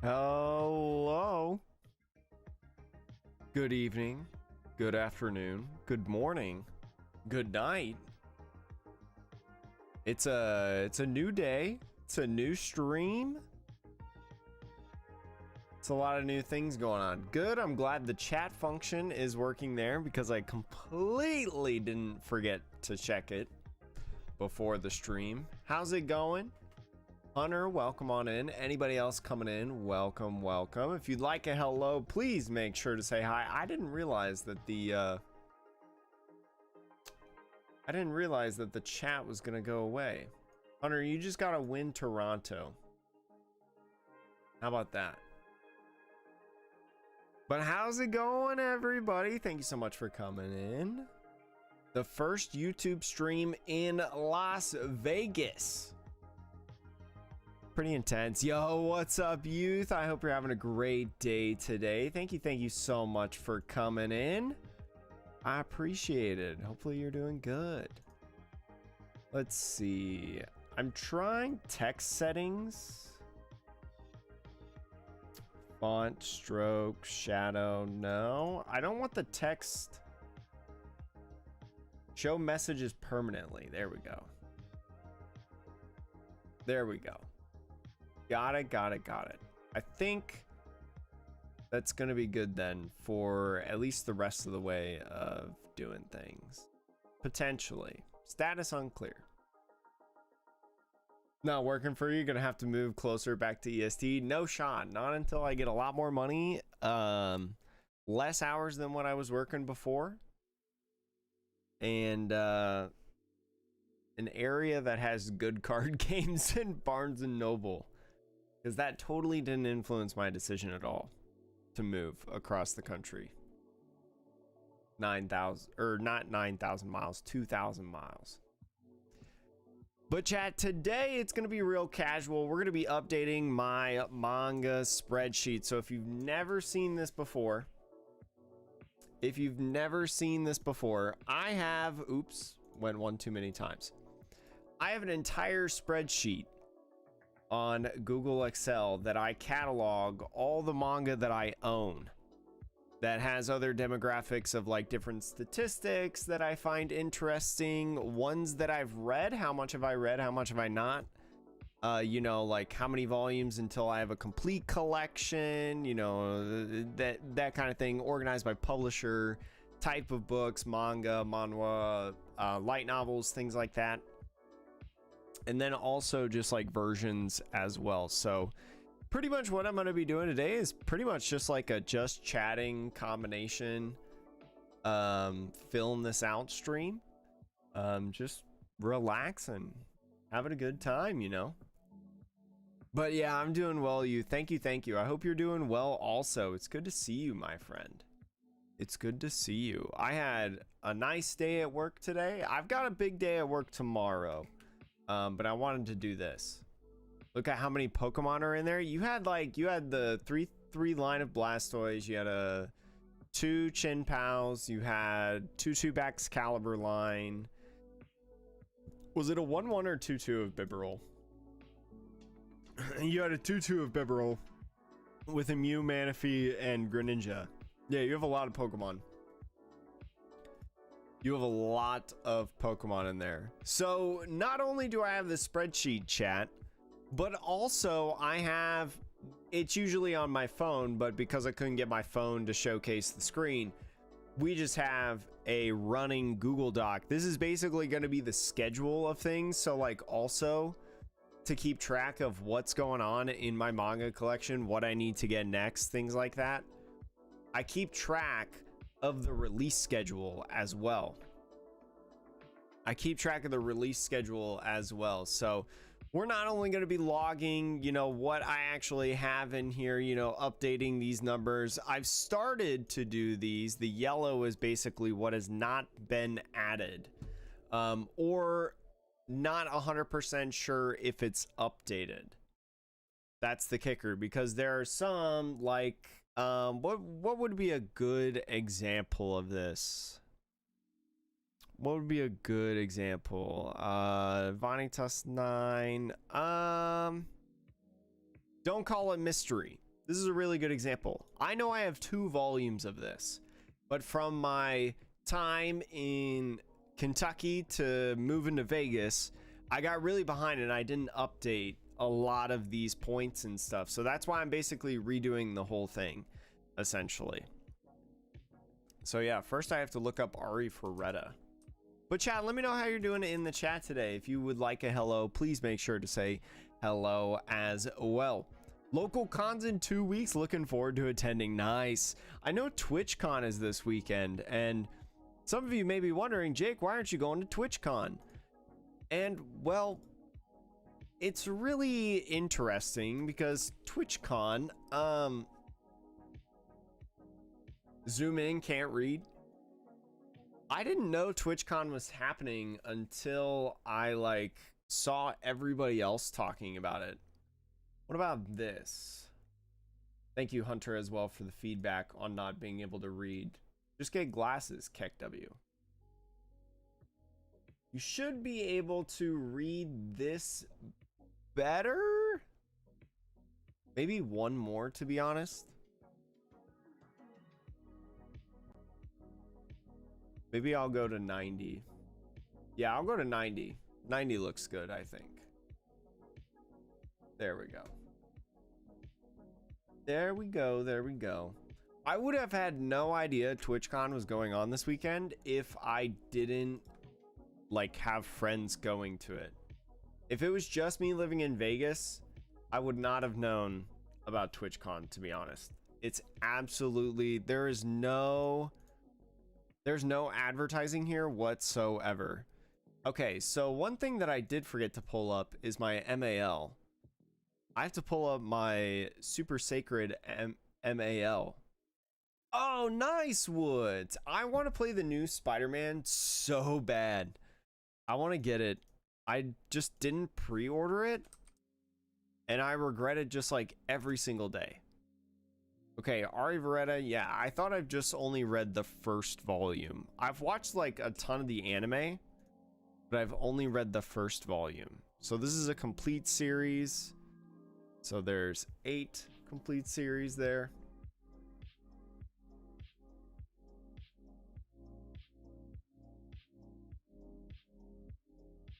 Hello. Good evening. Good afternoon. Good morning. Good night. It's a new day. It's a new stream. It's a lot of new things going on. Good. I'm glad the chat function is working there because I completely didn't forget to check it before the stream. How's it going? Hunter, welcome on in. Anybody else coming in, welcome, welcome. If you'd like a hello, please make sure to say hi. I didn't realize that the chat was gonna go away. Hunter, you just gotta win Toronto. How about that? But how's it going, everybody? Thank you so much for coming in. The first YouTube stream in Las Vegas. Pretty intense. Yo, what's up, youth? I hope you're having a great day today. Thank you so much for coming in. I appreciate it. Hopefully you're doing good. Let's see. I'm trying text settings. Font, stroke, shadow. No, I don't want the text. Show messages permanently. There we go. There we go. Got it. I think that's gonna be good then for at least the rest of the way of doing things. Potentially. Status unclear. Not working for you? Gonna have to move closer back to EST? No shot. Not until I get a lot more money. Less hours than what I was working before. And an area that has good card games in Barnes and Noble. Because that totally didn't influence my decision at all to move across the country. 9,000, or not 9,000 miles, 2,000 miles. But chat, today it's going to be real casual. We're going to be updating my manga spreadsheet. So if you've never seen this before, I have, oops, went one too many times. I have an entire spreadsheet on Google Excel that I catalog all the manga that I own that has other demographics of like different statistics that I find interesting, ones that I've read. How much have I read? How much have I not? You know, like how many volumes until I have a complete collection, you know, that kind of thing, organized by publisher, type of books, manga, manhwa, light novels, things like that. And then also just like versions as well. So pretty much what I'm going to be doing today is pretty much just like a just chatting combination, filling this out stream, just relaxing, having a good time, you know. But yeah, I'm doing well, you. Thank you. I hope you're doing well also. It's good to see you, my friend. It's good to see you. I had a nice day at work today. I've got a big day at work tomorrow. But I wanted to do this. Look at how many Pokemon are in there. You had the three line of Blastoise. You had two Chinpows. You had two Excalibur line. Was it a 1-1 or 2-2 of Bibarel? You had a 2-2 of Bibarel with a Mew, Manaphy, and Greninja. Yeah, you have a lot of Pokemon. You have a lot of Pokemon in there. So not only do I have the spreadsheet chat, but also I have, it's usually on my phone, but because I couldn't get my phone to showcase the screen, we just have a running Google Doc. This is basically going to be the schedule of things. So like also to keep track of what's going on in my manga collection, what I need to get next, things like that. I keep track of the release schedule as well. So we're not only going to be logging, you know, what I actually have in here, you know, updating these numbers. I've started to do these. The yellow is basically what has not been added, or not 100% sure if it's updated. That's the kicker, because there are some like, what would be a good example of this? What would be a good example? Vanitas 9. Don't call it mystery. This is a really good example. I know I have 2 volumes of this, but from my time in Kentucky to moving to Vegas, I got really behind and I didn't update a lot of these points and stuff. So that's why I'm basically redoing the whole thing, essentially. So yeah, first I have to look up Ari for Retta. But chat, let me know how you're doing in the chat today. If you would like a hello, please make sure to say hello as well. Local cons in 2 weeks. Looking forward to attending. Nice. I know TwitchCon is this weekend, and some of you may be wondering, Jake, why aren't you going to TwitchCon? And well, it's really interesting because TwitchCon, zoom in, can't read. I didn't know TwitchCon was happening until I saw everybody else talking about it. What about this? Thank you, Hunter, as well, for the feedback on not being able to read. Just get glasses, KekW. You should be able to read this better? Maybe one more, to be honest. Maybe I'll go to 90. Yeah, I'll go to 90. 90 looks good, I think. There we go. There we go, there we go. I would have had no idea TwitchCon was going on this weekend if I didn't have friends going to it. If it was just me living in Vegas, I would not have known about TwitchCon, to be honest. It's absolutely, there's no advertising here whatsoever. Okay, so one thing that I did forget to pull up is my MAL. I have to pull up my Super Sacred MAL. Oh, nice, Woods. I want to play the new Spider-Man so bad. I want to get it. I just didn't pre-order it, and I regret it just every single day. Okay, Ari Veretta, yeah, I thought I've just only read the first volume. I've watched a ton of the anime, but I've only read the first volume. So this is a complete series. So there's 8 complete series there.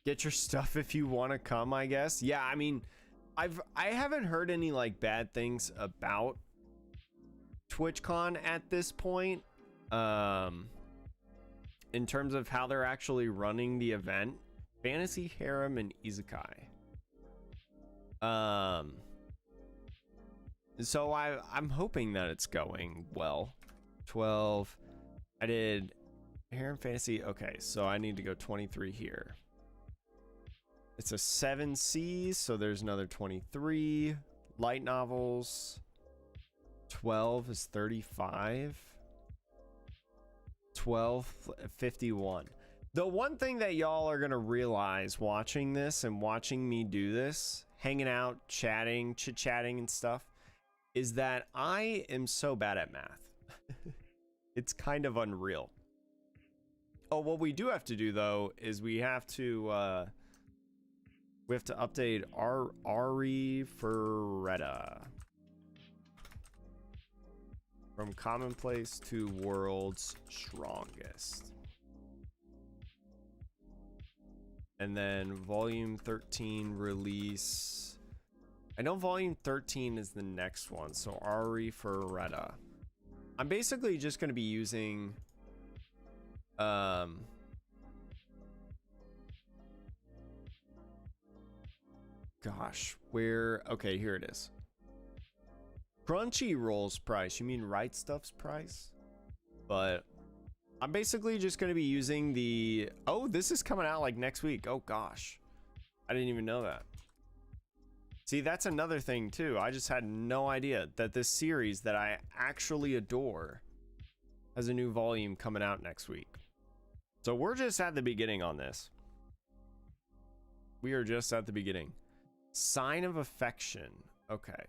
Get your stuff if you want to come, I guess. Yeah, I mean, I haven't heard any bad things about TwitchCon at this point. In terms of how they're actually running the event. Fantasy, Harem, and Isekai. So I'm hoping that it's going well. 12. I did Harem, Fantasy. Okay, so I need to go 23 here. It's a 7C, so there's another 23. Light novels. 12 is 35. 12, 51. The one thing that y'all are gonna realize watching this and watching me do this, hanging out, chatting, chit-chatting and stuff, is that I am so bad at math. It's kind of unreal. Oh, what we do have to do though is we have to update our Ari Ferretta from commonplace to world's strongest. And then volume 13 release. I know volume 13 is the next one, so Ari Ferretta. I'm basically just going to be using gosh, where, okay, here it is. Crunchyroll's price. You mean Right Stuff's price? But I'm basically just going to be using the, oh, this is coming out next week. Oh gosh, I didn't even know that. See, that's another thing too. I just had no idea that this series that I actually adore has a new volume coming out next week. So we're just at the beginning on this. We are just at the beginning. Sign of Affection. Okay.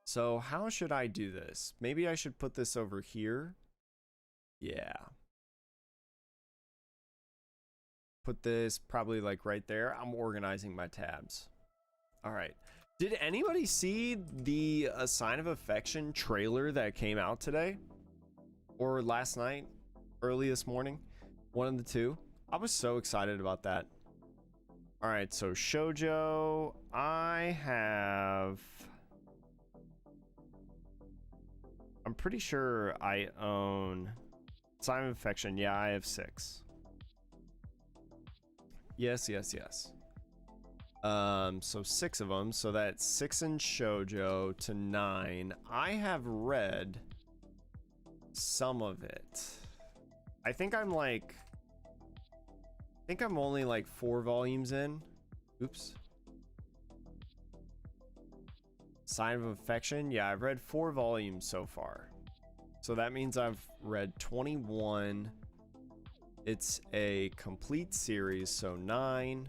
So how should I do this? Maybe I should put this over here. Yeah. Put this probably right there. I'm organizing my tabs. All right. Did anybody see the A Sign of Affection trailer that came out today? Or last night? Early this morning? One of the two. I was so excited about that. Alright, so shoujo. I'm pretty sure I own Sign of Affection. Yeah, I have 6. Yes. So 6 of them. So that's 6 in shoujo to 9. I have read some of it. I think I'm only like 4 volumes in. Oops. Sign of Affection. Yeah, I've read 4 volumes so far. So that means I've read 21. It's a complete series, so 9.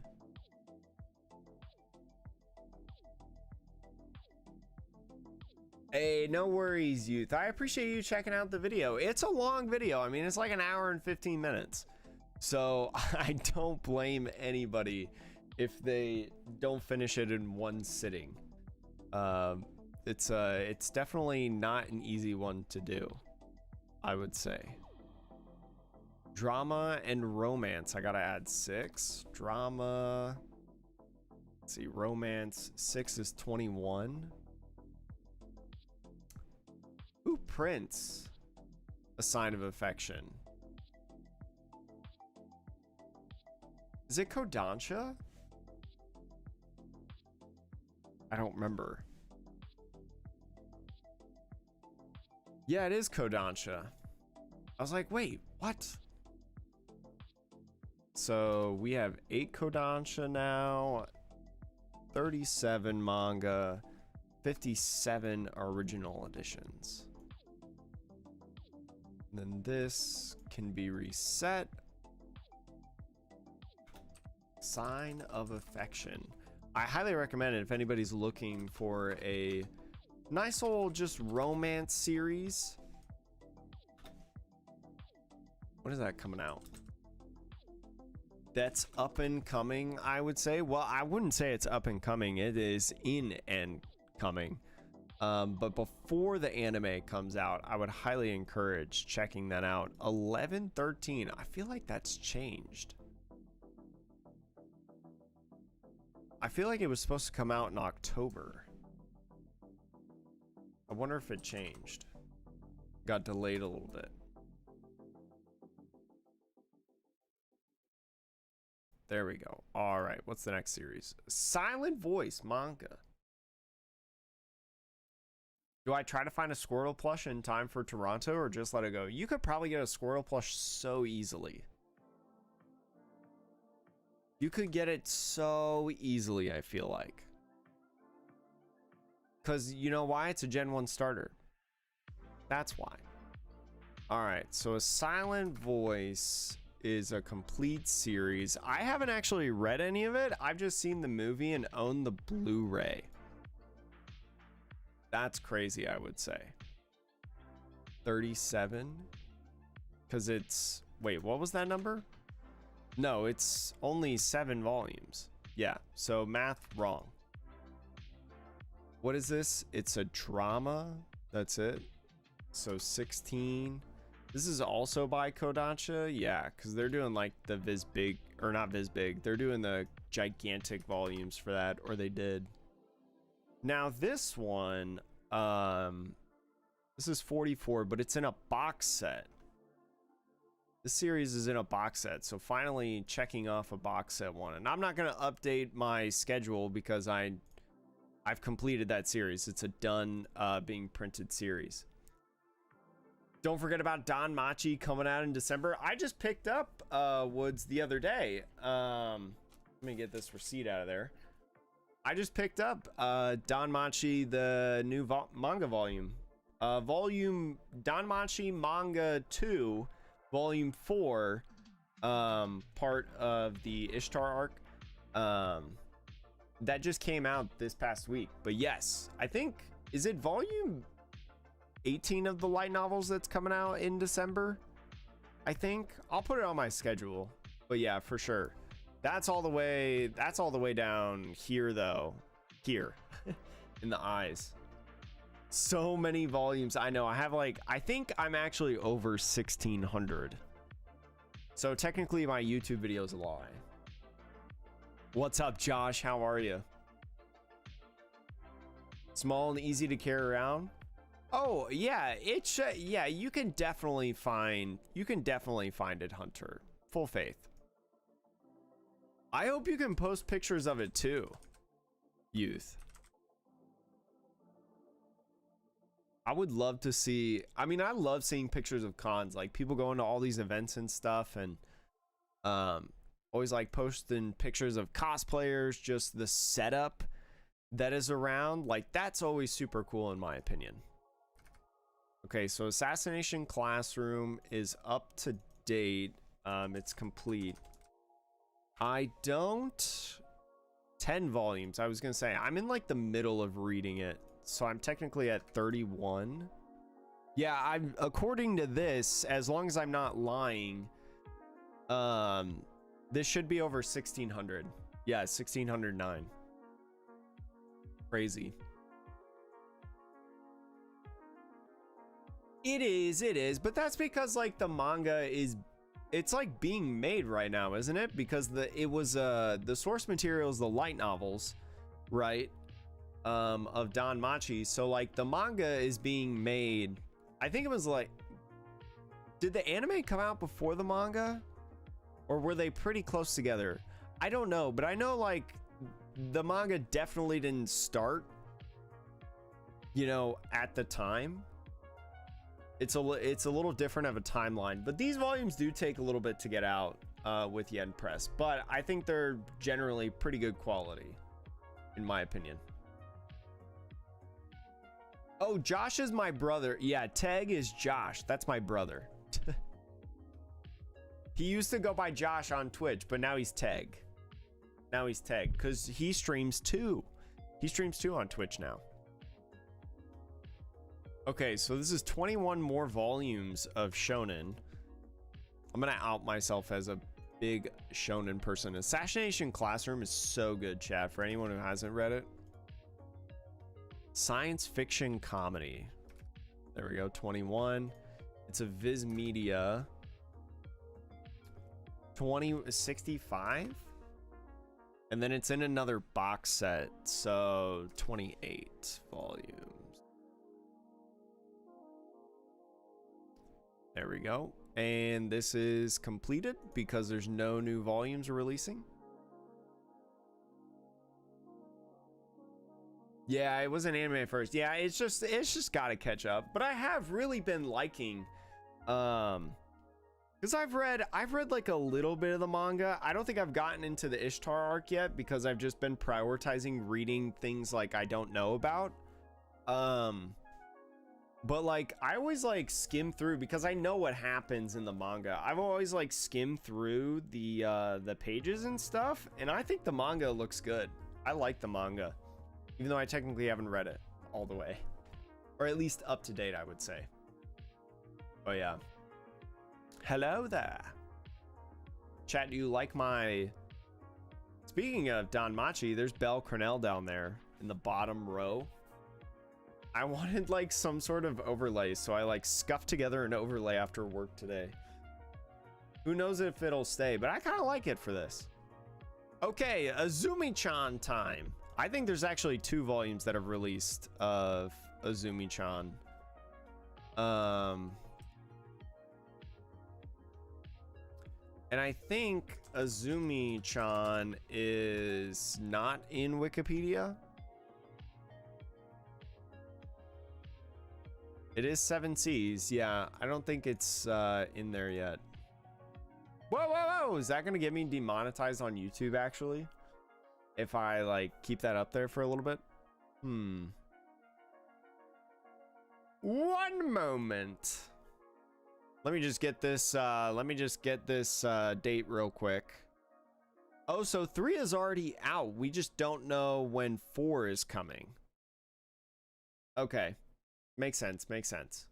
Hey, no worries, youth. I appreciate you checking out the video. It's a long video. I mean, it's like an hour and 15 minutes. So I don't blame anybody if they don't finish it in one sitting. It's definitely not an easy one to do, I would say. Drama and romance. I gotta add 6. Drama. Let's see. Romance. 6 is 21. Ooh, Prince. A Sign of Affection. Is it Kodansha? I don't remember. Yeah, it is Kodansha. I was like, wait, what? So we have 8 Kodansha now, 37 manga, 57 original editions. And then this can be reset. Sign of Affection. I highly recommend it if anybody's looking for a nice old just romance series. When is that coming out? That's up and coming, I would say. Well, I wouldn't say it's up and coming. It is in and coming. But before the anime comes out, I would highly encourage checking that out. 11/13. I feel like that's changed. I feel like it was supposed to come out in October. I wonder if it changed. Got delayed a little bit. There we go. All right, what's the next series? Silent Voice manga. Do I try to find a Squirtle plush in time for Toronto or just let it go? You could probably get a Squirtle plush so easily. You could get it so easily, I feel like. Because you know why? It's a Gen 1 starter. That's why. Alright, so A Silent Voice is a complete series. I haven't actually read any of it. I've just seen the movie and own the Blu-ray. That's crazy, I would say. 37? Because it's... Wait, what was that number? No, it's only 7 volumes. Yeah, so math wrong. What is this? It's a drama. That's it. So 16. This is also by Kodansha. Yeah, because they're doing like the Viz Big, or not Viz Big. They're doing the gigantic volumes for that, or they did. Now this one, this is 44, but it's in a box set. This series is in a box set, so finally checking off a box set one. And I'm not going to update my schedule because I've completed that series. It's a done being printed series. Don't forget about Don Machi coming out in December. I just picked up Woods the other day. Let me get this receipt out of there. I just picked up Don Machi, the new manga volume. Don Machi Manga 2. Volume 4, part of the Ishtar arc, that just came out this past week. But yes, I think, is it volume 18 of the light novels that's coming out in December? I think I'll put it on my schedule. But yeah, for sure. That's all the way down here though. Here. in the eyes. So many volumes. I know. I have like, I think I'm actually over 1,600. So technically my YouTube video is a lie. What's up, Josh? How are you? Small and easy to carry around. Oh yeah, it's yeah. You can definitely find it, Hunter. Full faith. I hope you can post pictures of it too, youth. I would love to see. I mean, I love seeing pictures of cons, like people going to all these events and stuff, and always like posting pictures of cosplayers, just the setup that is around. Like that's always super cool in my opinion. Okay, so Assassination Classroom is up to date. It's complete. I don't 10 volumes. I was gonna say I'm in like the middle of reading it, so I'm technically at 31. Yeah, I'm according to this, as long as I'm not lying, this should be over 1,600. Yeah, 1,609. Crazy. It is, but that's because like the manga is, it's like being made right now, isn't it? Because the source material is the light novels, right? Of Don Machi. So like the manga is being made. I think it was like, did the anime come out before the manga, or were they pretty close together? I don't know, but I know like the manga definitely didn't start, you know, at the time. It's a little different of a timeline, but these volumes do take a little bit to get out with Yen Press, but I think they're generally pretty good quality, in my opinion. Oh, Josh is my brother. Yeah, Teg is Josh. That's my brother. He used to go by Josh on Twitch, but now he's Teg. Now he's Teg, because he streams too. He streams too on Twitch now. Okay, so this is 21 more volumes of shonen. I'm gonna out myself as a big shonen person. Assassination Classroom is so good, chat, for anyone who hasn't read it. Science fiction comedy. There we go, 21. It's a Viz Media. 65? And then it's in another box set, so 28 volumes. There we go. And this is completed because there's no new volumes releasing. Yeah, it was an anime at first. Yeah, it's just gotta catch up. But I have really been liking, because I've read like a little bit of the manga. I don't think I've gotten into the Ishtar arc yet because I've just been prioritizing reading things like I don't know about. But like I always like skim through because I know what happens in the manga. I've always like skimmed through the pages and stuff, and I think the manga looks good. I like the manga, even though I technically haven't read it all the way, or at least up to date, I would say. Oh yeah. Hello there. Chat, do you like my... Speaking of Don Machi, there's Belle Cornell down there in the bottom row. I wanted like some sort of overlay, so I like scuffed together an overlay after work today. Who knows if it'll stay, but I kind of like it for this. Okay, Azumi-chan time. I think there's actually 2 volumes that have released of Azumi-chan. And I think Azumi-chan is not in Wikipedia. It is 7 Cs. Yeah, I don't think it's in there yet. Whoa, whoa, whoa! Is that gonna get me demonetized on YouTube, actually? If I, like, keep that up there for a little bit? One moment. Let me just get this, date real quick. Oh, so 3 is already out. We just don't know when 4 is coming. Okay. Makes sense, makes sense.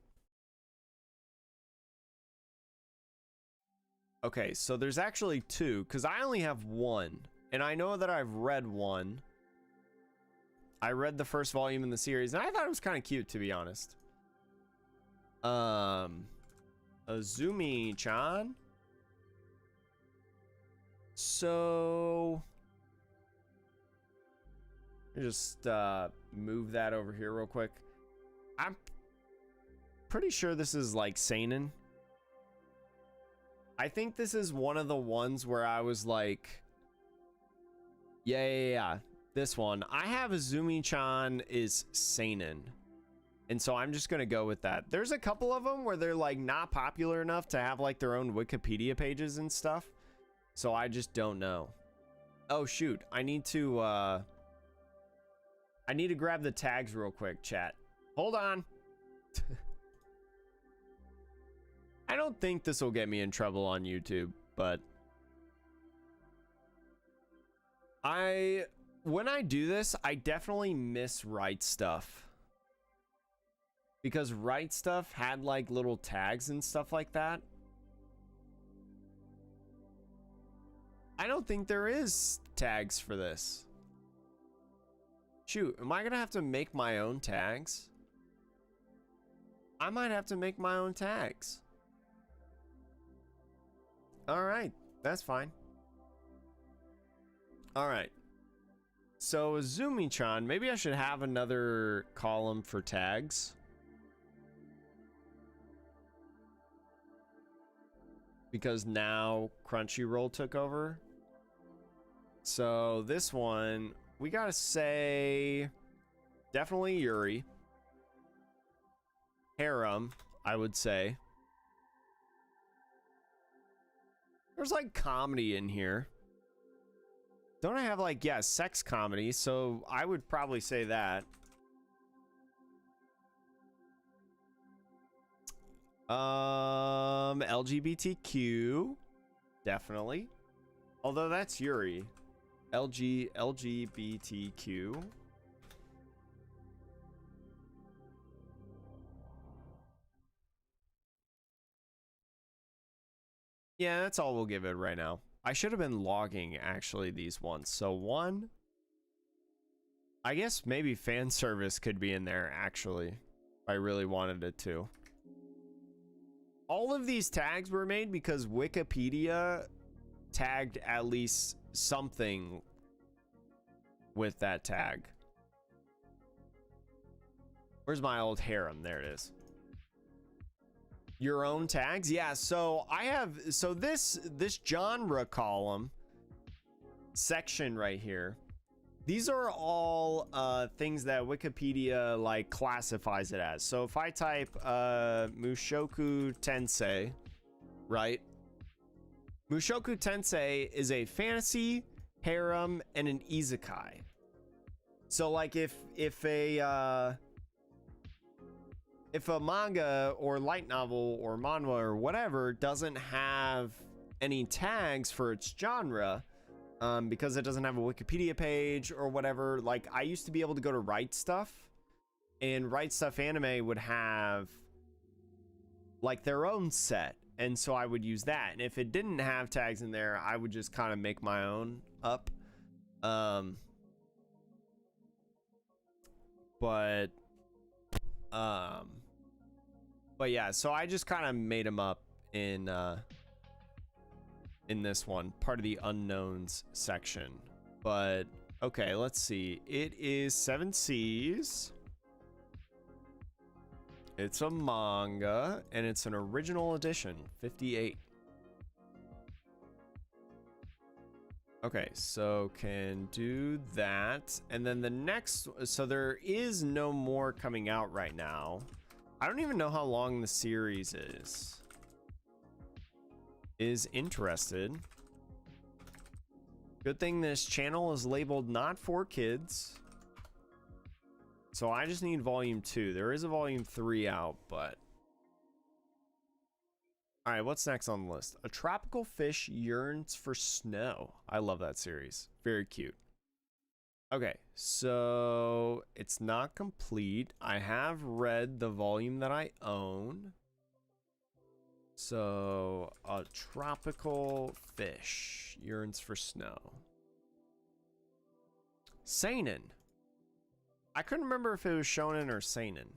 Okay, so there's actually 2, because I only have 1. And I know that I've read 1. I read the first volume in the series, and I thought it was kind of cute, to be honest. Azumi-chan. So just move that over here real quick. I'm pretty sure this is like seinen. I think this is one of the ones where I was like, yeah. This one. I have Azumi-chan is seinen. And so I'm just going to go with that. There's a couple of them where they're like not popular enough to have like their own Wikipedia pages and stuff. So I just don't know. Oh shoot, I need to grab the tags real quick, chat. Hold on. I don't think this will get me in trouble on YouTube, but when I do this, I definitely miss Right Stuff. Because Right Stuff had like little tags and stuff like that. I don't think there is tags for this. Shoot, am I gonna have to make my own tags? I might have to make my own tags. All right, that's fine. All right. So Azumi-chan, maybe I should have another column for tags. Because now Crunchyroll took over. So this one, we gotta say definitely Yuri. Harem, I would say. There's like comedy in here. Don't I have like, yeah, sex comedy, so I would probably say that. LGBTQ, definitely. Although that's Yuri. LGBTQ. Yeah, that's all we'll give it right now. I should have been logging actually these ones. So one, I guess maybe fan service could be in there actually, if I really wanted it to. All of these tags were made because Wikipedia tagged at least something with that tag. Where's my old harem? There it is. Your own tags? Yeah, so I have, so this genre column section right here, these are all things that Wikipedia like classifies it as. So if I type Mushoku Tensei, right? Mushoku Tensei is a fantasy, harem, and an isekai. So like if a manga or light novel or manhwa or whatever doesn't have any tags for its genre, because it doesn't have a Wikipedia page or whatever, like I used to be able to go to Right Stuff, and Right Stuff Anime would have like their own set, and so I would use that. And if it didn't have tags in there, I would just kind of make my own up. But yeah, so I just kind of made them up in this one, part of the unknowns section. But okay, let's see. It is 7 Seas. It's a manga, and it's an original edition, 58. Okay, so can do that. And then the next, so there is no more coming out right now. I don't even know how long the series is. Is interested. Good thing this channel is labeled not for kids. So I just need volume 2. There is a volume 3 out, but... Alright, what's next on the list? A tropical fish yearns for snow. I love that series. Very cute. Okay, so it's not complete. I have read the volume that I own. So, a tropical fish yearns for snow. Seinen. I couldn't remember if it was shonen or seinen.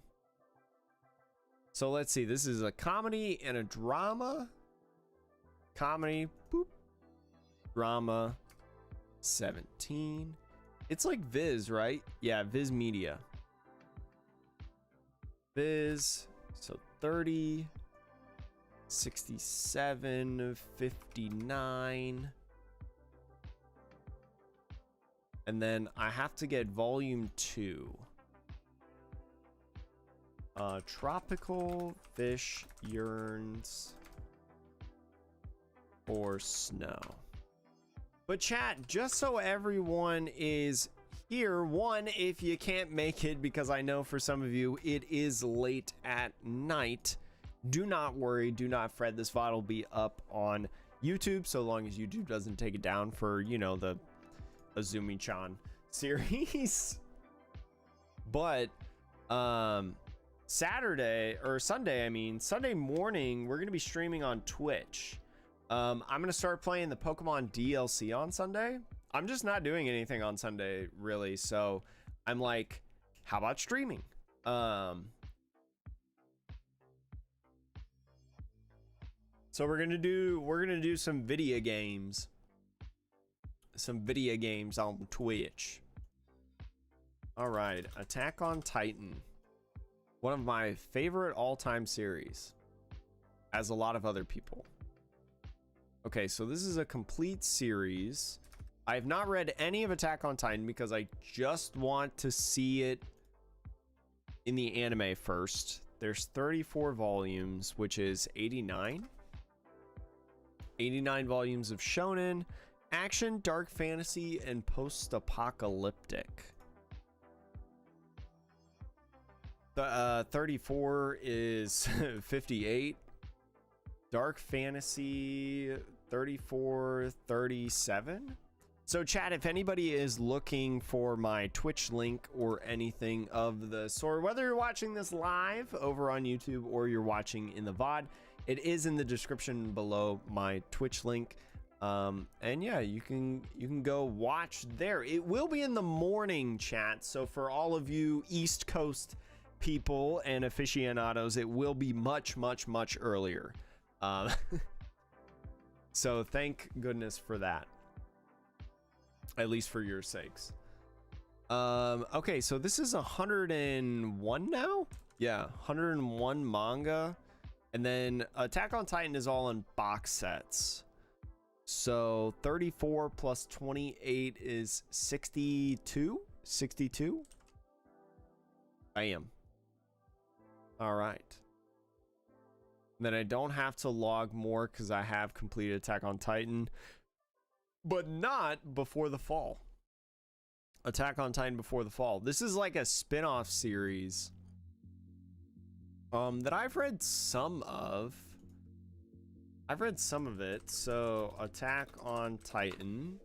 So let's see. This is a comedy and a drama. Comedy, boop. Drama, 17. It's like Viz, right? Yeah, Viz Media. Viz, so 30, 67, 59. And then I have to get volume 2. Tropical fish yearns for snow. But chat, just so everyone is here, one, if you can't make it, because I know for some of you it is late at night, do not worry, do not fret. This VOD will be up on YouTube so long as YouTube doesn't take it down for, you know, the Azumi-chan series. But Sunday morning, we're gonna be streaming on Twitch. I'm gonna start playing the Pokemon DLC on Sunday. I'm just not doing anything on Sunday really, so I'm like, how about streaming? So we're gonna do some video games on Twitch. All right, Attack on Titan, one of my favorite all-time series, as a lot of other people. Okay, so this is a complete series. I have not read any of Attack on Titan because I just want to see it in the anime first. There's 34 volumes, which is 89. 89 volumes of shonen, action, dark fantasy, and post-apocalyptic. 34 is 58. Dark fantasy, 34, 37. So chat, if anybody is looking for my Twitch link or anything of the sort, whether you're watching this live over on YouTube or you're watching in the VOD, it is in the description below, my Twitch link. And yeah, you can go watch there. It will be in the morning, chat. So for all of you East Coast people and aficionados, it will be much earlier. So thank goodness for that, at least for your sakes. Okay, so this is 101 now. Yeah, 101 manga, and then Attack on Titan is all in box sets. So 34 plus 28 is 62. Bam. All right. Then I don't have to log more because I have completed Attack on Titan, but not Before the Fall. Attack on Titan Before the Fall. This is like a spin-off series that I've read some of. I've read some of it. So Attack on Titan,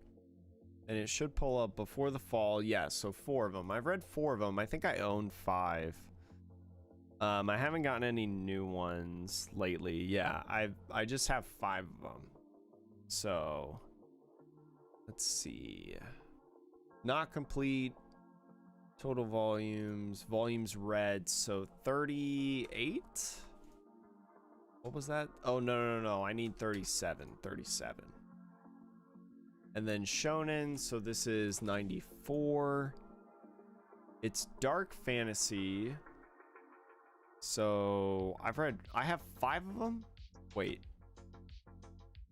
and it should pull up Before the Fall. Yeah, so 4 of them. I've read 4 of them. I think I own 5. I haven't gotten any new ones lately. Yeah, I just have 5 of them. So let's see. Not complete. Total volumes read, so 38. What was that? Oh, no, I need 37. And then shonen, so this is 94. It's dark fantasy. So I have 5 of them. Wait.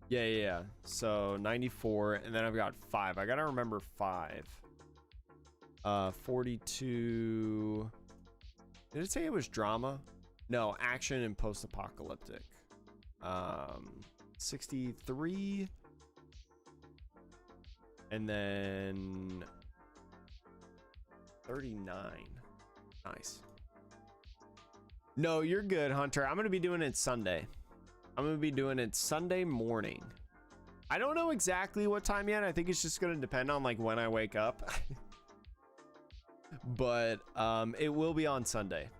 Yeah. So 94, and then I've got 5. I gotta remember 5. 42. Did it say it was drama? No, action and post-apocalyptic. 63. And then 39. Nice. No, you're good, Hunter. I'm going to be doing it Sunday. I'm going to be doing it Sunday morning. I don't know exactly what time yet. I think it's just going to depend on like when I wake up. But it will be on Sunday.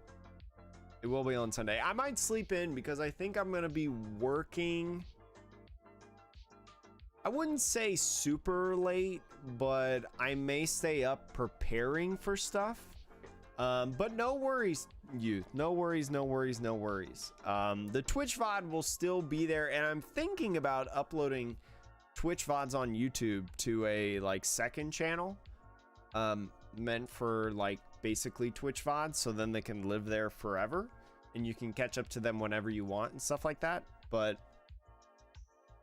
It will be on Sunday. I might sleep in because I think I'm going to be working. I wouldn't say super late, but I may stay up preparing for stuff. But no worries, youth. No worries, no worries, no worries. The Twitch VOD will still be there, and I'm thinking about uploading Twitch VODs on YouTube to a like second channel, meant for like basically Twitch VODs, so then they can live there forever, and you can catch up to them whenever you want and stuff like that. But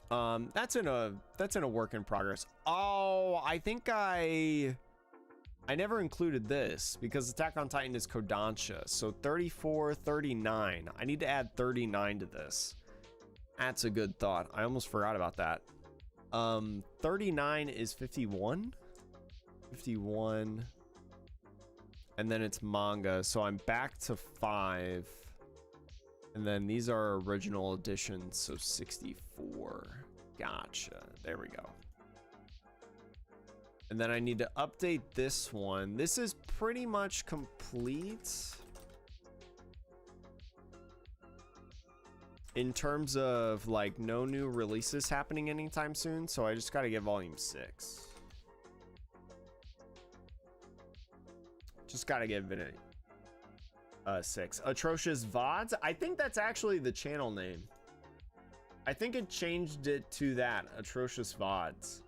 that's in a work in progress. Oh, I think I never included this because Attack on Titan is Kodansha. So 34, 39. I need to add 39 to this. That's a good thought. I almost forgot about that. 39 is 51. 51. And then it's manga. So I'm back to 5. And then these are original editions. So 64. Gotcha. There we go. And then I need to update this one. This is pretty much complete in terms of like no new releases happening anytime soon. So I just got to get volume 6. Just got to get video 6. Atrocious VODs. I think that's actually the channel name. I think it changed it to that, Atrocious VODs.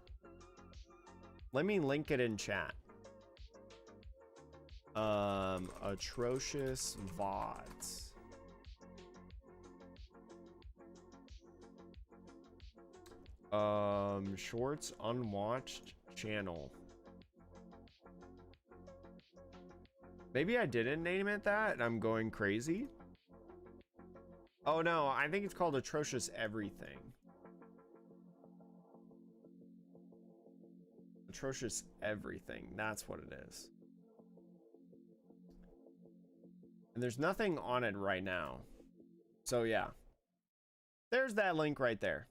Let me link it in chat. Atrocious VODs. Shorts unwatched channel. Maybe I didn't name it that and I'm going crazy. Oh no, I think it's called Atrocious Everything. Atrocious Everything, that's what it is. And there's nothing on it right now. So yeah. There's that link right there.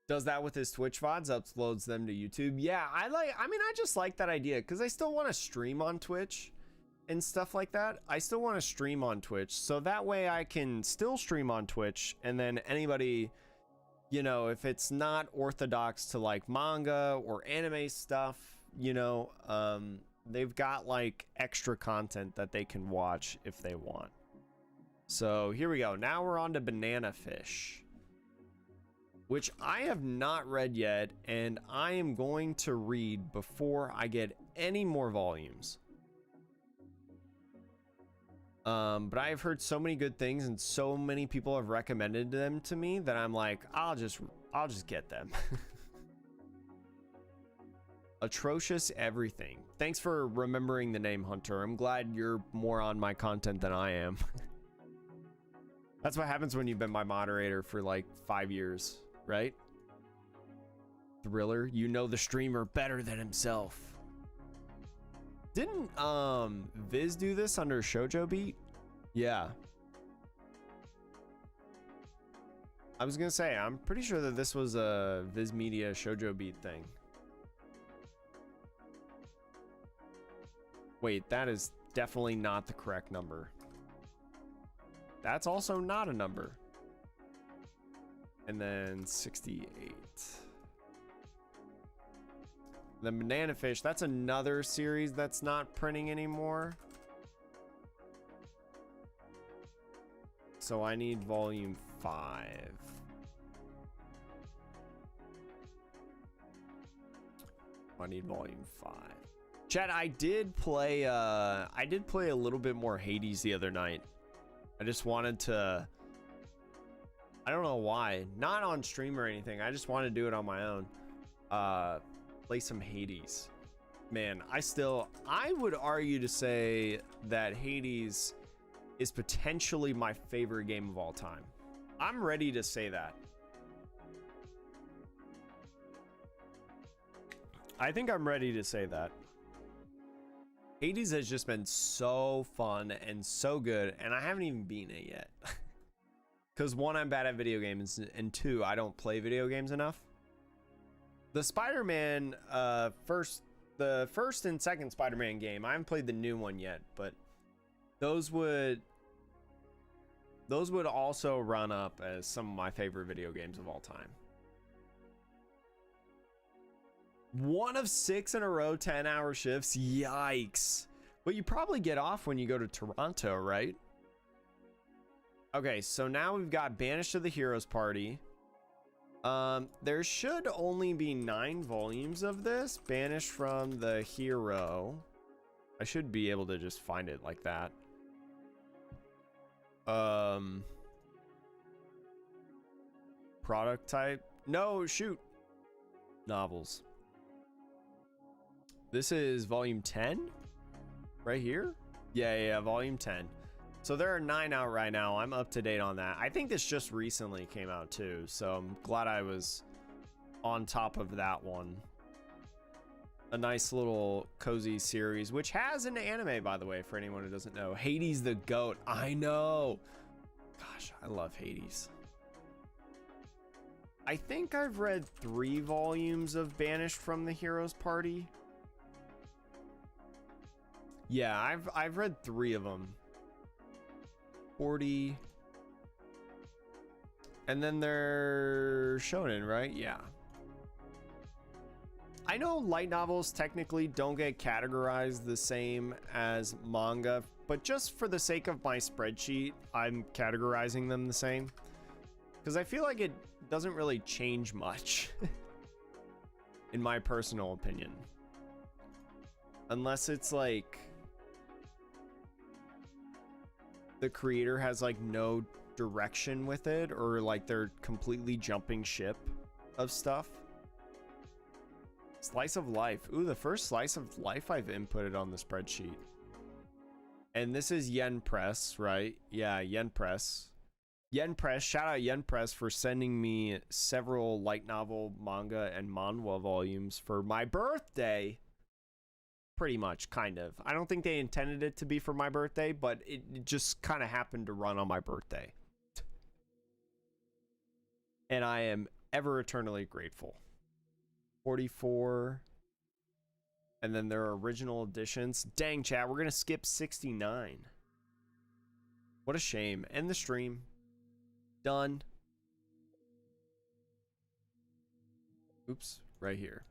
Does that with his Twitch VODs, uploads them to YouTube. Yeah, I just like that idea because I still want to stream on Twitch and stuff like that. I still want to stream on Twitch, so that way I can still stream on Twitch, and then anybody, you know, if it's not orthodox to like manga or anime stuff, you know, they've got like extra content that they can watch if they want. So here we go. Now we're on to Banana Fish, which I have not read yet, and I am going to read before I get any more volumes. But I have heard so many good things and so many people have recommended them to me that I'm like, I'll just get them. Atrocious Everything. Thanks for remembering the name, Hunter. I'm glad you're more on my content than I am. That's what happens when you've been my moderator for like 5 years, right? Thriller, you know the streamer better than himself. Didn't Viz do this under Shoujo Beat? Yeah. I was gonna say, I'm pretty sure that this was a Viz Media Shoujo Beat thing. Wait, that is definitely not the correct number. That's also not a number. And then 68. The Banana Fish, that's another series that's not printing anymore. So I need volume 5. I need volume 5. Chat, I did play a little bit more Hades the other night. I just wanted to, I don't know why, not on stream or anything. I just wanted to do it on my own. Play some Hades. Man, I would argue to say that Hades is potentially my favorite game of all time. I'm ready to say that. I think I'm ready to say that. Hades has just been so fun and so good, and I haven't even beaten it yet. Because 1, I'm bad at video games, and 2, I don't play video games enough. The Spider-Man, the first and second Spider-Man game, I haven't played the new one yet, but those would also run up as some of my favorite video games of all time. 1 of 6 in a row, 10-hour shifts. Yikes. But you probably get off when you go to Toronto, right? Okay, so now we've got Banished to the Heroes Party. There should only be 9 volumes of this. Banished from the Hero. I should be able to just find it like that. Product type. No, shoot. Novels. This is volume 10 right here. Yeah, volume 10. So there are 9 out right now. I'm up to date on that. I think this just recently came out too, so I'm glad I was on top of that one. A nice little cozy series, which has an anime, by the way, for anyone who doesn't know. Hades the Goat. I know. Gosh, I love Hades. I think I've read 3 volumes of Banished from the Heroes Party. Yeah, I've read 3 of them. 40. And then they're shonen, right? Yeah. I know light novels technically don't get categorized the same as manga, but just for the sake of my spreadsheet, I'm categorizing them the same. Because I feel like it doesn't really change much, in my personal opinion. Unless it's like the creator has like no direction with it, or like they're completely jumping ship of stuff. Slice of life. Ooh, the first slice of life I've inputted on the spreadsheet. And this is Yen Press, right? Yeah, Yen Press. Yen Press, shout out Yen Press for sending me several light novel, manga, and manhwa volumes for my birthday. Pretty much, kind of. I don't think they intended it to be for my birthday, but it just kind of happened to run on my birthday. And I am ever eternally grateful. 44. And then there are original editions. Dang, chat, we're going to skip 69. What a shame. End the stream. Done. Oops, right here.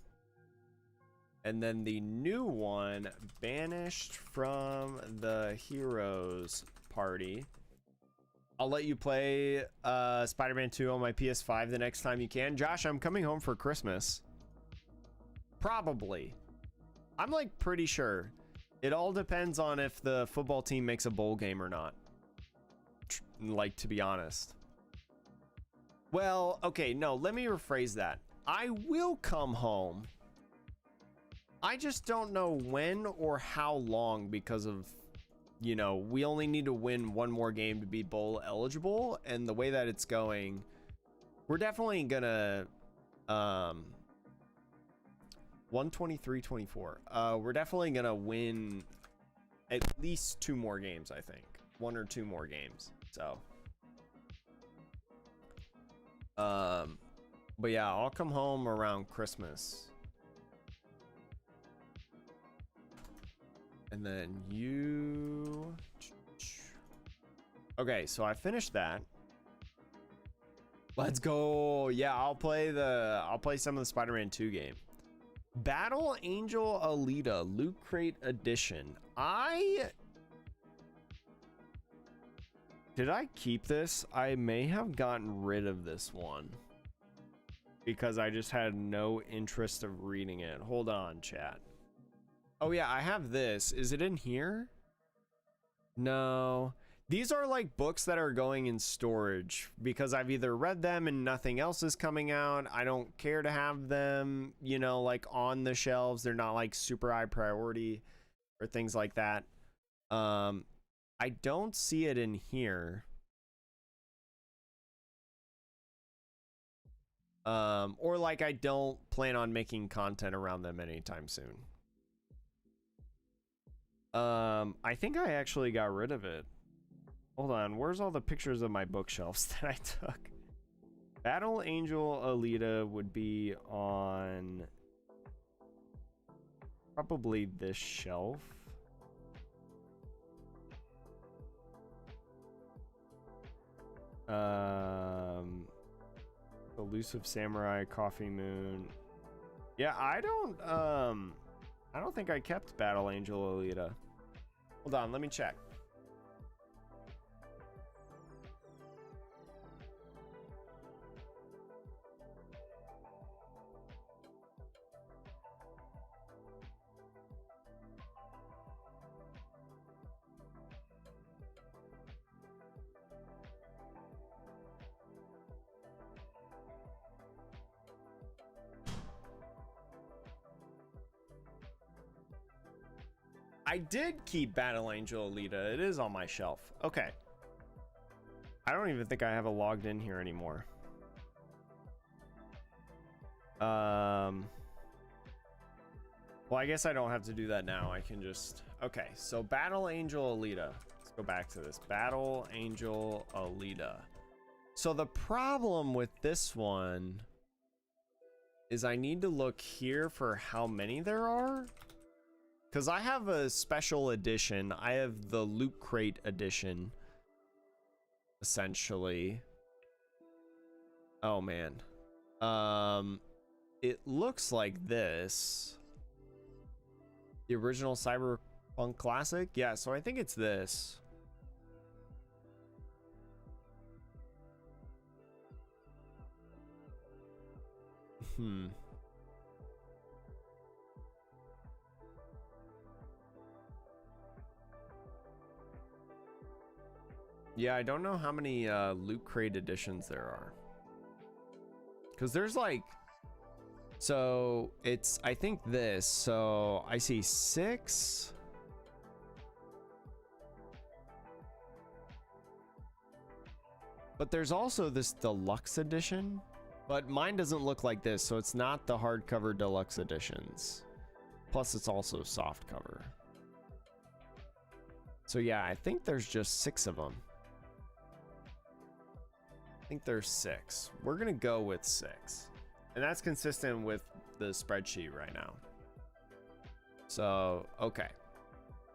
And then the new one, Banished from the Heroes Party. I'll let you play Spider-Man 2 on my PS5 the next time you can. Josh, I'm coming home for Christmas. Probably. I'm like pretty sure. It all depends on if the football team makes a bowl game or not. Like, to be honest. Well, okay, no, let me rephrase that. I will come home. I just don't know when or how long because of, you know, we only need to win 1 more game to be bowl eligible. And the way that it's going, we're definitely gonna, 123-24. We're definitely gonna win at least 2 more games, I think. 1 or 2 more games. So, but yeah, I'll come home around Christmas. And then you... Okay, so I finished that. Let's go. Yeah, I'll play some of the Spider-Man 2 game. Battle Angel Alita Loot Crate Edition. Did I keep this? I may have gotten rid of this one because I just had no interest of reading it. Hold on, chat. Oh yeah, I have this. Is it in here? No. These are like books that are going in storage because I've either read them and nothing else is coming out. I don't care to have them, you know, like on the shelves. They're not like super high priority or things like that. I don't see it in here. Or like I don't plan on making content around them anytime soon. I think I actually got rid of it. Hold on, where's all the pictures of my bookshelves that I took? Battle Angel Alita would be on probably this shelf. Elusive Samurai, Coffee Moon. Yeah, I don't think I kept Battle Angel Alita. Hold on, let me check. I did keep Battle Angel Alita. It is on my shelf. Okay. I don't even think I have it logged in here anymore. Well, I guess I don't have to do that now. I can just... Okay, so Battle Angel Alita. Let's go back to this. Battle Angel Alita. So the problem with this one is I need to look here for how many there are. Because I have a special edition. I have the Loot Crate edition. Essentially. Oh, man. It looks like this. The original Cyberpunk Classic? Yeah, so I think it's this. Yeah, I don't know how many Loot Crate editions there are. Because there's like... So, it's, I think this. So, I see 6. But there's also this deluxe edition. But mine doesn't look like this, so it's not the hardcover deluxe editions. Plus, it's also soft cover. So, yeah, I think there's just 6 of them. I think there's 6. We're gonna go with 6. And that's consistent with the spreadsheet right now. So, okay.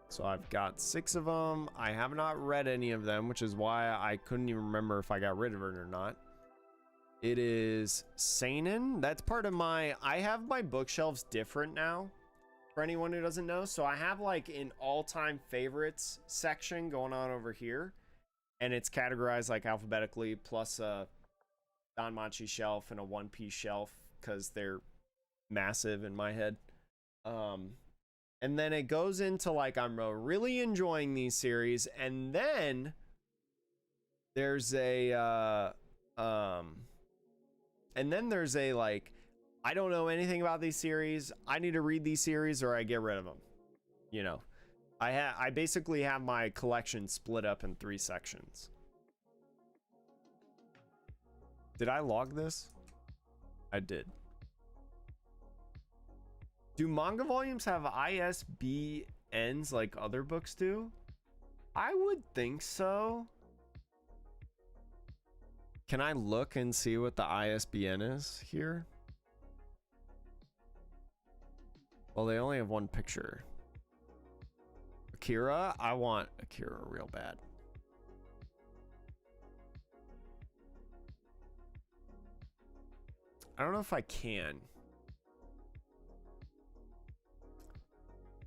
So I've got 6 of them. I have not read any of them, which is why I couldn't even remember if I got rid of it or not. It is Seinen. That's part of my... I have my bookshelves different now, for anyone who doesn't know. So I have like an all-time favorites section going on over here. And it's categorized like alphabetically, plus a Danmachi shelf and a One Piece shelf, because they're massive in my head. And then it goes into like, I'm really enjoying these series, and then there's a like, I don't know anything about these series, I need to read these series, or I get rid of them. You know, I basically have my collection split up in 3 sections. Did I log this? I did. Do manga volumes have ISBNs like other books do? I would think so. Can I look and see what the ISBN is here? Well, they only have 1 picture. Akira? I want Akira real bad. I don't know if I can.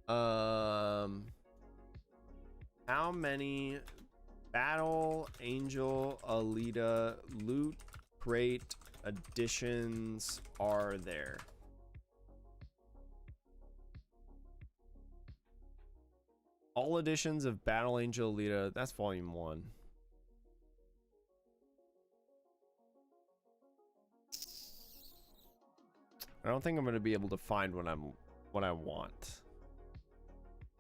How many Battle Angel Alita Loot Crate editions are there? All editions of Battle Angel Alita. That's volume 1. I don't think I'm going to be able to find what I want.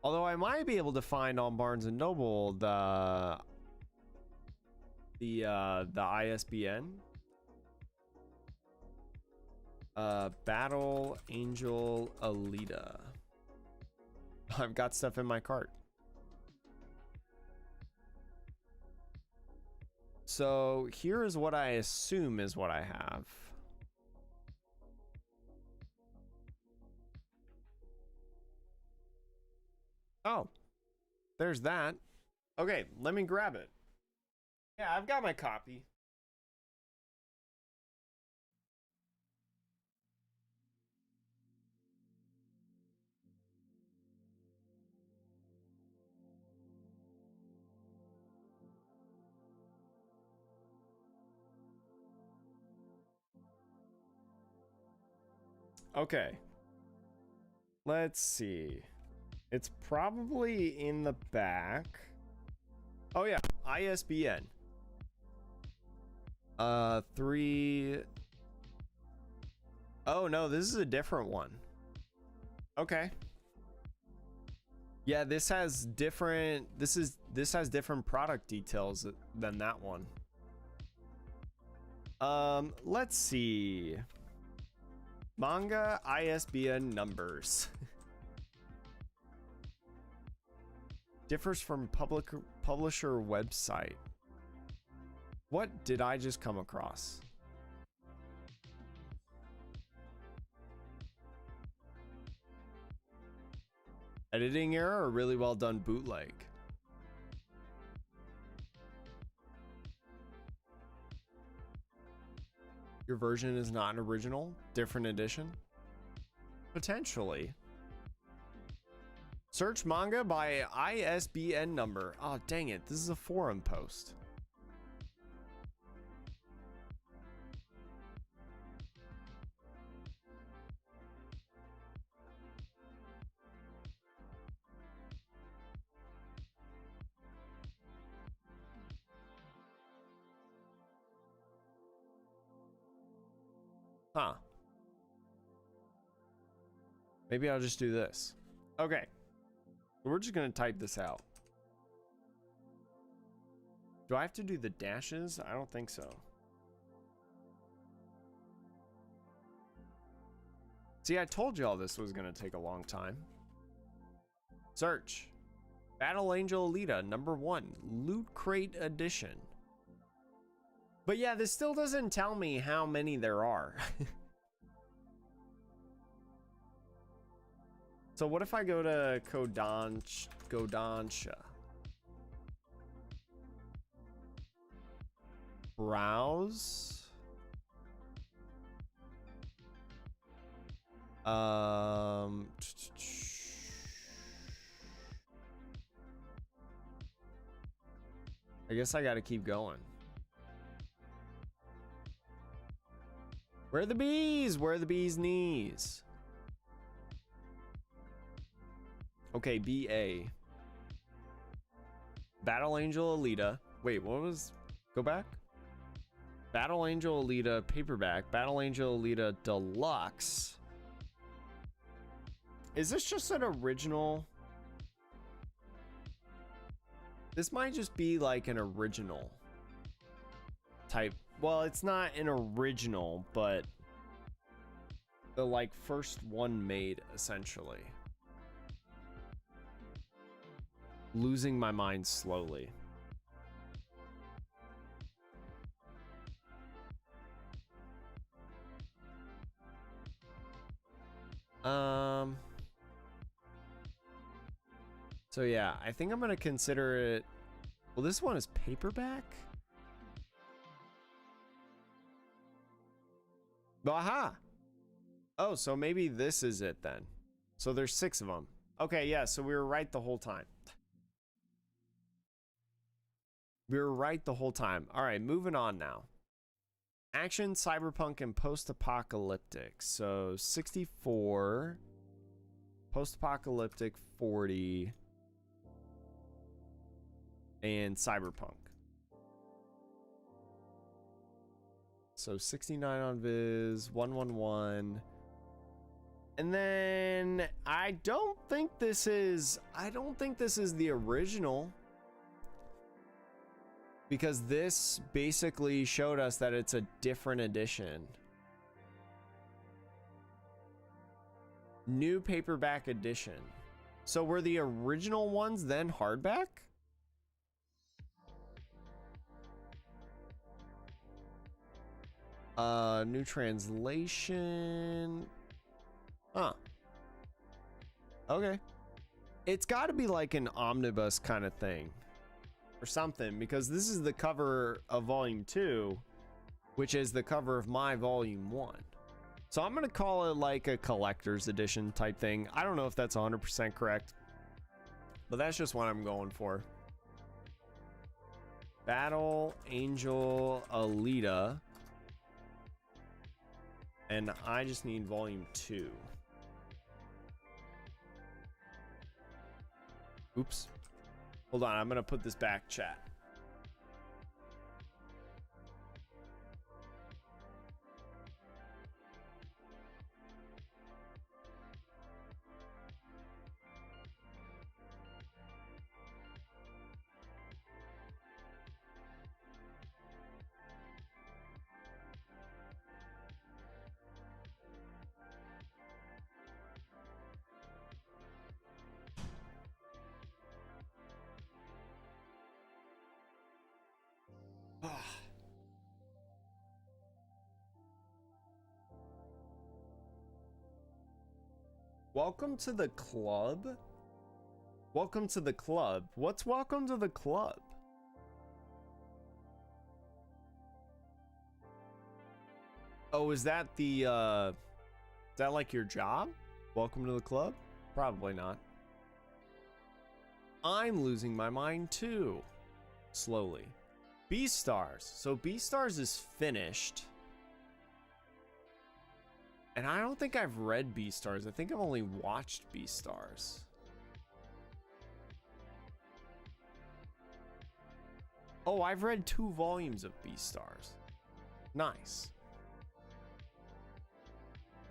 Although I might be able to find on Barnes and Noble the ISBN. Battle Angel Alita. I've got stuff in my cart. So here is what I assume is what I have. Oh, there's that. Okay, let me grab it. Yeah, I've got my copy. . Okay. Let's see. It's probably in the back. Oh yeah, ISBN. 3. Oh no, this is a different one. Okay. Yeah, this has different this has different product details than that one. Let's see. Manga ISBN numbers. Differs from publisher website. What did I just come across? Editing error or really well done bootleg? Your version is not an original? Different edition? Potentially. Search manga by ISBN number. Oh, dang it. This is a forum post. Huh. Maybe I'll just do this. Okay. We're just gonna type this out. Do I have to do the dashes? I don't think so. See, I told you all this was gonna take a long time. Search. Battle Angel Alita #1 Loot Crate Edition. But yeah, this still doesn't tell me how many there are. So what if I go to Kodansha? Browse. I guess I gotta keep going. Where are the bees? Where are the bees' knees? Okay, BA. Battle Angel Alita. Wait, what was... Go back? Battle Angel Alita paperback. Battle Angel Alita Deluxe. Is this just an original? This might just be like an original type. Well, it's not an original, but the like first one made essentially. Losing my mind slowly. So yeah, I think I'm gonna consider it. Well, this one is paperback. Aha! Oh, so maybe this is it then. So there's 6 of them. Okay, yeah, so we were right the whole time. We were right the whole time. All right, moving on now. Action, cyberpunk, and post-apocalyptic. So 64, post-apocalyptic 40, and cyberpunk. So 69 on Viz, 111. And then I don't think this is the original. Because this basically showed us that it's a different edition. New paperback edition. So were the original ones then hardback? New translation. Huh. Okay. It's got to be like an omnibus kind of thing. Or something, because this is the cover of volume 2, which is the cover of my volume 1. So I'm gonna call it like a collector's edition type thing. I don't know if that's 100% correct, but that's just what I'm going for. Battle Angel Alita And I just need volume 2. Oops. Hold on, I'm gonna put this back, chat. Welcome to the club? Welcome to the club. What's welcome to the club? Oh, is that the, is that like your job? Welcome to the club? Probably not. I'm losing my mind too. Slowly. Beastars. So Beastars is finished. And I don't think I've read Beastars. I think I've only watched Beastars. Oh, I've read 2 volumes of Beastars. Nice.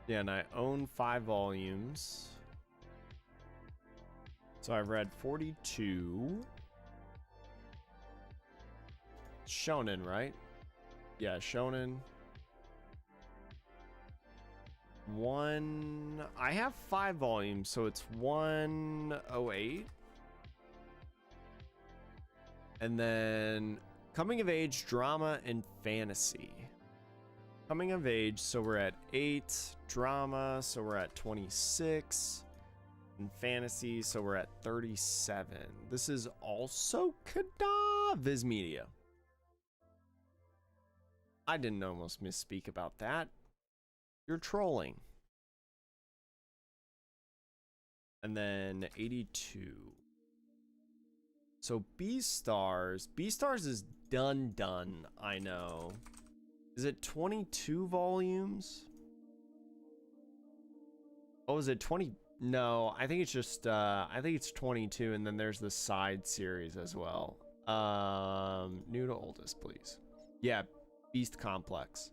Yeah, and I own 5 volumes. So I've read 42. Shonen, right? Yeah, Shonen. I have 5 volumes, so it's 108. And then coming of age, drama, and fantasy. Coming of age, so we're at 8. Drama, so we're at 26. And fantasy, so we're at 37. This is also Kada Viz Media. I didn't almost misspeak about that. You're trolling. And then 82. So Beastars. Beastars is done, I know. Is it 22 volumes? Oh, is it 20? No, I think it's just, I think it's 22, and then there's the side series as well. New to oldest, please. Yeah, Beast Complex.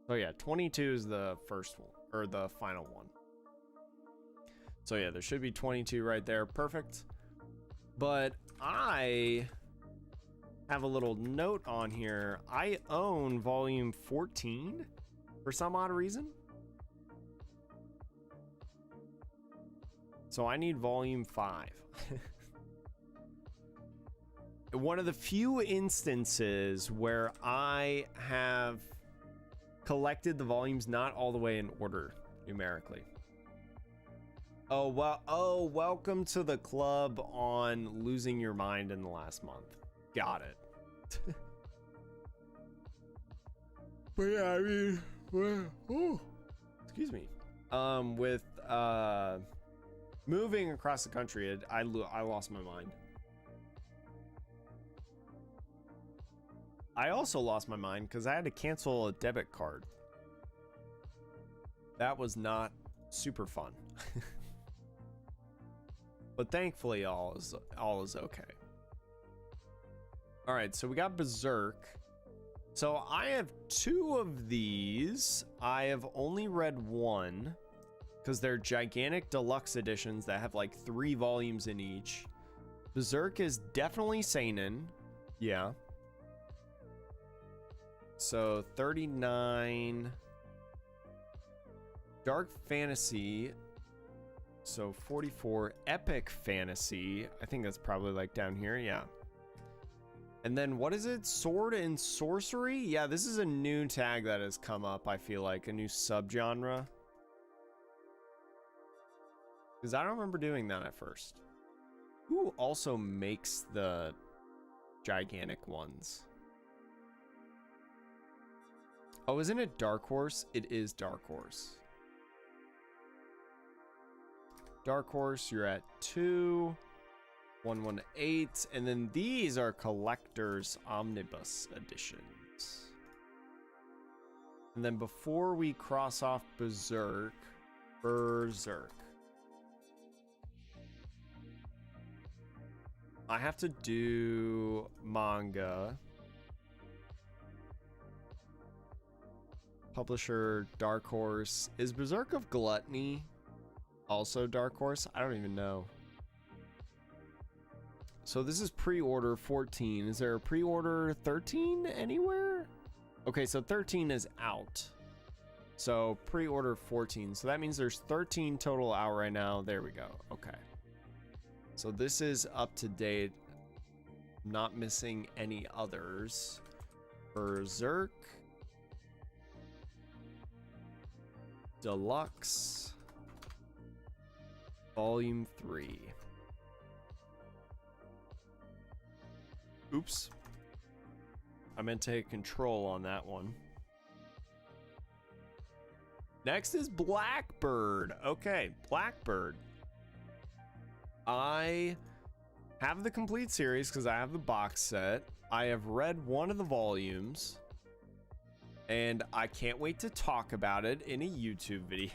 So yeah, 22 is the first one, or the final one. So yeah, there should be 22 right there. Perfect. But I have a little note on here. I own volume 14 for some odd reason. So I need volume 5. One of the few instances where I have collected the volumes not all the way in order numerically. Oh, well, oh, welcome to the club on losing your mind in the last month. Got it. But yeah, I mean, oh, excuse me. With moving across the country, I lost my mind. I also lost my mind because I had to cancel a debit card. That was not super fun. But thankfully all is okay. All right, so we got Berserk. So I have 2 of these. I have only read 1 because they're gigantic deluxe editions that have like 3 volumes in each. Berserk is definitely seinen. Yeah. So 39. Dark fantasy. So 44. Epic fantasy. I think that's probably like down here. Yeah. And then what is it? Sword and sorcery? Yeah, this is a new tag that has come up, I feel like. A new subgenre. Because I don't remember doing that at first. Who also makes the gigantic ones? Oh, isn't it Dark Horse? It is Dark Horse. Dark Horse, you're at 2. 118. And then these are collector's omnibus editions. And then before we cross off Berserk, I have to do Manga. Publisher, Dark Horse. Is Berserk of Gluttony also Dark Horse? I don't even know. So this is pre-order 14. Is there a pre-order 13 anywhere? Okay, so 13 is out. So pre-order 14. So that means there's 13 total out right now. There we go. Okay. So this is up to date. Not missing any others. Berserk. Deluxe. Volume 3. Oops. I meant to hit control on that one. Next is Blackbird. Okay, Blackbird. I have the complete series because I have the box set. I have read one of the volumes. And I can't wait to talk about it in a YouTube video.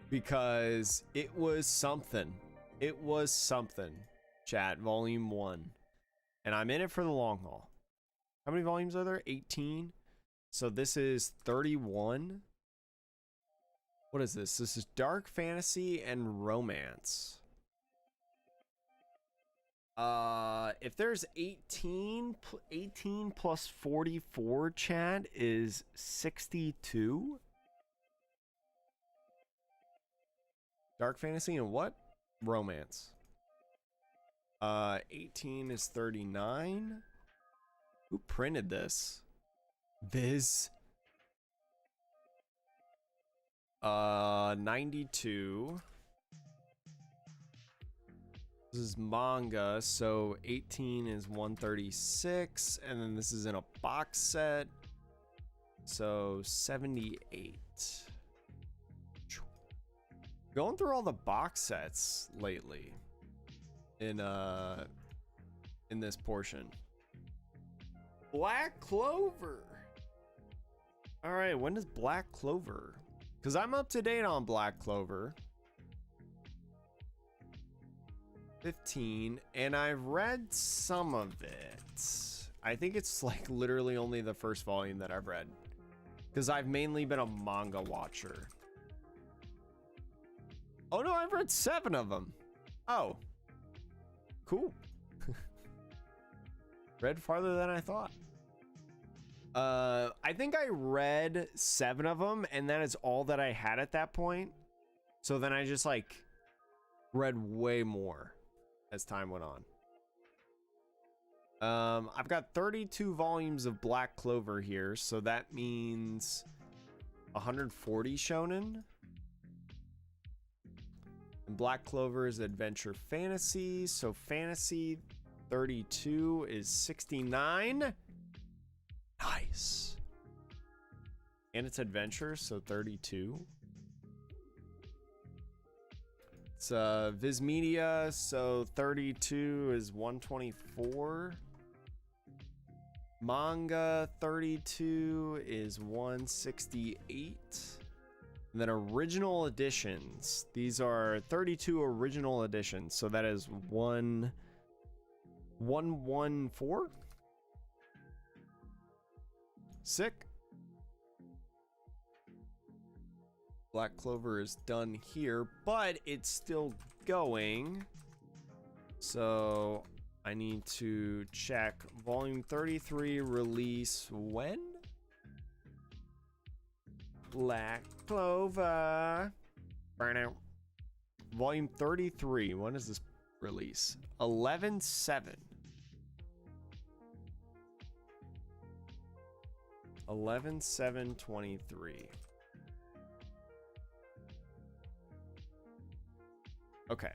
Because it was something. It was something. Chat, volume 1. And I'm in it for the long haul. How many volumes are there? 18? So this is 31. What is this? This is dark fantasy and romance. If there's 18 plus 44, chat, is 62. Dark fantasy and what? Romance. 18 is 39. Who printed this? Viz. 92. This is manga, so 18 is 136, and then this is in a box set, so 78. Going through all the box sets lately in this portion. Black Clover. All right, when does Black Clover? Because I'm up to date on Black Clover. 15, and I've read some of it. I think it's like literally only the first volume that I've read, because I've mainly been a manga watcher. Oh no, I've read 7 of them. Oh, cool. Read farther than I thought. I think I read 7 of them, and that is all that I had at that point. So then I just like read way more as time went on. I've got 32 volumes of Black Clover here, so that means 140 shonen. And Black Clover is adventure fantasy, so fantasy 32 is 69. Nice. And it's adventure, so 32. It's Viz Media, so 32 is 124. Manga 32 is 168. And then original editions. These are 32 original editions, so that is 114. Sick. Black Clover is done here, but it's still going. So I need to check volume 33 release when? Black Clover. Burnout. Volume 33. When is this release? 11/7. 11/7/23. Okay.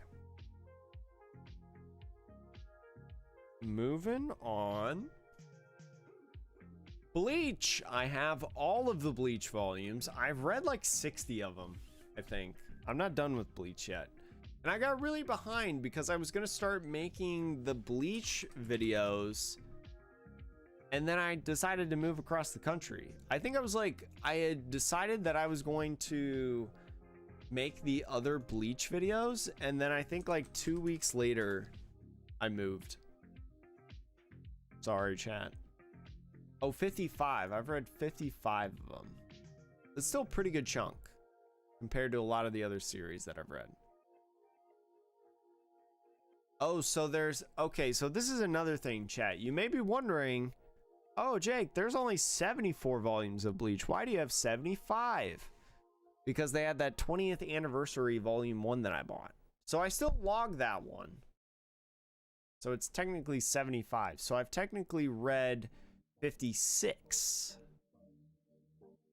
Moving on. Bleach. I have all of the Bleach volumes. I've read like 60 of them, I think. I'm not done with Bleach yet. And I got really behind because I was going to start making the Bleach videos And then I decided to move across the country. I think I had decided that I was going to make the other Bleach videos, and then I think like 2 weeks later, I moved. Sorry, chat. Oh, 55. I've read 55 of them. It's still a pretty good chunk compared to a lot of the other series that I've read. Oh, so okay, so this is another thing, chat. You may be wondering, oh, Jake, there's only 74 volumes of Bleach. Why do you have 75? Because they had that 20th anniversary volume 1 that I bought. So I still logged that one. So it's technically 75. So I've technically read 56.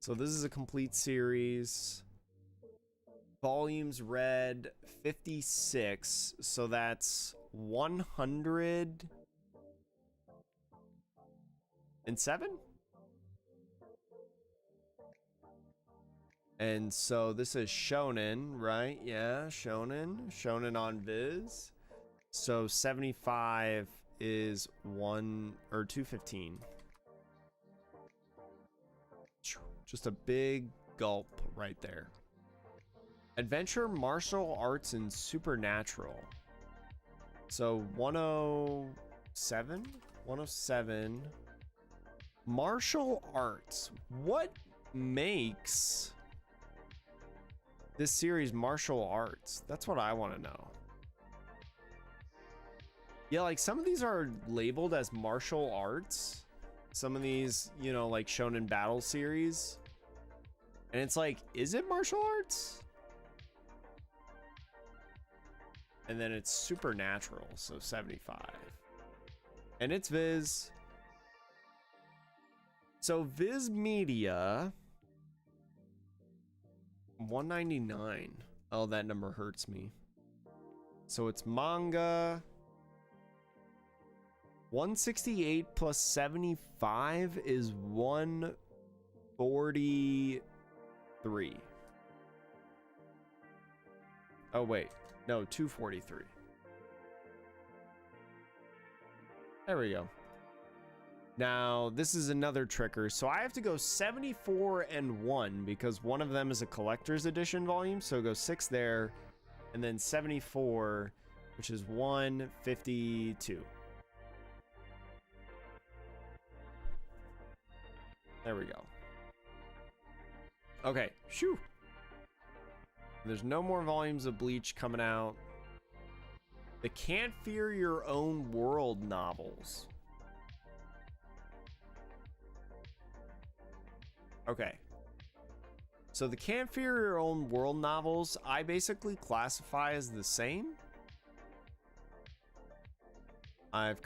So this is a complete series. Volumes read 56. So that's 107? And so this is shonen, right? Yeah, shonen on Viz. So 75 is 215. Just a big gulp right there. Adventure, martial arts, and supernatural. So 107? 107. Martial arts. What makes this series martial arts? That's what I want to know. Yeah, like some of these are labeled as martial arts. Some of these, you know, like shonen battle series. And it's like, is it martial arts? And then it's supernatural, so 75. And it's Viz. So Viz Media, 199. Oh, that number hurts me. So it's manga. 168 plus 75 is 143. Oh, wait. No, 243. There we go. Now, this is another tricker. So I have to go 74 and 1 because one of them is a collector's edition volume. So go 6 there. And then 74, which is 152. There we go. Okay. Shoo. There's no more volumes of Bleach coming out. The Can't Fear Your Own World novels. Okay. So the Can't Fear Your Own World novels, I basically classify as the same. I've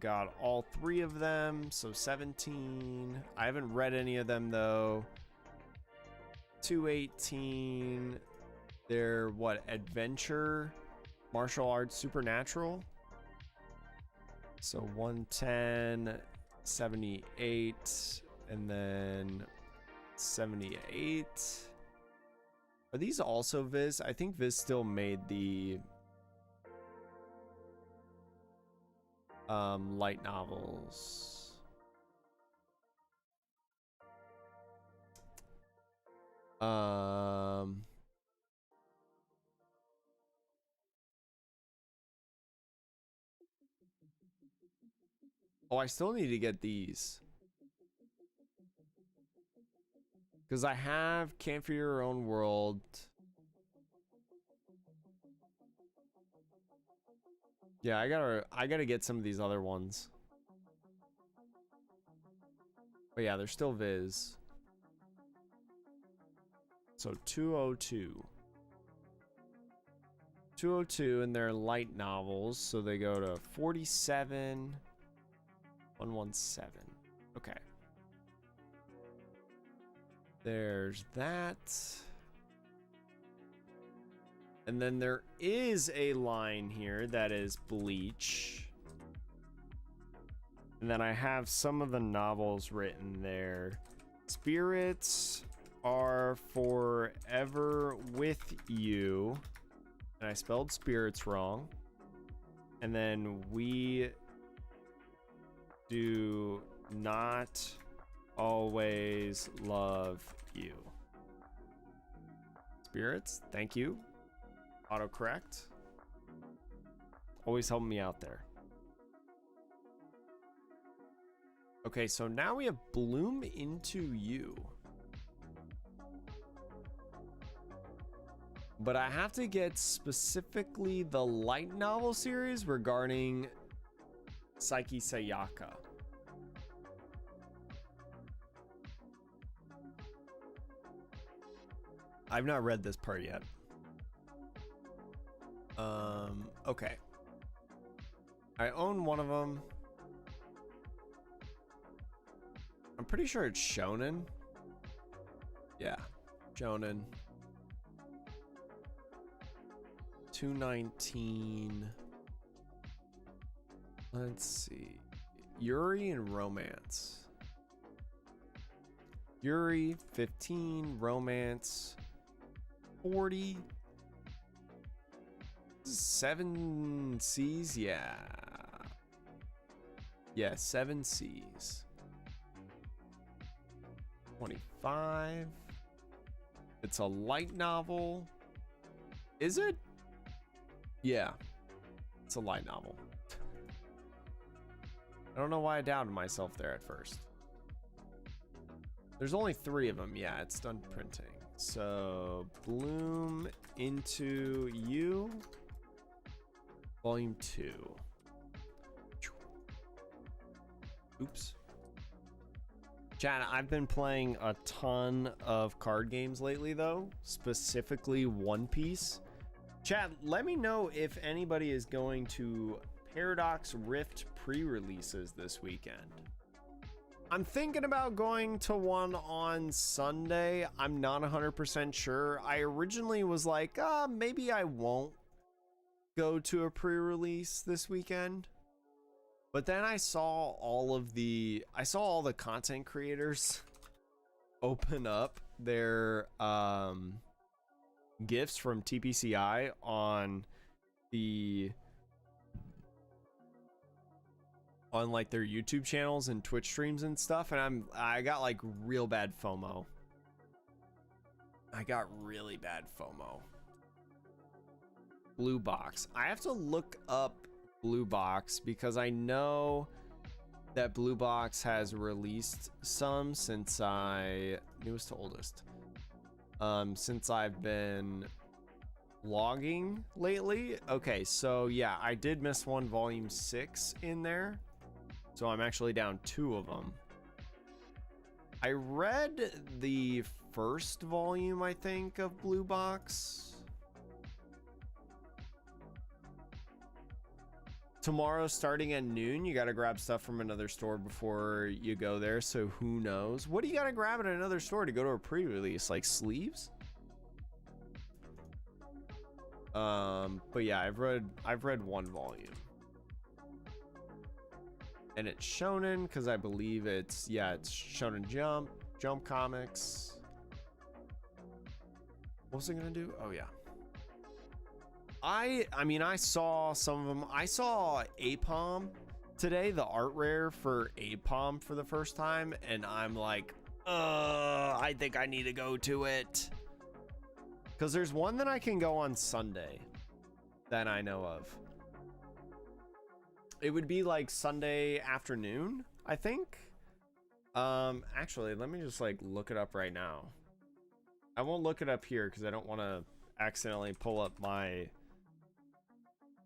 got all 3 of them, so 17. I haven't read any of them though. 218. They're what? Adventure, martial arts, supernatural. So 110, 78, and then 78. Are these also Viz? I think Viz still made the light novels. Oh, I still need to get these. Because I have Can't Fear Your Own World. Yeah, I gotta get some of these other ones. But yeah, they're still Viz. So 202. 202, and they're light novels, so they go to 47, 117. Okay. There's that. And then there is a line here that is Bleach. And then I have some of the novels written there. Spirits are forever with you. And I spelled spirits wrong. And then we do not always love you. Spirits, thank you. Autocorrect. Always helping me out there. Okay, so now we have Bloom Into You. But I have to get specifically the light novel series regarding Saiki Sayaka. I've not read this part yet. Okay. I own one of them. I'm pretty sure it's shonen. Yeah, shonen. 219. Let's see. Yuri and romance. Yuri 15, romance 40. 7 C's, yeah. Yeah, 7 C's. 25. It's a light novel. Is it? Yeah, it's a light novel. I don't know why I doubted myself there at first. There's only 3 of them. Yeah, it's done printing. So, Bloom Into You, Volume 2. Oops. Chat, I've been playing a ton of card games lately, though, specifically One Piece. Chat, let me know if anybody is going to Paradox Rift pre-releases this weekend. I'm thinking about going to one on Sunday. I'm not 100% sure. I originally was like, maybe I won't go to a pre-release this weekend. But then I saw all the content creators open up their gifts from TPCI on like their YouTube channels and Twitch streams and stuff, and I got like real bad FOMO. I got really bad FOMO. Blue Box. I have to look up Blue Box because I know that Blue Box has released some since newest to oldest. Since I've been logging lately. Okay, so yeah, I did miss one volume 6 in there. So I'm actually down 2 of them. I read the first volume, I think, of Blue Box. Tomorrow starting at noon, you gotta grab stuff from another store before you go there, so who knows? What do you gotta grab at another store to go to a pre-release? Like sleeves? But yeah, I've read 1 volume. And it's shonen because I believe it's Shonen Jump Comics. What was I gonna do? Oh yeah. I mean, I saw some of them. I saw APOM today, the art rare for APOM for the first time, and I'm like, I think I need to go to it. Because there's one that I can go on Sunday that I know of. It would be like Sunday afternoon, I think. Actually, let me just like look it up right now. I won't look it up here because I don't want to accidentally pull up my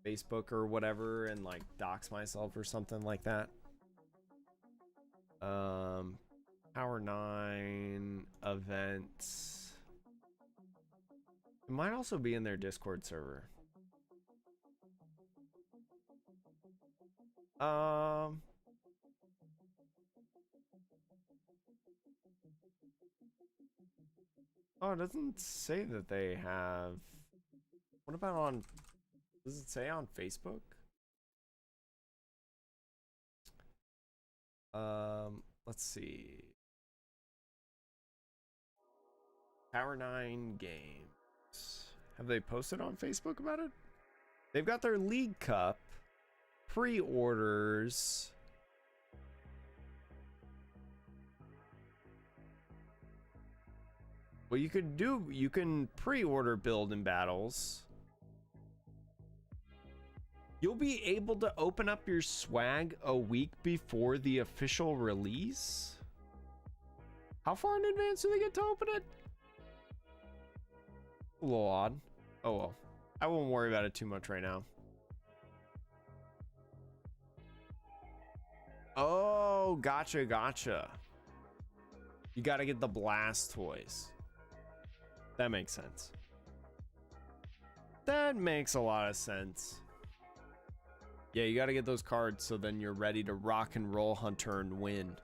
Facebook or whatever and like dox myself or something like that. Power 9 events. It might also be in their Discord server. Oh, it doesn't say that they have. What about on? Does it say on Facebook? Let's see. Power 9 Games. Have they posted on Facebook about it? They've got their League Cup pre-orders Well, you can pre-order build in battles. You'll be able to open up your swag a week before the official release? How far in advance do they get to open it? A little odd. Oh well. I won't worry about it too much right now. Oh, gotcha, gotcha. You gotta get the blast toys. That makes sense. That makes a lot of sense. Yeah, you gotta get those cards so then you're ready to rock and roll Hunter and win.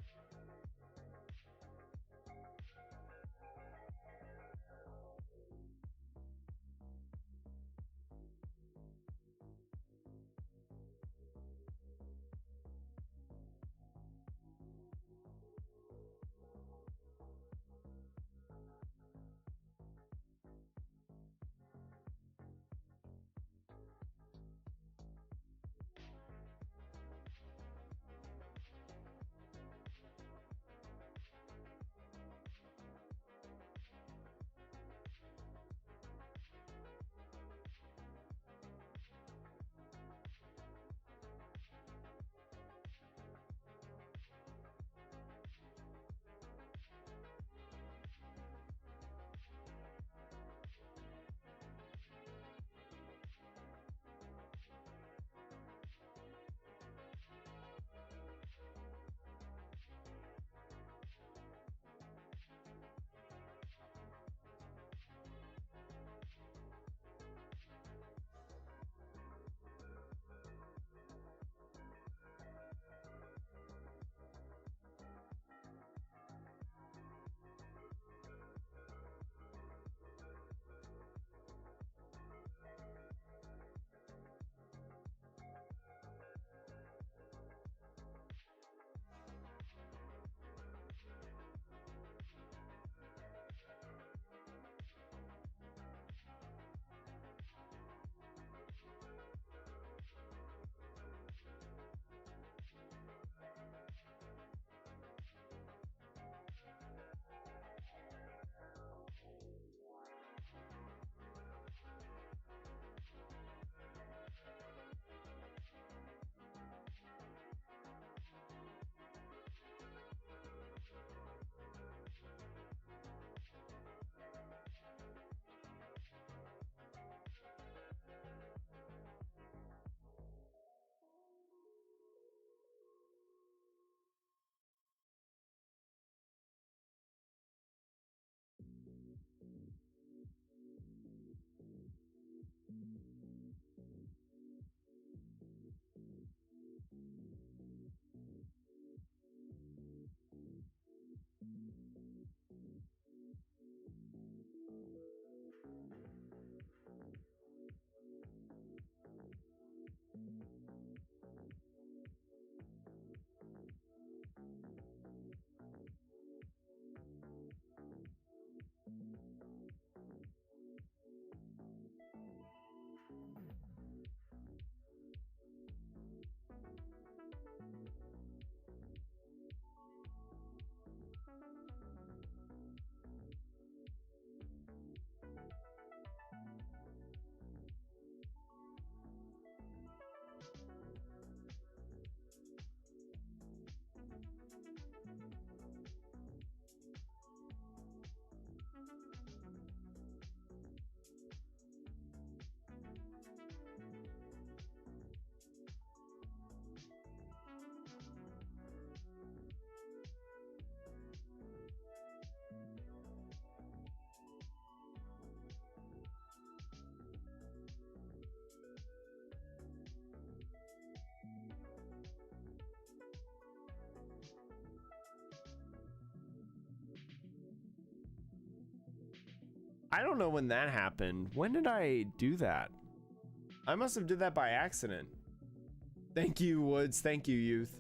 I don't know when that happened. When did I do that? I must have did that by accident. Thank you, Woods. Thank you, Youth.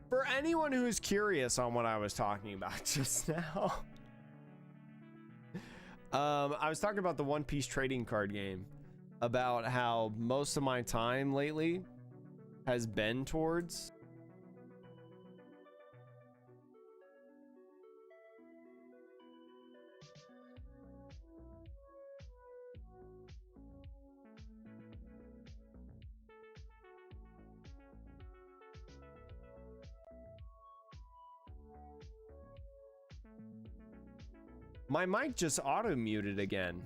For anyone who is curious on what I was talking about just now, I was talking about the One Piece trading card game, about how most of my time lately has been towards My mic just auto muted again.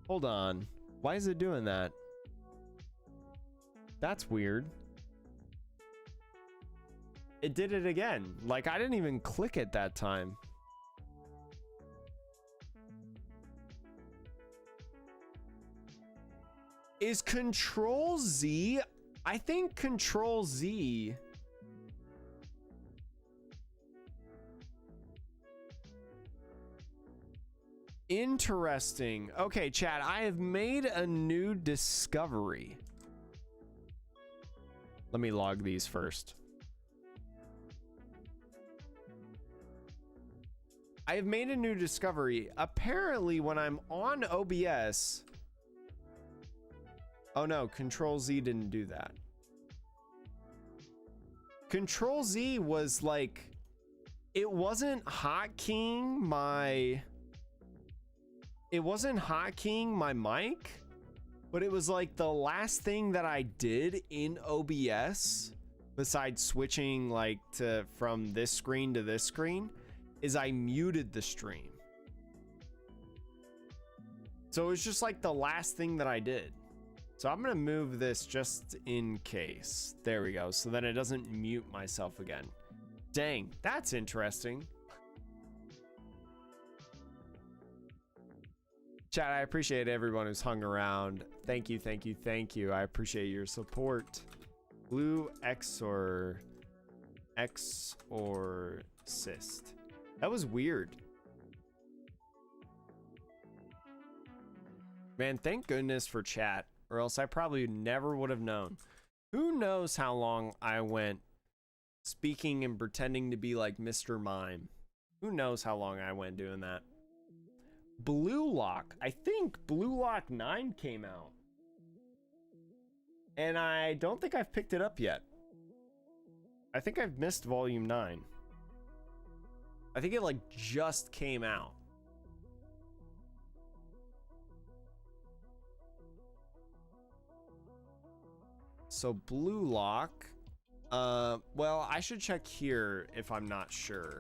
Hold on. Why is it doing that? That's weird. It did it again. Like, I didn't even click it that time. Is Control Z? I think Control Z. Interesting. Okay, chat, I have made a new discovery. Let me log these first. I have made a new discovery. Apparently, when I'm on OBS... Oh no, Control Z didn't do that. Control Z was like... It wasn't hotkeying my... It wasn't hotkeying my mic, but it was like the last thing that I did in OBS, besides switching like from this screen to this screen, is I muted the stream. So it was just like the last thing that I did. So I'm gonna move this just in case. There we go. So then it doesn't mute myself again. Dang, that's interesting. Chat, I appreciate everyone who's hung around. Thank you, thank you, thank you. I appreciate your support. Blue Exorcist. That was weird. Man, thank goodness for chat, or else I probably never would have known. Who knows how long I went speaking and pretending to be like Mr. Mime. Who knows how long I went doing that. Blue Lock. I think Blue Lock 9 came out. And I don't think I've picked it up yet. I think I've missed volume 9. I think it like just came out. So Blue Lock. Well, I should check here if I'm not sure.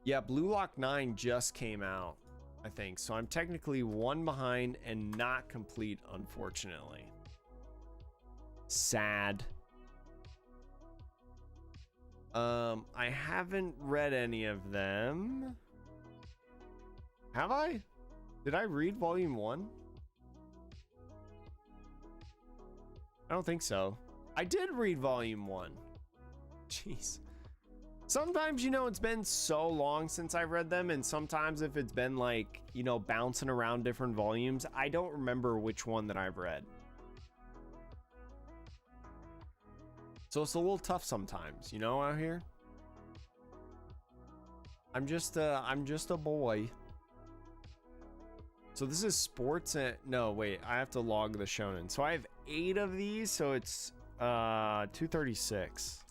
Yeah, Blue Lock 9 just came out, I think. So I'm technically one behind and not complete, unfortunately. Sad. I haven't read any of them. Have I? Did I read volume 1? I don't think so. I did read volume 1. Jeez. Sometimes, you know, it's been so long since I've read them, and sometimes if it's been like, you know, bouncing around different volumes, I don't remember which one that I've read. So it's a little tough sometimes, you know, out here. I'm just a boy. So this is sports and no, wait, I have to log the shonen. So I have 8 of these, so it's 236.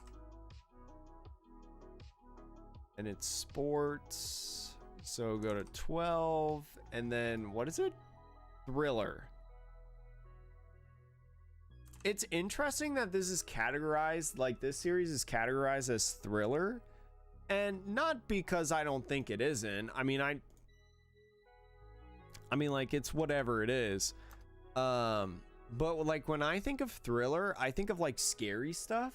And it's sports, so go to 12, and then what is it? Thriller. It's interesting that this is categorized, like this series is categorized as thriller, and not because I don't think it isn't. I mean, like, it's whatever it is. But like when I think of thriller, I think of like scary stuff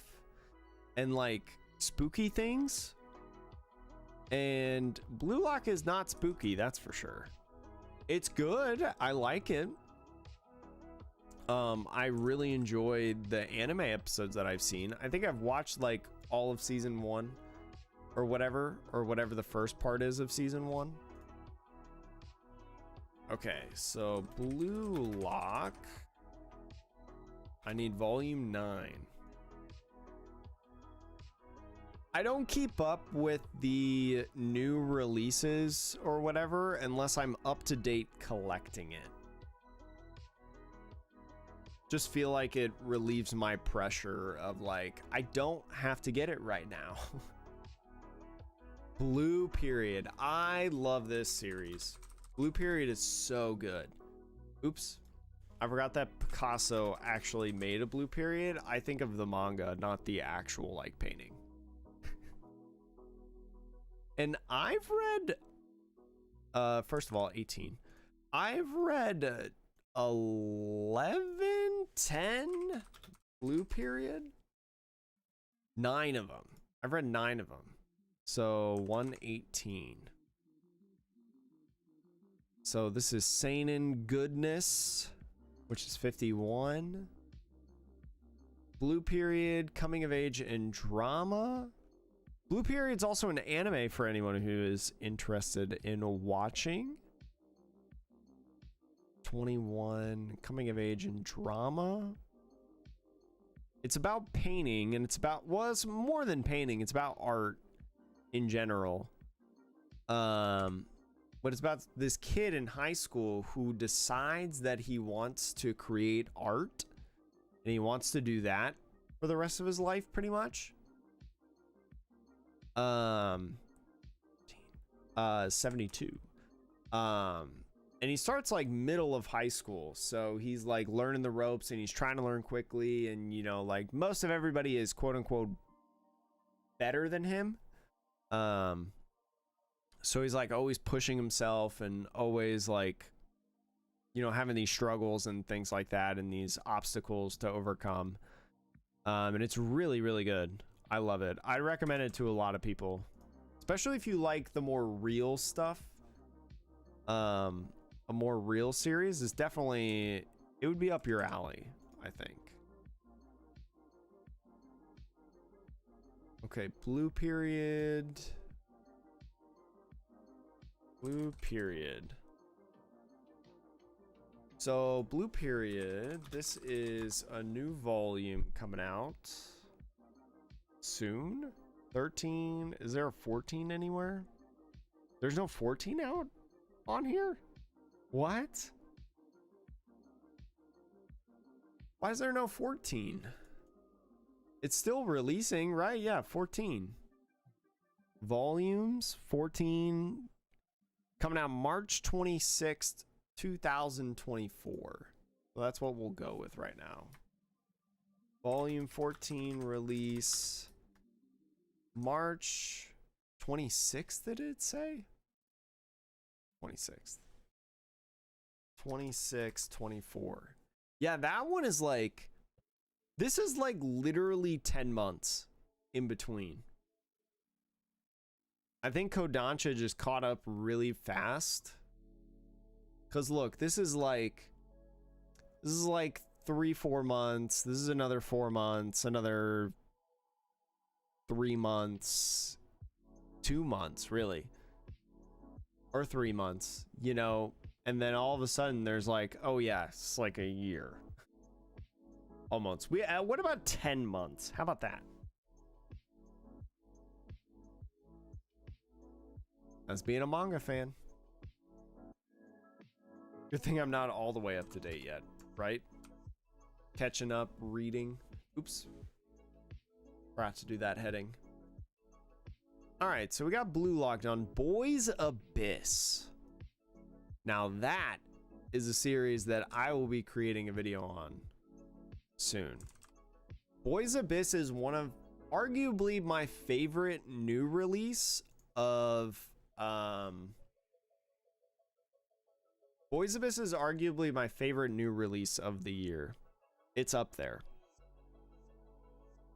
and like spooky things. And Blue Lock is not spooky, that's for sure. It's good. I like it. I really enjoyed the anime episodes that I've seen. I think I've watched like all of season 1 or whatever the first part is of season 1. Okay, so Blue Lock. I need volume 9. I don't keep up with the new releases or whatever unless I'm up to date collecting it. Just feel like it relieves my pressure of like, I don't have to get it right now. Blue Period. I love this series. Blue Period is so good. Oops. I forgot that Picasso actually made a Blue Period. I think of the manga, not the actual like painting. And I've read, first of all, 18. I've read 11, 10 Blue Period. 9 of them. I've read 9 of them. So 118. So this is Seinen Goodness, which is 51. Blue Period, Coming of Age and Drama. Blue Period's also an anime for anyone who is interested in watching. 21, Coming of Age and Drama. It's about painting, and it's about, well, it's more than painting. It's about art in general. But it's about this kid in high school who decides that he wants to create art, and he wants to do that for the rest of his life, pretty much. 72. And he starts like middle of high school, so he's like learning the ropes, and he's trying to learn quickly, and you know, like most of everybody is quote unquote better than him. So he's like always pushing himself and always like, you know, having these struggles and things like that, and these obstacles to overcome. And it's really, really good. I love it. I recommend it to a lot of people, especially if you like the more real stuff. A more real series is definitely, it would be up your alley, I think. Okay, Blue Period. Blue Period. So Blue Period, this is a new volume coming out soon. 13. Is there a 14 anywhere? There's no 14 out on here? What? Why is there no 14? It's still releasing, right? Yeah, 14 volumes. 14 coming out March 26th 2024. So that's what we'll go with right now. Volume 14 release March 26th, did it say? 26th. 26, 24. Yeah, that one is like, this is like literally 10 months in between. I think Kodansha just caught up really fast. Cause look, this is like 3-4 months. This is another 4 months, another 3 months, 2 months, really. Or 3 months, you know, and then all of a sudden there's like, oh yeah, it's like a year. Almost. What about 10 months? How about that? That's being a manga fan. Good thing I'm not all the way up to date yet, right? Catching up, reading. Oops. Forgot to do that heading. Alright, so we got Blue locked on. Boys Abyss. Now that is a series that I will be creating a video on soon. Boys Abyss is one of arguably my favorite new release of Boys Abyss is arguably my favorite new release of the year. It's up there.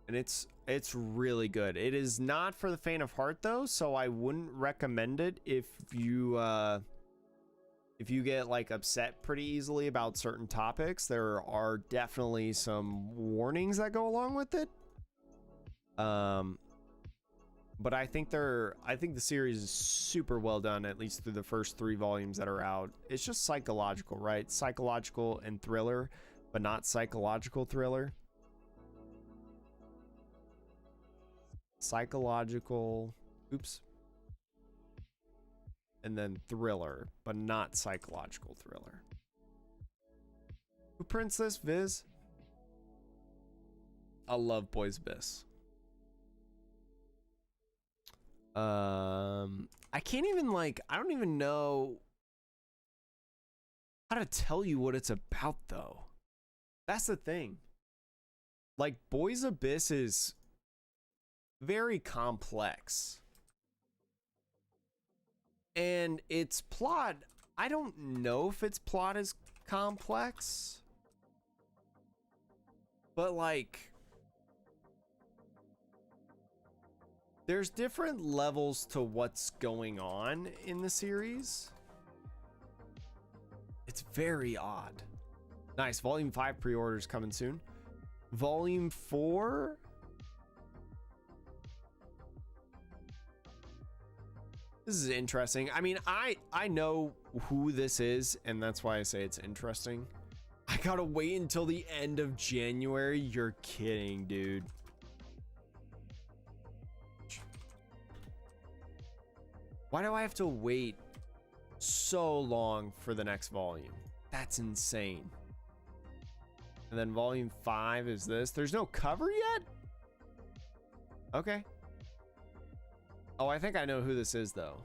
And it's really good. It is not for the faint of heart though, so I wouldn't recommend it if you get like upset pretty easily about certain topics. There are definitely some warnings that go along with it. But I think the series is super well done, at least through the first 3 volumes that are out. It's just psychological, right? Psychological and thriller, but not psychological thriller. Psychological, oops. And then thriller, but not psychological thriller. Who prints this, Viz? I love Boys Abyss. I can't even I don't even know how to tell you what it's about though. That's the thing. Like Boys Abyss is very complex. And its plot, I don't know if its plot is complex, but like there's different levels to what's going on in the series. It's very odd. Nice. Volume 5 pre-orders coming soon. Volume 4, this is interesting. I mean, I know who this is, and that's why I say it's interesting. I gotta wait until the end of January. You're kidding, dude. Why do I have to wait so long for the next volume? That's insane. And then volume 5 is this. There's no cover yet? Okay. Oh, I think I know who this is, though.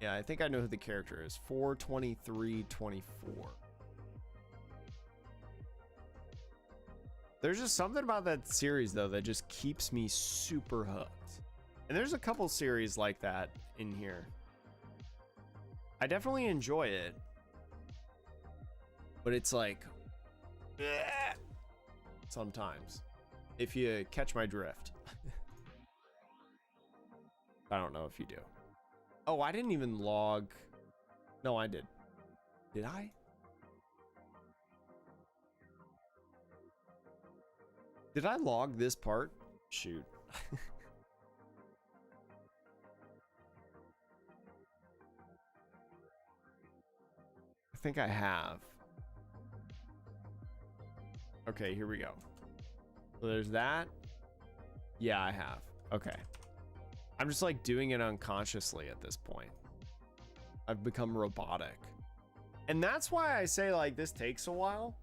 Yeah, I think I know who the character is. 42324. There's just something about that series, though, that just keeps me super hooked. And there's a couple series like that in here. I definitely enjoy it. But it's like... sometimes. If you catch my drift. I don't know if you do. Oh, I didn't even log. No, I did. Did I? Did I log this part? Shoot. I think I have. Okay, here we go. So there's that. Yeah, I have. Okay. I'm just like doing it unconsciously at this point. I've become robotic. And that's why I say like this takes a while.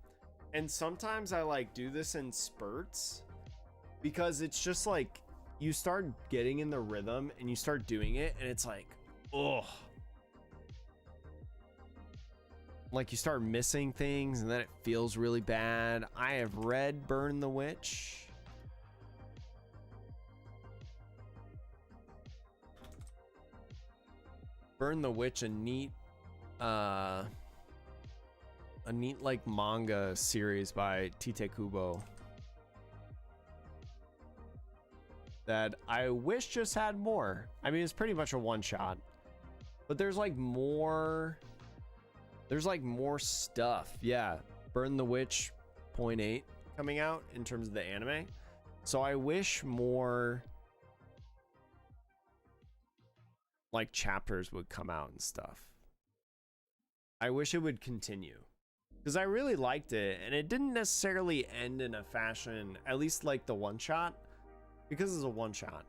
And sometimes I like do this in spurts because it's just like you start getting in the rhythm and you start doing it and it's like, ugh. Like you start missing things and then it feels really bad. I have read Burn the Witch. Burn the Witch, a neat like manga series by Tite Kubo that I wish just had more. I mean, it's pretty much a one shot, but there's like more stuff. Yeah, Burn the Witch .8 coming out in terms of the anime. So I wish more like chapters would come out and stuff. I wish it would continue because I really liked it and it didn't necessarily end in a fashion, at least like the one shot, because it's a one shot,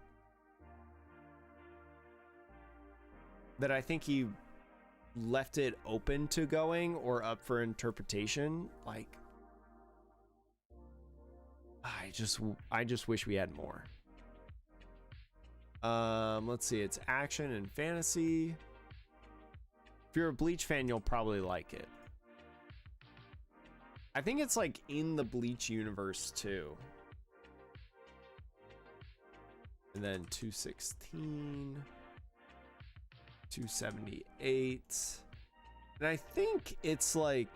that I think he left it open to going or up for interpretation. Like I just wish we had more. Let's see, it's action and fantasy. If you're a Bleach fan, you'll probably like it. I think it's like in the Bleach universe too. And then 216, 278. And I think it's like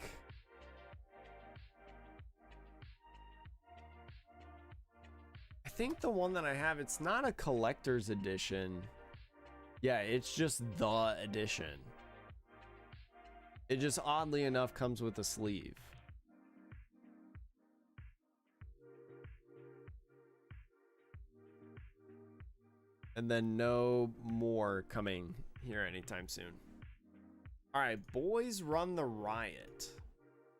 I think the one that I have, it's not a collector's edition. Yeah, it's just the edition. It just oddly enough comes with a sleeve. And then no more coming here anytime soon. All right, Boys Run the Riot.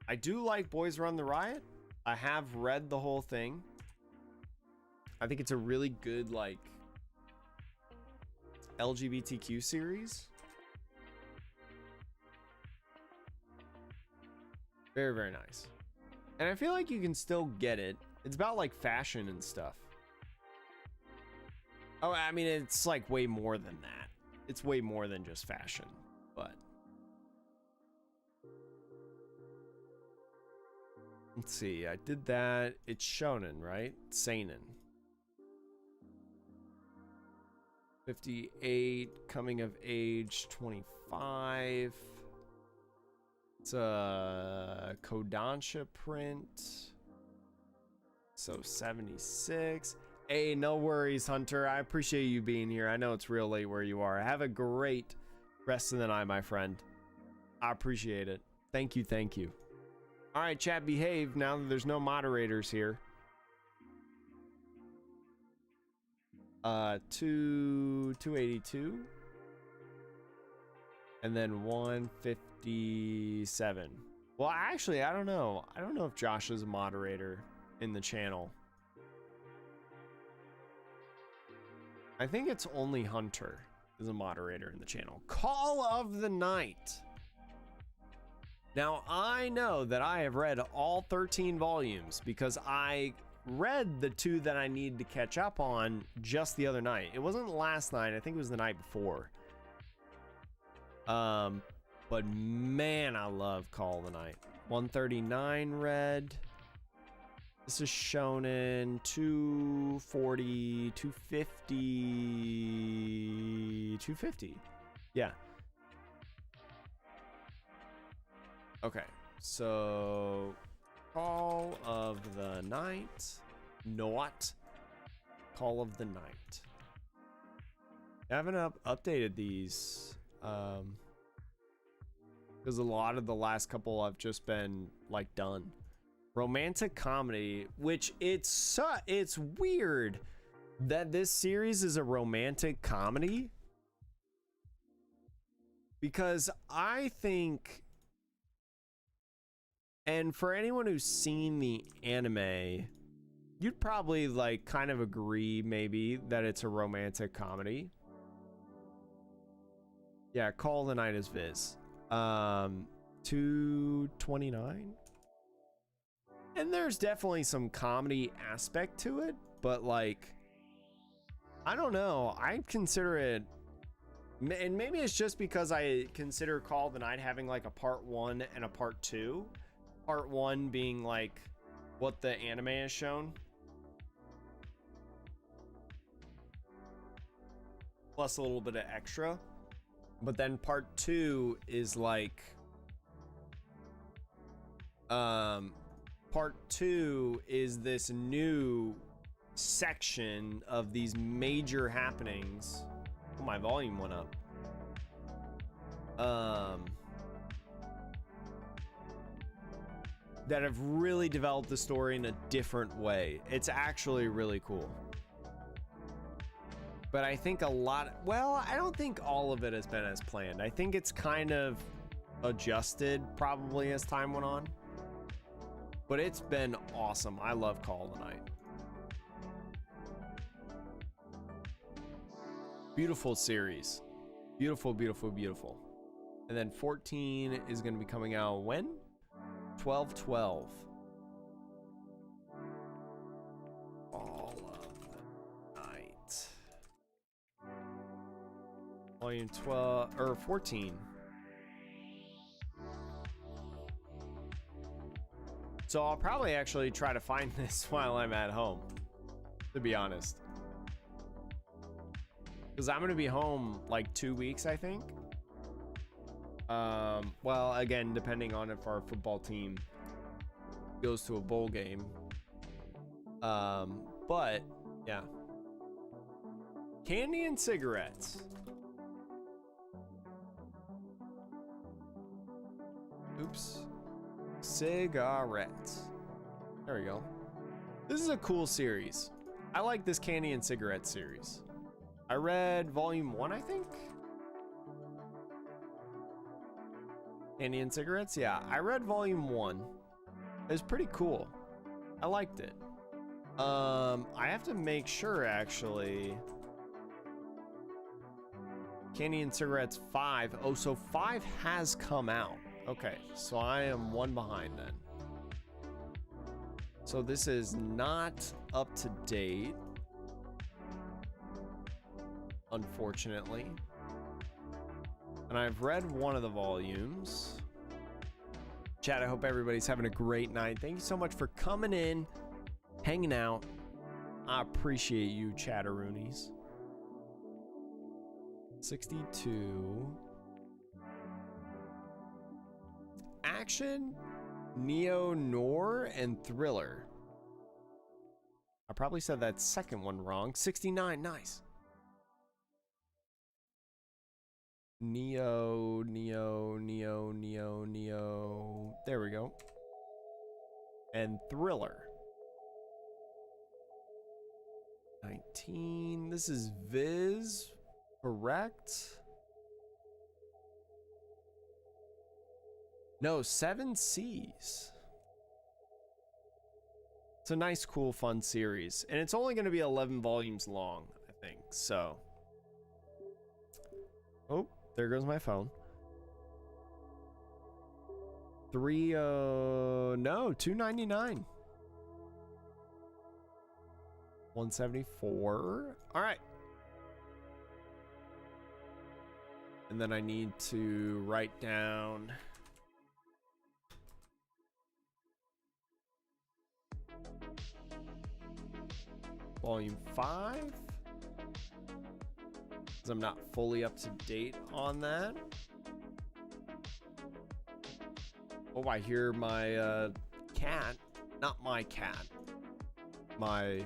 I do like Boys Run the Riot. I have read the whole thing. I think it's a really good like LGBTQ series. Very, very nice. And I feel like you can still get it. It's about like fashion and stuff. Oh, I mean, it's like way more than that. It's way more than just fashion, but let's see. I did that. It's shonen, right? Seinen. 58, coming of age 25. It's a Kodansha print. So 76. Hey, no worries, Hunter. I appreciate you being here. I know it's real late where you are. Have a great rest of the night, my friend. I appreciate it. Thank you, thank you. All right, chat, behave now that there's no moderators here. 282. And then 157. Well, actually, I don't know. I don't know if Josh is a moderator in the channel. I think it's only Hunter is a moderator in the channel. Call of the Night. Now, I know that I have read all 13 volumes because I read the 2 that I needed to catch up on just the other night. It wasn't last night. I think it was the night before. But man, I love Call of the Night. 139 read. This is shonen 240, 250, 250. Yeah. Okay, so Call of the Night. Not Call of the Night. I haven't updated these because a lot of the last couple I've just been like done. Romantic comedy, which it's weird that this series is a romantic comedy, because I think, and for anyone who's seen the anime, you'd probably like kind of agree maybe that it's a romantic comedy. Yeah, Call of the Night is Viz. 229. And there's definitely some comedy aspect to it, but like, I don't know. I consider it, and maybe it's just because I consider Call of the Night having like a part 1 and a part 2. Part 1 being like what the anime has shown, plus a little bit of extra. But then part 2 is like, part 2 is this new section of these major happenings. Oh, my volume went up. That have really developed the story in a different way. It's actually really cool. But I think a lot, well, I don't think all of it has been as planned. I think it's kind of adjusted probably as time went on. But it's been awesome. I love Call of the Night. Beautiful series. Beautiful, beautiful, beautiful. And then 14 is going to be coming out when? 12/12. All of the Night. Volume 12 or 14. So I'll probably actually try to find this while I'm at home, to be honest. Because I'm going to be home like 2 weeks, I think. Well, again, depending on if our football team goes to a bowl game. But, yeah. Candy and cigarettes. Oops. Cigarettes. There we go. This is a cool series. I like this Candy and Cigarettes series. I read volume 1, I think. Candy and Cigarettes? Yeah, I read volume 1. It was pretty cool. I liked it. I have to make sure, actually. Candy and Cigarettes 5. Oh, so 5 has come out. Okay, so I am 1 behind then. So this is not up to date, unfortunately. And I've read 1 of the volumes. Chat, I hope everybody's having a great night. Thank you so much for coming in, hanging out. I appreciate you, chatteroonies. 62. Action, neo-noir, and thriller. I probably said that second one wrong. 69, nice. Neo. There we go. And thriller. 19. This is Viz, correct? No, 7 C's. It's a nice, cool, fun series. And it's only going to be 11 volumes long, I think. So. Oh, there goes my phone. No, $2.99. 174. All right. And then I need to write down volume 5, because I'm not fully up to date on that. Oh, I hear my cat. Not my cat. My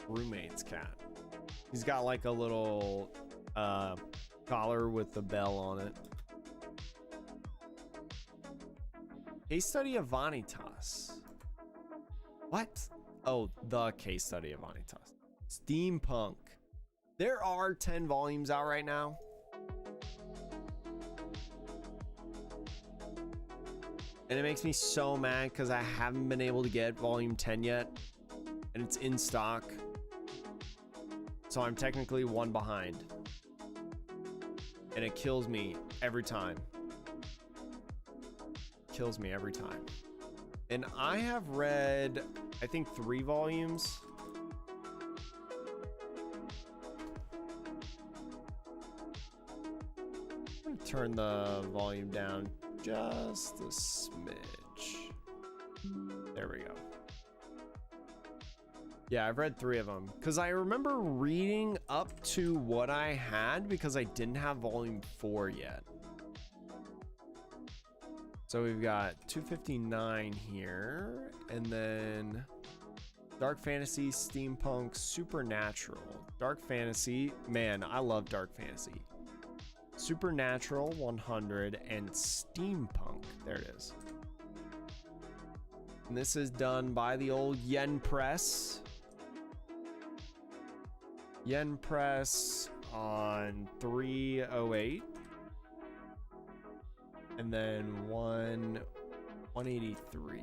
roommate's cat. He's got like a little collar with the bell on it. Case study of Vanitas. What? Oh, the case study of Vanitas. Steampunk. There are 10 volumes out right now. And it makes me so mad because I haven't been able to get volume 10 yet. And it's in stock. So I'm technically one behind. And it kills me every time. Kills me every time. And I have read, I think, 3 volumes. I'm gonna turn the volume down just a smidge. There we go. Yeah, I've read 3 of them because I remember reading up to what I had because I didn't have volume 4 yet. So we've got 259 here, and then dark fantasy, steampunk, supernatural. Dark fantasy, man, I love dark fantasy. Supernatural 100 and steampunk. There it is. And this is done by the old Yen Press. Yen Press on 308. And then 183.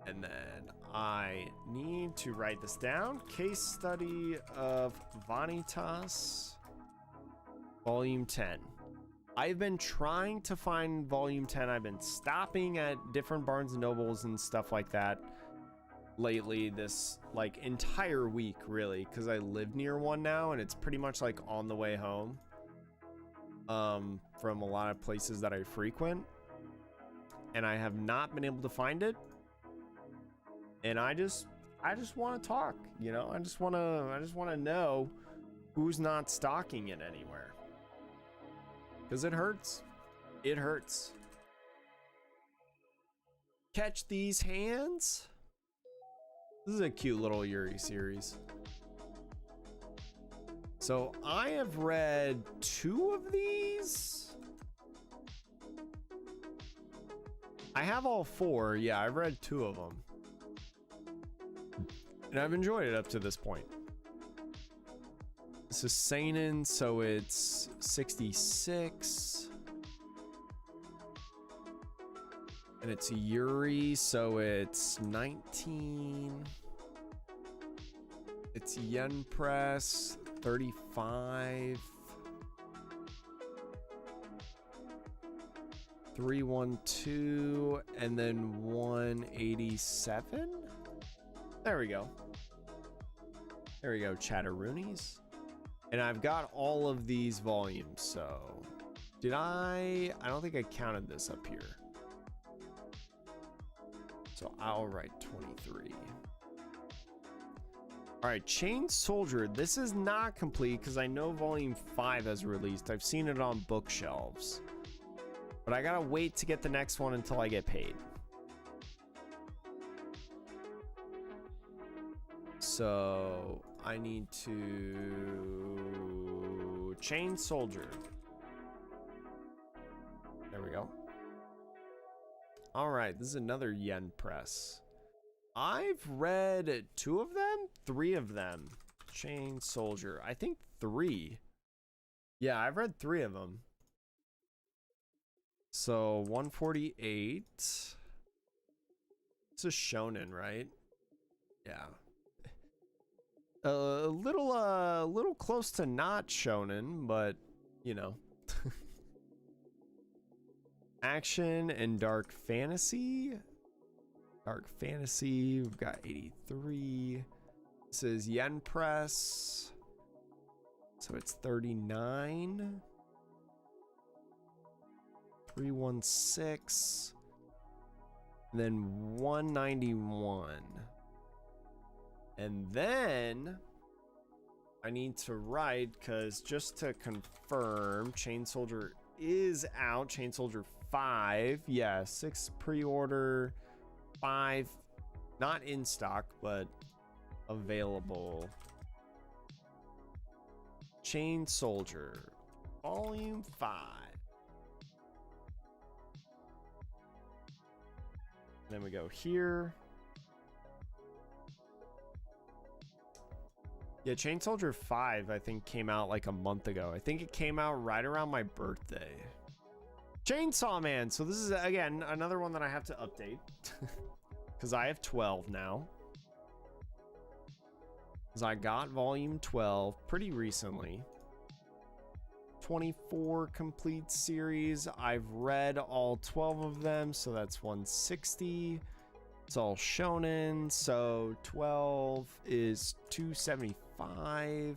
And then I need to write this down. Case study of Vanitas, volume 10. I've been trying to find volume 10. I've been stopping at different Barnes and Nobles and stuff like that lately, this like entire week, really, because I live near one now and it's pretty much like on the way home from a lot of places that I frequent, and I have not been able to find it. And I just want to talk, you know. I just want to know who's not stocking it anywhere, because it hurts. It hurts. Catch these hands. This is a cute little Yuri series. So I have read 2 of these. I have all 4. Yeah, I've read 2 of them. And I've enjoyed it up to this point. This is seinen, so it's 66. And it's Yuri, so it's 19. It's Yen Press, 35. 312, and then 187. There we go. There we go, Chatteroonies. And I've got all of these volumes, so did I don't think I counted this up here. So I'll write 23. All right, Chain Soldier. This is not complete because I know Volume 5 has released. I've seen it on bookshelves. But I gotta wait to get the next one until I get paid. So I need to Chain Soldier. There we go. All right, this is another yen press. I've read 2 of them, 3 of them. Chain Soldier. I think 3. Yeah, I've read 3 of them. So 148. It's a shonen, right? Yeah. A little close to not shonen, but you know. Action and dark fantasy. Dark fantasy, we've got 83. This is yen press. So it's 39. 316. And then 191. And then I need to write, because just to confirm, Chain Soldier is out. Chain Soldier 5. Yeah, 6 pre-order. 5 not in stock but available. Chain Soldier Volume 5. Then we go here. Yeah, Chain Soldier 5 I think came out like a month ago. I think it came out right around my birthday. Chainsaw Man. So this is, again, another one that I have to update. Because I have 12 now. Because I got volume 12 pretty recently. 24 complete series. I've read all 12 of them, so that's 160. It's all shonen, so 12 is 275.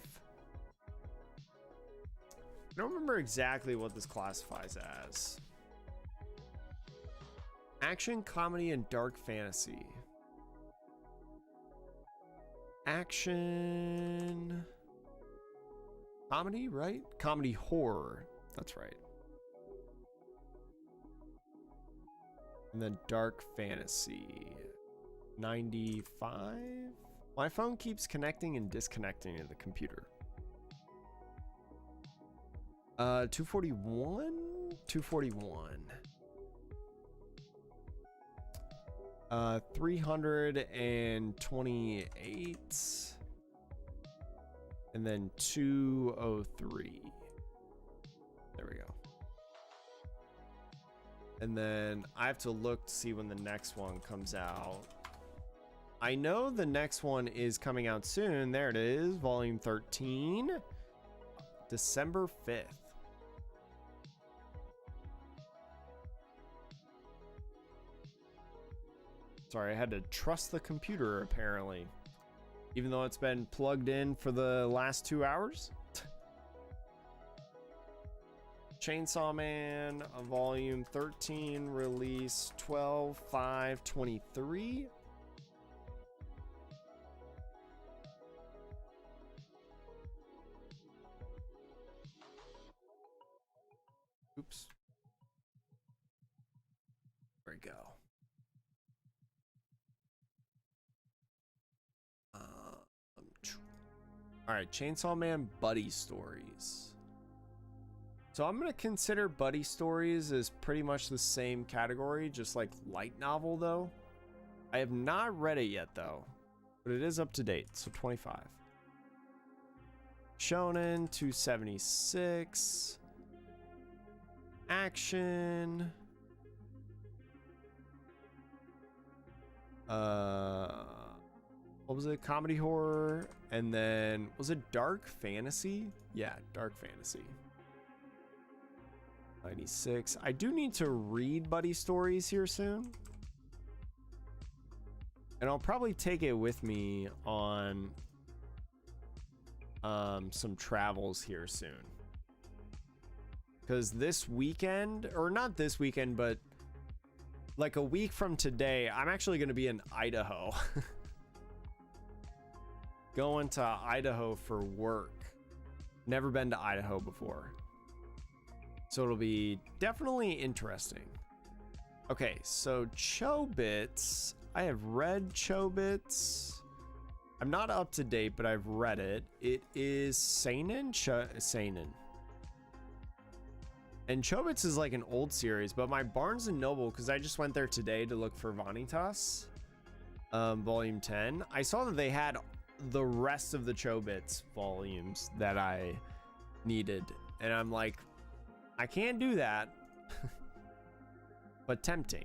I don't remember exactly what this classifies as. Action, comedy, and dark fantasy. Action... comedy, right? Comedy horror. That's right. And then dark fantasy. 95? My phone keeps connecting and disconnecting to the computer. 241? 241. 328. And then 203. There we go. And then I have to look to see when the next one comes out. I know the next one is coming out soon. There it is, volume 13. December 5th. Sorry, I had to trust the computer apparently. Even though it's been plugged in for the last 2 hours. Chainsaw Man, volume 13, release 12/5/23. Oops. There we go. All right, Chainsaw Man buddy stories. So I'm gonna consider buddy stories as pretty much the same category, just like light novel though. I have not read it yet though, but it is up to date, so 25. Shonen, 276. Action. What was it? Comedy horror. And then, was it dark fantasy? Yeah, dark fantasy. 96. I do need to read buddy stories here soon. And I'll probably take it with me on some travels here soon. Because this weekend, or not this weekend, but like a week from today, I'm actually going to be in Idaho. Going to Idaho for work. Never been to Idaho before. So it'll be definitely interesting. Okay, so Chobits. I have read Chobits. I'm not up to date, but I've read it. It is seinen. Seinen. And Chobits is like an old series, but my Barnes and Noble, because I just went there today to look for Vanitas, volume 10. I saw that they had the rest of the Chobits volumes that I needed, and I'm like, I can't do that. But tempting,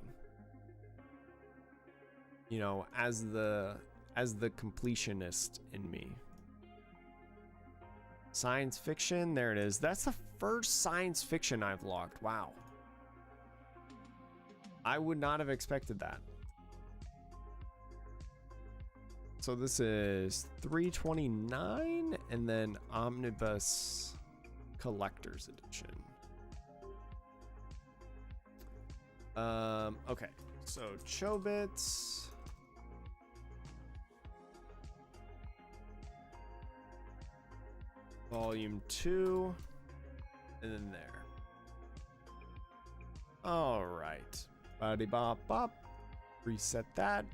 you know, as the completionist in me. Science fiction, there it is. That's the first science fiction I've logged. Wow, I would not have expected that. So this is 329 and then Omnibus Collector's Edition. Okay, so Chobits. Volume 2. And then there. All right. Body bop bop. Reset that.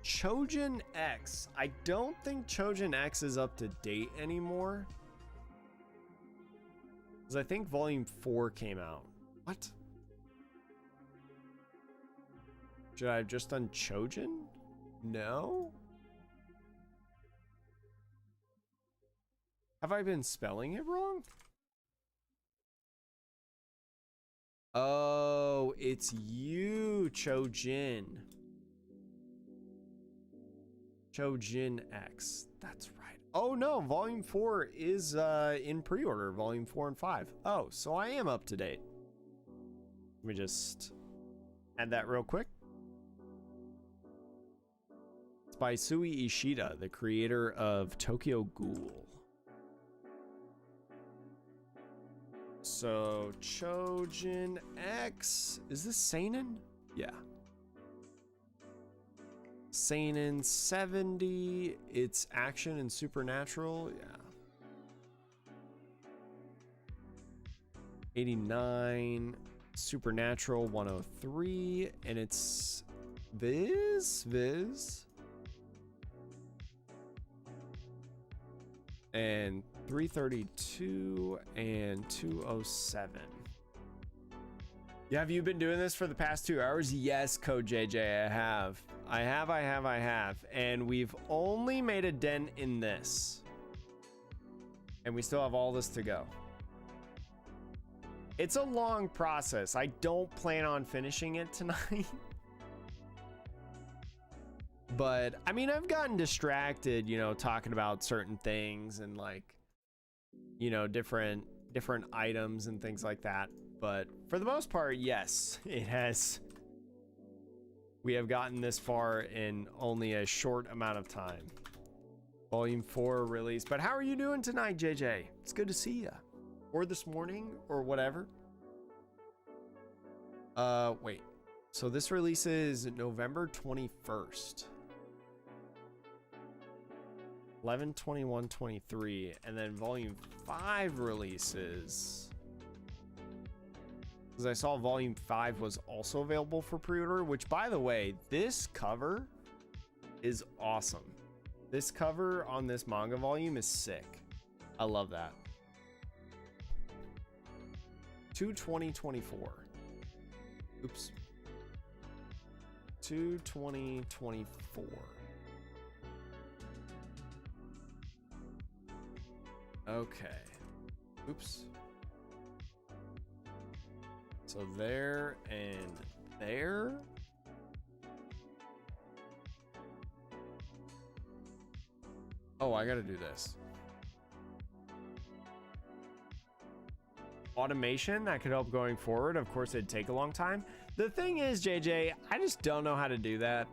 Chojin X. I don't think Chojin X is up to date anymore. Because I think Volume 4 came out. What? Should I have just done Chojin? No? Have I been spelling it wrong? Oh, it's you, Chojin. Chojin X. That's right. Oh no, Volume 4 is in pre-order. Volume 4 and 5. Oh, so I am up to date. Let me just add that real quick. It's by Sui Ishida, the creator of Tokyo Ghoul. So Chojin X, is this seinen? Yeah. Seinen 70, it's action and supernatural, yeah. 89, supernatural 103, and it's Viz. And 332 and 207. Yeah, have you been doing this for the past 2 hours? Yes, Code JJ, I have. I have. And we've only made a dent in this. And we still have all this to go. It's a long process. I don't plan on finishing it tonight. But I mean, I've gotten distracted, you know, talking about certain things and like, you know, different items and things like that. But for the most part, yes, it has. We have gotten this far in only a short amount of time. Volume 4 release. But how are you doing tonight, JJ? It's good to see you. Or this morning or whatever. Wait. So this releases November 21st. 11/21/23, and then Volume 5 releases. Because I saw Volume 5 was also available for pre-order, which, by the way, this cover is awesome. This cover on this manga volume is sick. I love that. 2/20/24. Oops. 2/20/24. Okay. Oops. So there and there. Oh, I gotta do this. Automation that could help going forward. Of course, it'd take a long time. The thing is, JJ, I just don't know how to do that.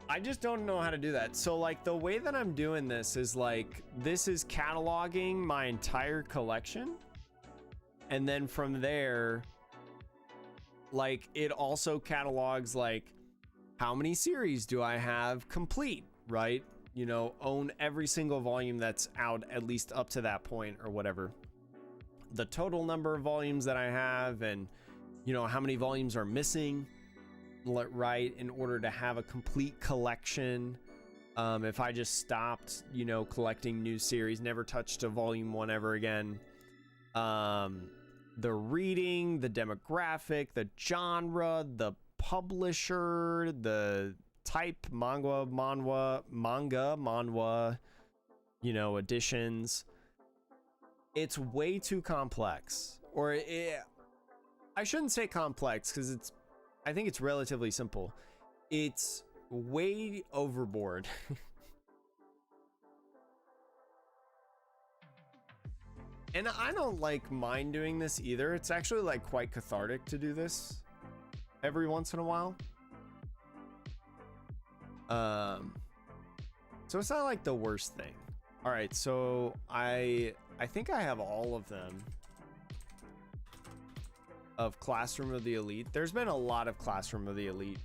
I just don't know how to do that. So like the way that I'm doing this is like, this is cataloging my entire collection. And then from there, like it also catalogs like how many series do I have complete, right? You know, own every single volume that's out at least up to that point or whatever. The total number of volumes that I have, and you know how many volumes are missing, right, in order to have a complete collection. If I just stopped, you know, collecting new series, never touched a volume 1 ever again. The reading, the demographic, the genre, the publisher, the type, manga, manhwa, you know, editions. It's way too complex. Or I shouldn't say complex, because I think it's relatively simple. It's way overboard. And I don't like mind doing this either. It's actually like quite cathartic to do this every once in a while. So it's not like the worst thing. All right, so I think I have all of them of Classroom of the Elite. There's been a lot of Classroom of the Elite.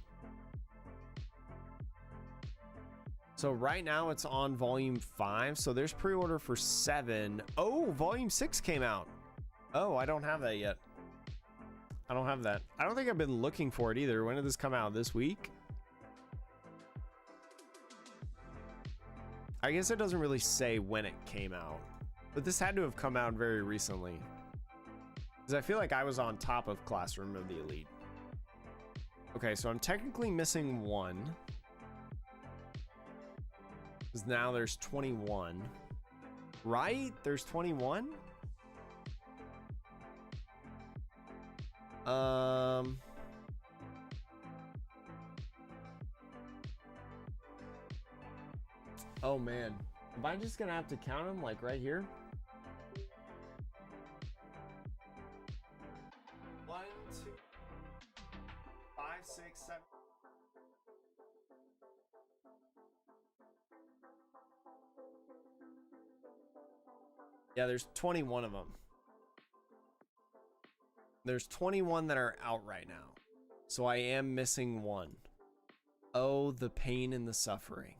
So right now it's on volume 5. So there's pre-order for 7. Oh, volume 6 came out. Oh, I don't have that yet. I don't have that. I don't think I've been looking for it either. When did this come out? This week? I guess it doesn't really say when it came out, but this had to have come out very recently, because I feel like I was on top of Classroom of the Elite. Okay, so I'm technically missing 1. Because now there's 21. Right? There's 21? Oh man. Am I just gonna have to count them like right here? 1, 2, 5, 6, 7. Yeah, there's 21 of them. There's 21 that are out right now. So I am missing 1. Oh, the pain and the suffering.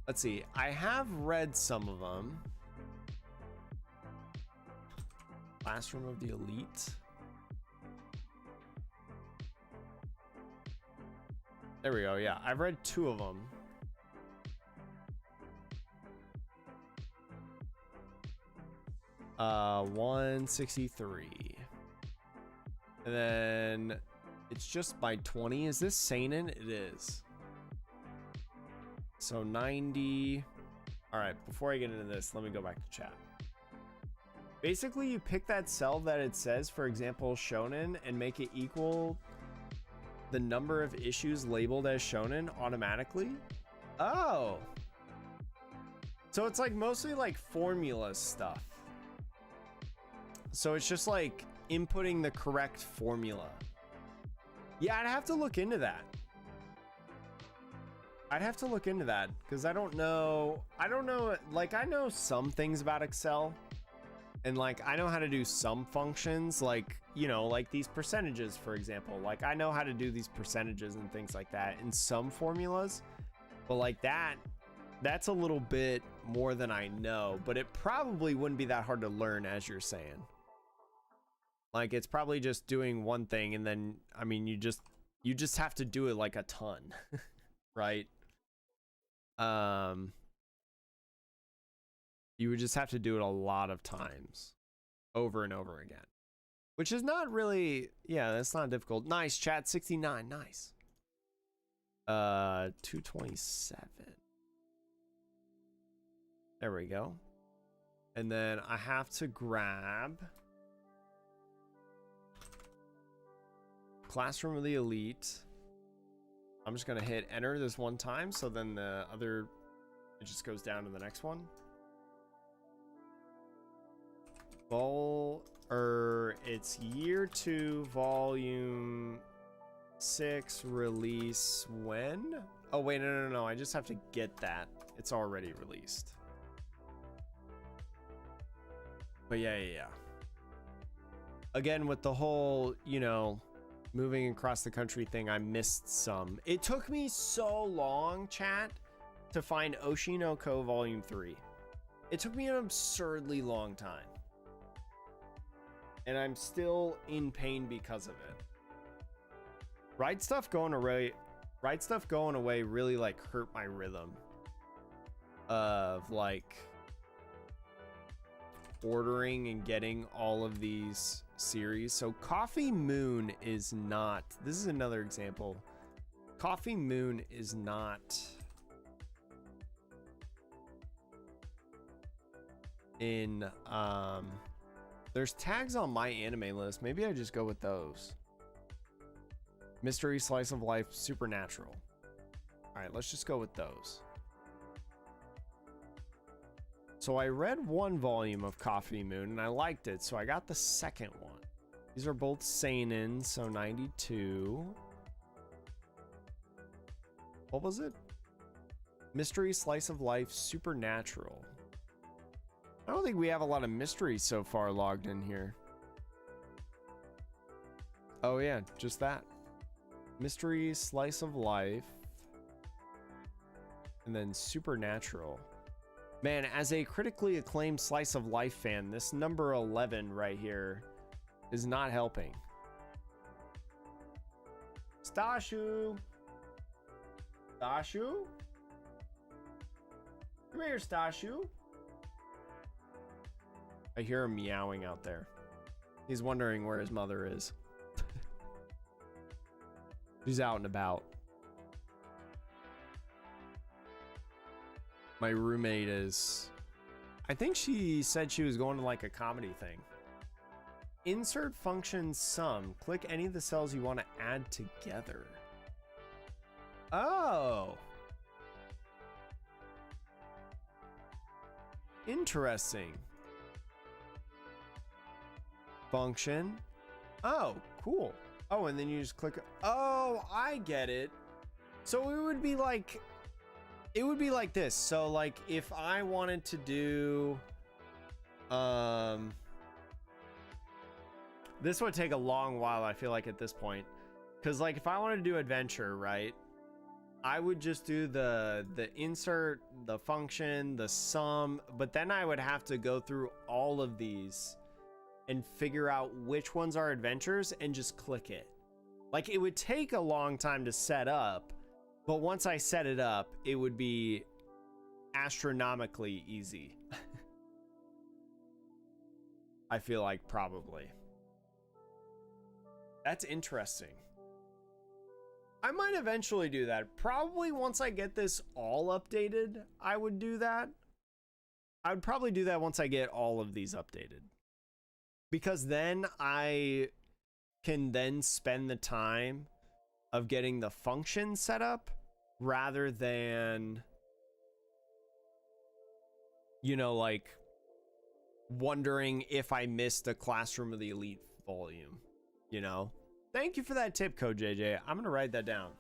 Let's see. I have read some of them. Classroom of the Elite. There we go. Yeah, I've read 2 of them. Uh, 163. And then it's just by 20. Is this seinen? It is. So 90. All right, before I get into this, let me go back to chat. Basically, you pick that cell that it says, for example, shonen, and make it equal the number of issues labeled as shonen automatically. Oh. So it's like mostly like formula stuff. So it's just like inputting the correct formula. Yeah, I'd have to look into that. I'd have to look into that because I don't know. Like, I know some things about Excel, and like I know how to do some functions, like, you know, like these percentages, for example. Like, I know how to do these percentages and things like that in some formulas, but like that's a little bit more than I know, but it probably wouldn't be that hard to learn, as you're saying. Like, it's probably just doing one thing, and then, I mean, you just have to do it like a ton, right? You would just have to do it a lot of times, over and over again, which is not really, yeah, that's not difficult. Nice, chat, 69, nice. 227. There we go. And then I have to grab Classroom of the Elite. I'm just gonna hit enter this one time, so then the other, it just goes down to the next one. It's year 2, volume 6, release when? Oh wait, no, I just have to get that. It's already released. But yeah. again, with the whole, you know, moving across the country thing, I missed some. It took me so long, chat, to find Oshinoko Volume 3. It took me an absurdly long time. And I'm still in pain because of it. Right Stuff going away really like hurt my rhythm of like ordering and getting all of these series. So Coffee Moon is not, this is another example. Coffee Moon is not in there's tags on my anime list. Maybe I just go with those. Mystery, Slice of Life, Supernatural. All right, let's just go with those. So I read one volume of Coffee Moon and I liked it, so I got the second one. These are both seinen, so 92. What was it? Mystery, Slice of Life, Supernatural. I don't think we have a lot of mysteries so far logged in here. Oh yeah, just that. Mystery, Slice of Life, and then Supernatural. Man, as a critically acclaimed Slice of Life fan, this number 11 right here is not helping. Stashu! Stashu? Come here, Stashu. I hear him meowing out there. He's wondering where his mother is. She's out and about. My roommate is, I think she said she was going to like a comedy thing. Insert function sum. Click any of the cells you want to add together. Oh. Interesting. Function. Oh, cool. Oh, and then you just click. Oh, I get it. So it would be like this. So like if I wanted to do this would take a long while, I feel like, at this point, because like if I wanted to do adventure, right, I would just do the insert, the function, the sum, but then I would have to go through all of these and figure out which ones are adventures and just click it. Like it would take a long time to set up, but once I set it up, it would be astronomically easy. I feel like probably. That's interesting. I might eventually do that. Probably once I get this all updated, I would do that. I would probably do that once I get all of these updated. Because then I can then spend the time of getting the function set up rather than, you know, like wondering if I missed the Classroom of the Elite volume, you know? Thank you for that tip, Code JJ. I'm gonna write that down.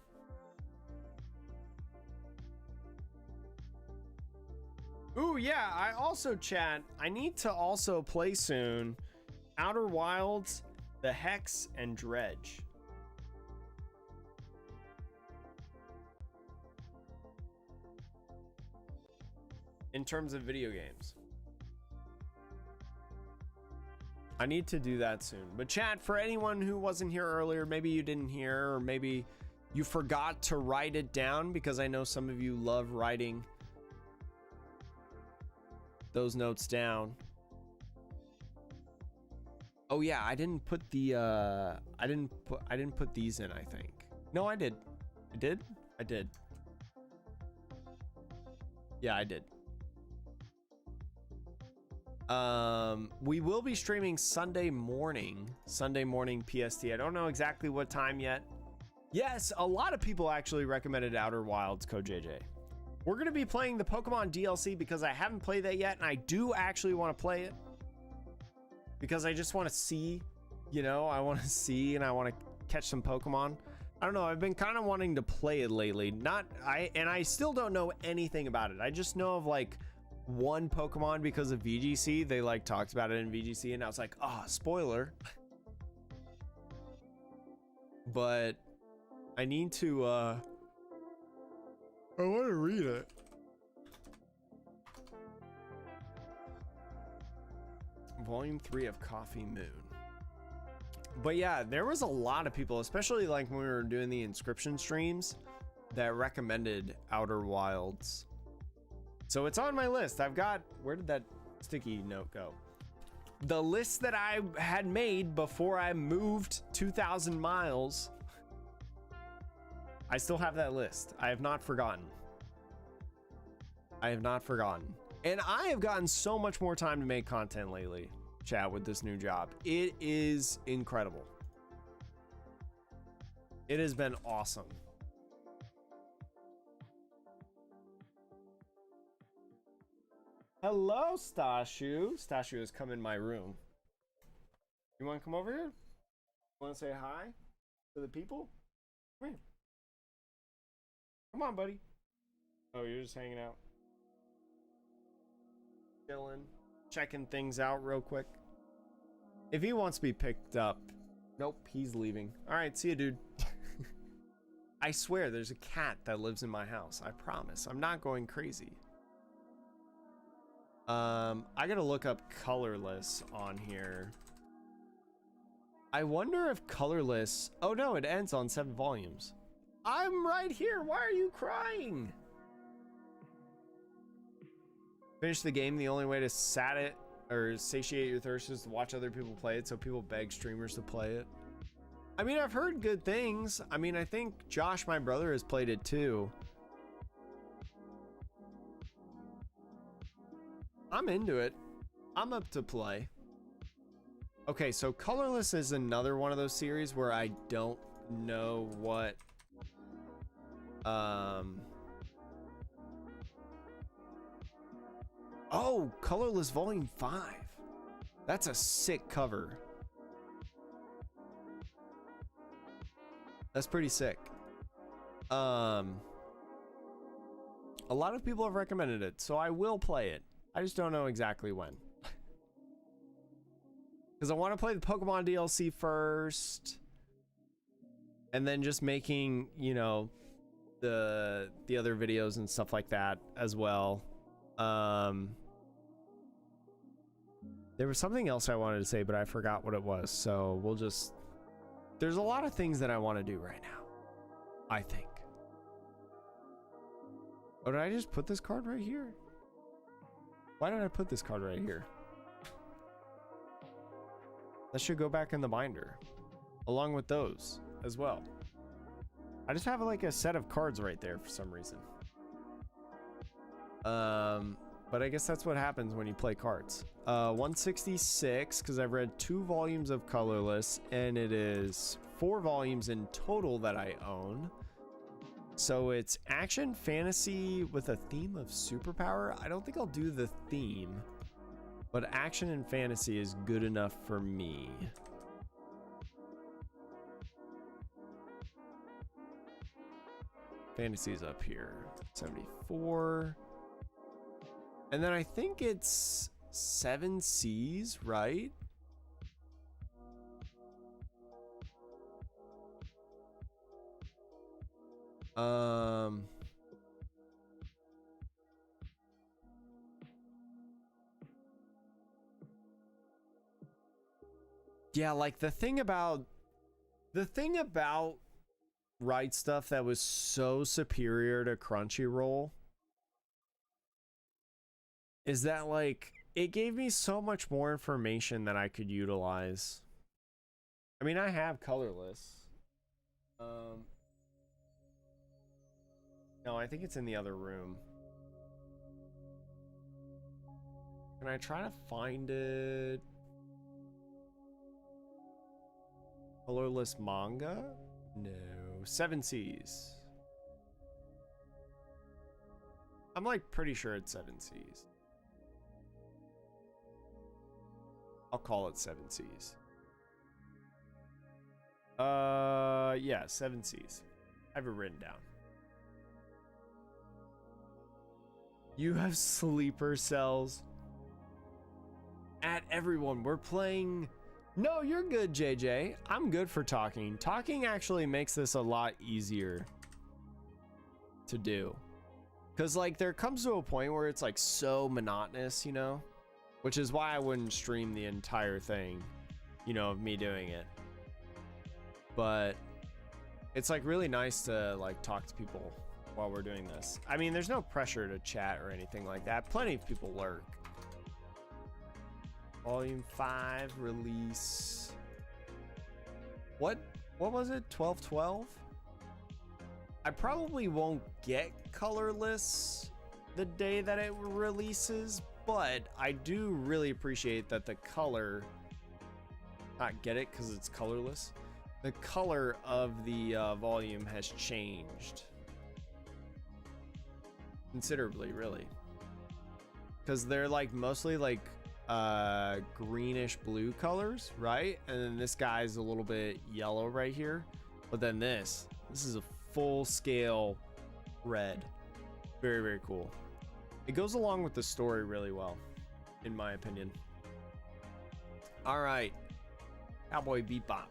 Ooh, yeah, I also, chat, I need to also play soon Outer Wilds, The Hex, and Dredge. In terms of video games. I need to do that soon. But chat, for anyone who wasn't here earlier, maybe you didn't hear, or maybe you forgot to write it down, because I know some of you love writing those notes down. Oh yeah, I didn't put the I didn't put these in, I think. No, I did. I did? I did. Yeah, I did. We will be streaming Sunday morning PST. I don't know exactly what time yet. Yes, a lot of people actually recommended Outer Wilds, Code JJ. We're going to be playing the Pokemon DLC because I haven't played that yet, and I do actually want to play it. Because I just want to see, you know, I want to see and I want to catch some Pokemon. I don't know, I've been kind of wanting to play it lately. I still don't know anything about it. I just know of like one Pokemon because of VGC. They like talked about it in VGC and I was like, oh, spoiler. but I need to, I want to read it. Volume 3 of Coffee Moon. But yeah, there was a lot of people, especially like when we were doing the inscription streams, that recommended Outer Wilds. So it's on my list. I've got, where did that sticky note go? The list that I had made before I moved 2,000 miles. I still have that list. I have not forgotten. I have not forgotten. And I have gotten so much more time to make content lately, chat, with this new job. It is incredible. It has been awesome. Hello, Stashu. Stashu has come in my room. You want to come over here? Want to say hi to the people? Come here. Come on, buddy. Oh, you're just hanging out. Chilling. Checking things out real quick. If he wants to be picked up. Nope, he's leaving. All right, see you, dude. I swear there's a cat that lives in my house. I promise. I'm not going crazy. I gotta look up colorless on here. I wonder if colorless... Oh no, it ends on 7 volumes. I'm right here. Why are you crying? Finish the game. The only way to satiate your thirst is to watch other people play it, so people beg streamers to play it. I mean, I've heard good things. I mean, I think Josh, my brother, has played it too. I'm into it. I'm up to play. Okay, so Colorless is another one of those series where I don't know what... Oh, Colorless Volume 5. That's a sick cover. That's pretty sick. A lot of people have recommended it, so I will play it. I just don't know exactly when. Because I want to play the Pokemon DLC first. And then just making, you know, the other videos and stuff like that as well. There was something else I wanted to say, but I forgot what it was. So we'll just... There's a lot of things that I want to do right now, I think. Oh, did I just put this card right here? Why did I put this card right here? That should go back in the binder, along with those as well. I just have like a set of cards right there for some reason. But I guess that's what happens when you play cards. 166, because I've read 2 volumes of Colorless, and it is 4 volumes in total that I own. So it's action fantasy with a theme of superpower. I don't think I'll do the theme, but action and fantasy is good enough for me. Fantasy's up here, 74. And then I think it's 7 Cs, right? Yeah, like the thing about Right Stuff that was so superior to Crunchyroll is that, like, it gave me so much more information that I could utilize. I mean, I have Colorless. No, I think it's in the other room. Can I try to find it? Colorless manga? No. 7 Cs. I'm like pretty sure it's 7 Cs. I'll call it 7 Cs. Yeah, 7 Cs. I have it written down. You have sleeper cells. At everyone, we're playing No, you're good, JJ. I'm good for talking. Talking actually makes this a lot easier to do. Because, like, there comes to a point where it's, like, so monotonous, you know? Which is why I wouldn't stream the entire thing, you know, of me doing it. But it's, like, really nice to, like, talk to people while we're doing this. I mean, there's no pressure to chat or anything like that. Plenty of people lurk. Volume 5 release. What was it? 12/12? I probably won't get colorless the day that it releases, but I do really appreciate that the color, not get it because it's colorless, the color of the volume has changed considerably, really, because they're like mostly like greenish blue colors, right? And then this guy's a little bit yellow right here, but then this is a full scale red. Very, very cool. It goes along with the story really well, in my opinion. All right, Cowboy Bebop.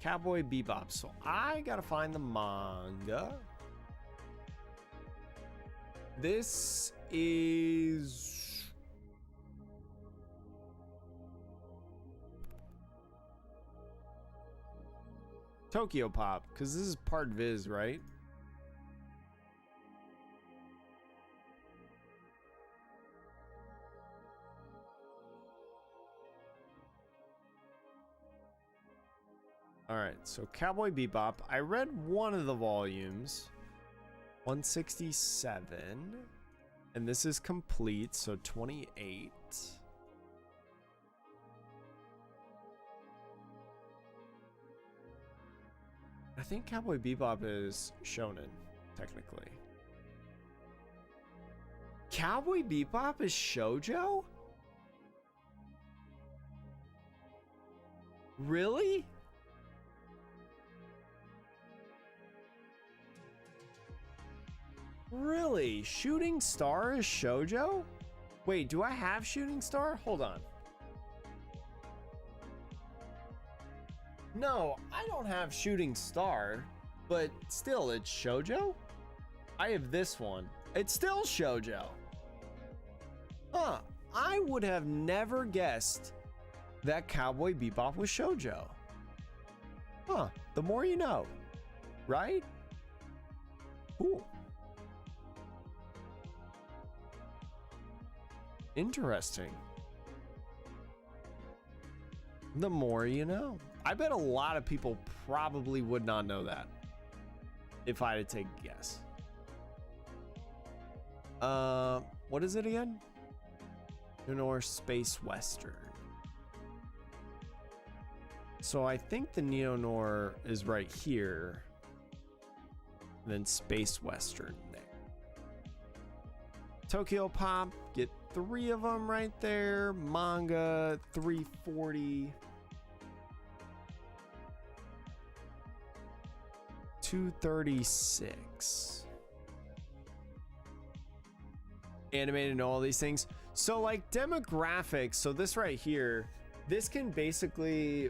Cowboy Bebop. So I gotta find the manga. This is Tokyo Pop, because this is part Viz, right? All right, so Cowboy Bebop. I read one of the volumes. 167, and this is complete, so 28. I think Cowboy Bebop is shonen, technically. Cowboy Bebop is shoujo? Really? Really? Shooting Star is shoujo? Wait, do I have Shooting Star? Hold on. No, I don't have Shooting Star, but still, it's shoujo? I have this one. It's still shoujo. Huh. I would have never guessed that Cowboy Bebop was shoujo. Huh. The more you know, right? Cool. Interesting. The more you know. I bet a lot of people probably would not know that if I had to take a guess. What is it again? Neo Space Western. So I think the Neo Noir is right here. And then Space Western there. Tokyo Pop, get 3 of them right there. Manga, 340. 236. Animated and all these things. So like demographics, so this right here, this can basically,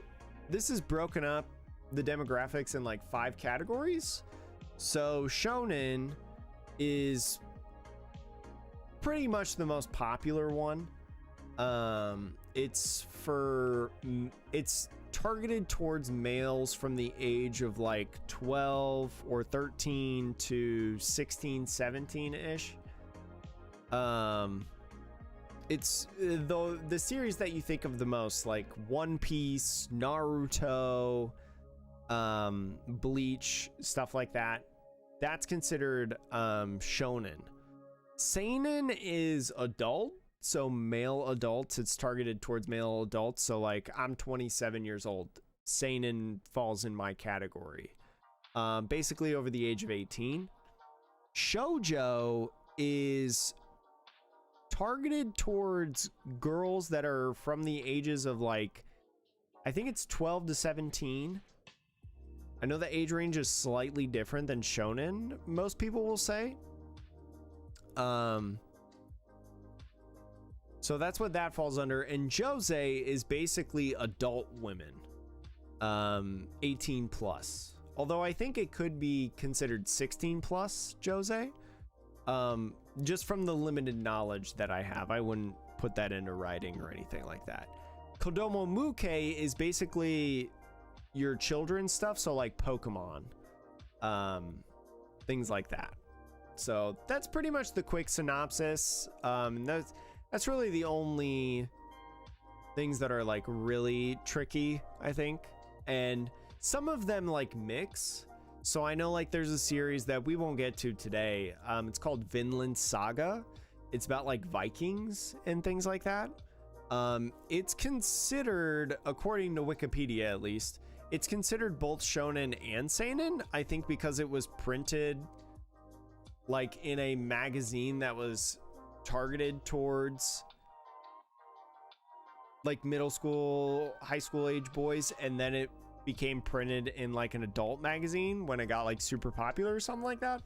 this is broken up, the demographics, in like 5 categories. So shonen is pretty much the most popular one. It's targeted towards males from the age of like 12 or 13 to 16, 17 ish. It's the series that you think of the most, like One Piece, Naruto, Bleach, stuff like that. That's considered shonen. Seinen is adult, so male adults. It's targeted towards male adults. So like I'm 27 years old. Seinen falls in my category. Basically over the age of 18. Shoujo is targeted towards girls that are from the ages of like, I think it's 12 to 17. I know the age range is slightly different than shonen, most people will say. So that's what that falls under. And josei is basically adult women, 18 plus. Although I think it could be considered 16 plus josei. Just from the limited knowledge that I have, I wouldn't put that into writing or anything like that. Kodomo Muke is basically your children's stuff, so like Pokemon, things like that. So that's pretty much the quick synopsis. That's really the only things that are like really tricky, I think. And some of them like mix. So I know like there's a series that we won't get to today. It's called Vinland Saga. It's about like Vikings and things like that. It's considered, according to Wikipedia at least, it's considered both shonen and seinen, I think, because it was printed like in a magazine that was targeted towards like middle school, high school age boys, and then it became printed in like an adult magazine when it got like super popular or something like that.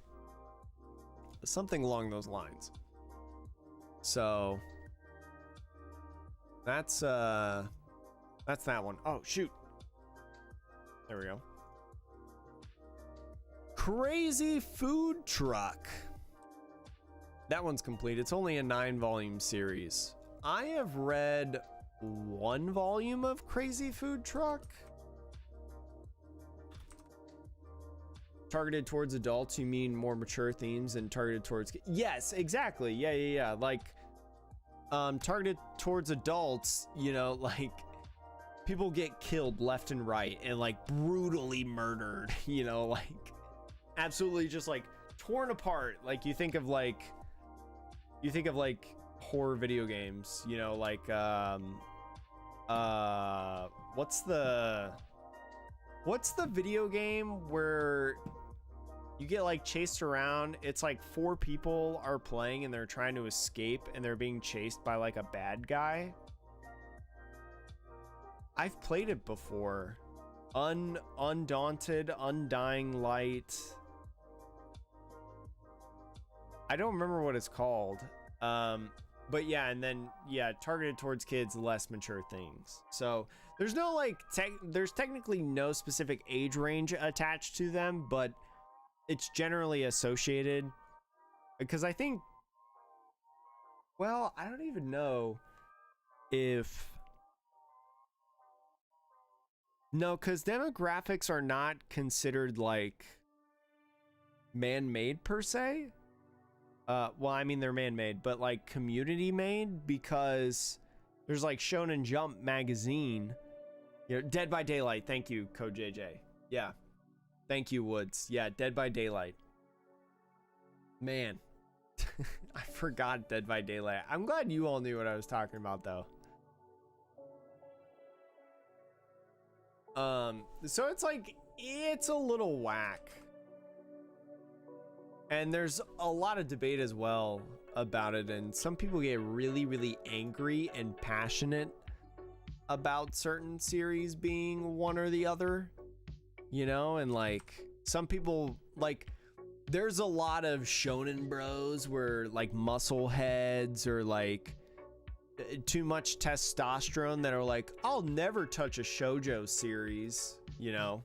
Something along those lines. So that's that one. Oh shoot. There we go. Crazy Food Truck. That one's complete. It's only a 9-volume series. I have read 1 volume of Crazy Food Truck. Targeted towards adults, you mean more mature themes and targeted towards... Yes, exactly. Yeah. Like, targeted towards adults, you know, like, people get killed left and right and, like, brutally murdered, you know, like, absolutely just, like, torn apart. Like, you think of, like, horror video games, you know, like, what's the video game where you get like chased around? It's like 4 people are playing and they're trying to escape and they're being chased by like a bad guy. I've played it before. Undaunted, Undying Light. I don't remember what it's called. But yeah, and then yeah, targeted towards kids, less mature things. So there's no like there's technically no specific age range attached to them, but it's generally associated, because I think, well, I don't even know if, no, because demographics are not considered like man-made per se. Well, I mean, they're man-made, but like community-made, because there's like Shonen Jump magazine, you know, Dead by Daylight. Thank you, Code JJ. Yeah. Thank you, Woods. Yeah, Dead by Daylight. Man, I forgot Dead by Daylight. I'm glad you all knew what I was talking about, though. So it's like, it's a little whack. And there's a lot of debate as well about it, and some people get really, really angry and passionate about certain series being one or the other, you know, and like some people, like, there's a lot of shonen bros where like muscle heads or like too much testosterone that are like, I'll never touch a shoujo series, you know,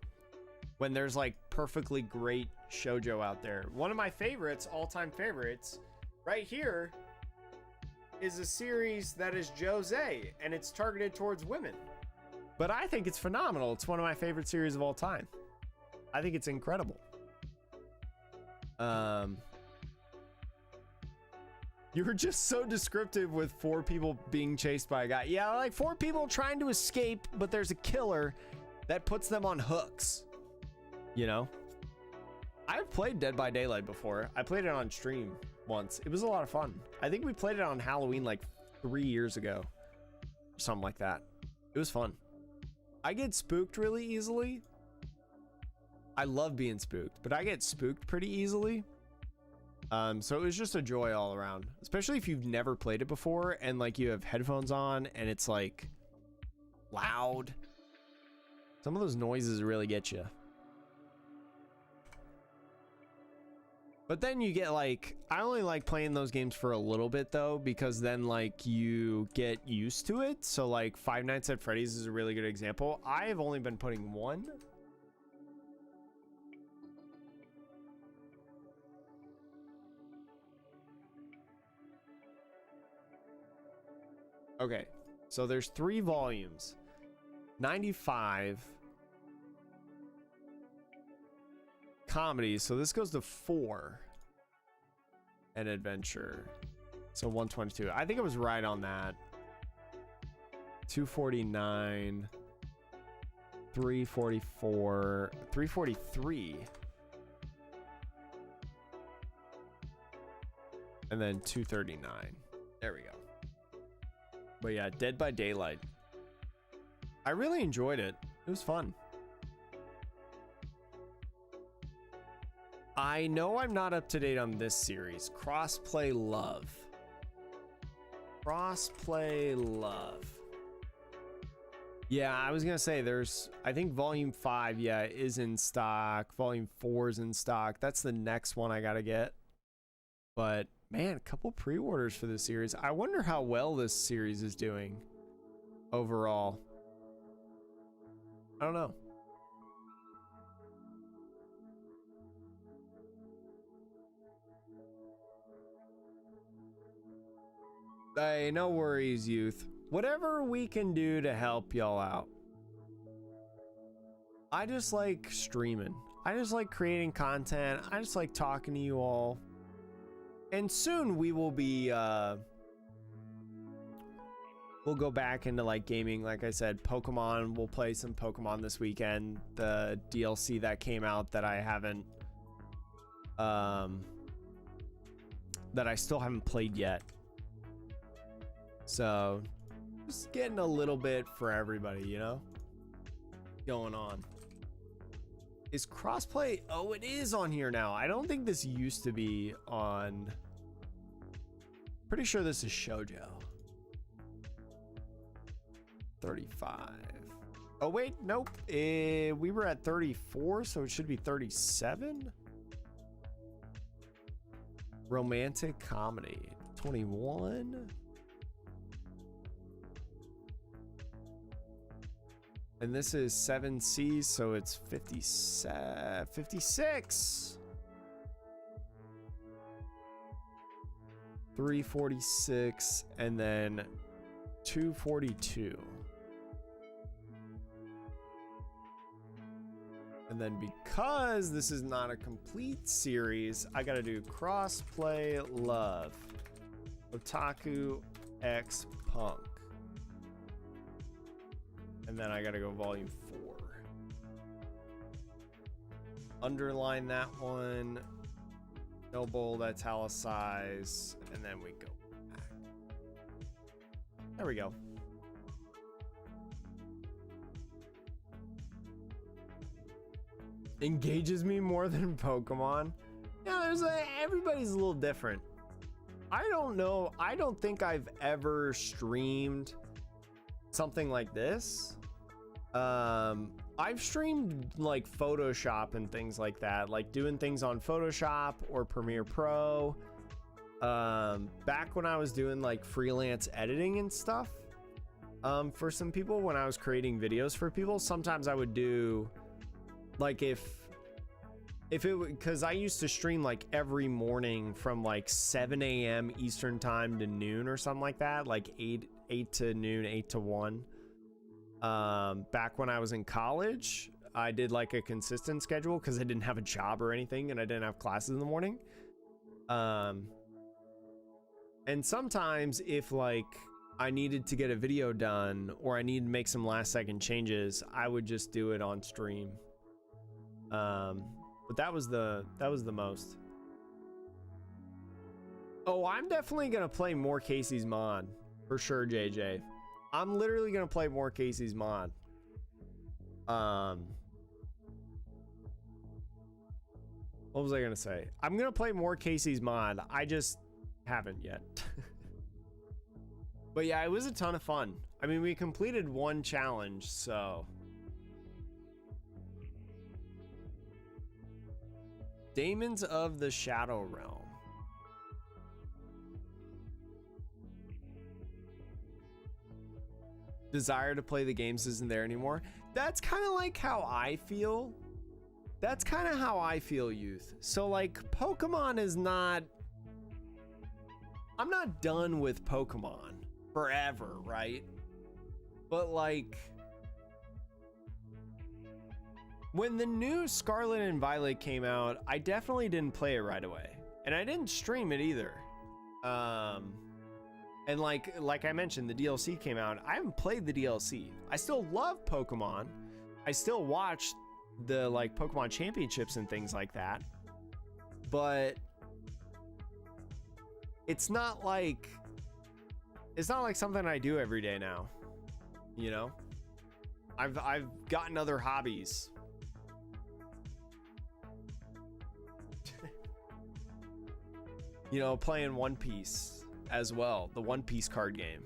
when there's like perfectly great shoujo out there. One of my favorites, all-time favorites, right here, is a series that is josei, and it's targeted towards women. But I think it's phenomenal. It's one of my favorite series of all time. I think it's incredible. You were just so descriptive with 4 people being chased by a guy. Yeah, like 4 people trying to escape, but there's a killer that puts them on hooks. You know? I've played Dead by Daylight before. I played it on stream once. It was a lot of fun. I think we played it on Halloween like 3 years ago. Something like that. It was fun. I get spooked really easily. I love being spooked, but I get spooked pretty easily. So it was just a joy all around, especially if you've never played it before and like you have headphones on and it's like loud. Some of those noises really get you. But then you get like, I only like playing those games for a little bit though, because then like you get used to it. So like Five Nights at Freddy's is a really good example. I have only been putting one. Okay, so there's 3 volumes. 95 comedies, so this goes to 4. And adventure, so 122. I think it was right on that. 249, 344, 343, and then 239. There we go. But yeah, Dead by Daylight, I really enjoyed it. It was fun. I know I'm not up to date on this series. Crossplay Love. Crossplay Love. Yeah, I was gonna say there's, I think volume 5, yeah, is in stock. Volume 4 is in stock. That's the next one I gotta get. But man, a couple pre-orders for this series. I wonder how well this series is doing overall. I don't know. Hey, no worries, youth. Whatever we can do to help y'all out. I just like streaming. I just like creating content. I just like talking to you all. And soon we will be, we'll go back into like gaming. Like I said, Pokemon, we'll play some Pokemon this weekend. The DLC that came out that I haven't, that I still haven't played yet. So just getting a little bit for everybody, you know, going on. Is crossplay? Oh, it is on here now. I don't think this used to be on. Pretty sure this is Shoujo. 35. Oh wait, nope. We were at 34, so it should be 37. Romantic comedy, 21. And this is 7C, so it's 56. 346, and then 242. And then because this is not a complete series, I gotta do Crossplay Love. Otaku X Punk. And then I gotta go volume 4. Underline that one. No bold, italicize, and then we go back. There we go. Engages me more than Pokemon. Yeah, everybody's a little different. I don't know. I don't think I've ever streamed something like this. I've streamed like Photoshop and things like that, like doing things on Photoshop or Premiere Pro. Back when I was doing like freelance editing and stuff, for some people, when I was creating videos for people, sometimes I would do like if it, because I used to stream like every morning from like 7 a.m. Eastern time to noon or something like that, like 8 to noon, 8 to 1. Back when I was in college, I did like a consistent schedule because I didn't have a job or anything and I didn't have classes in the morning. And sometimes if like I needed to get a video done or I needed to make some last second changes, I would just do it on stream. But that was the most. Oh, I'm definitely gonna play more Casey's mod for sure, JJ. I'm literally gonna play more Casey's mod. What was I gonna say? I'm gonna play more Casey's mod. I just haven't yet. But yeah, it was a ton of fun. I mean, we completed one challenge, so. Daemons of the Shadow Realm. Desire to play the games isn't there anymore. That's kind of like how I feel. That's kind of how I feel, youth. So like Pokemon is not, I'm not done with Pokemon forever, right? But like when the new Scarlet and Violet came out, I definitely didn't play it right away. And I didn't stream it either. And like I mentioned, the DLC came out. I haven't played the DLC. I still love Pokemon. I still watch the like Pokemon championships and things like that. But it's not like something I do every day now. You know? I've gotten other hobbies. You know, playing One Piece as well, the One Piece card game.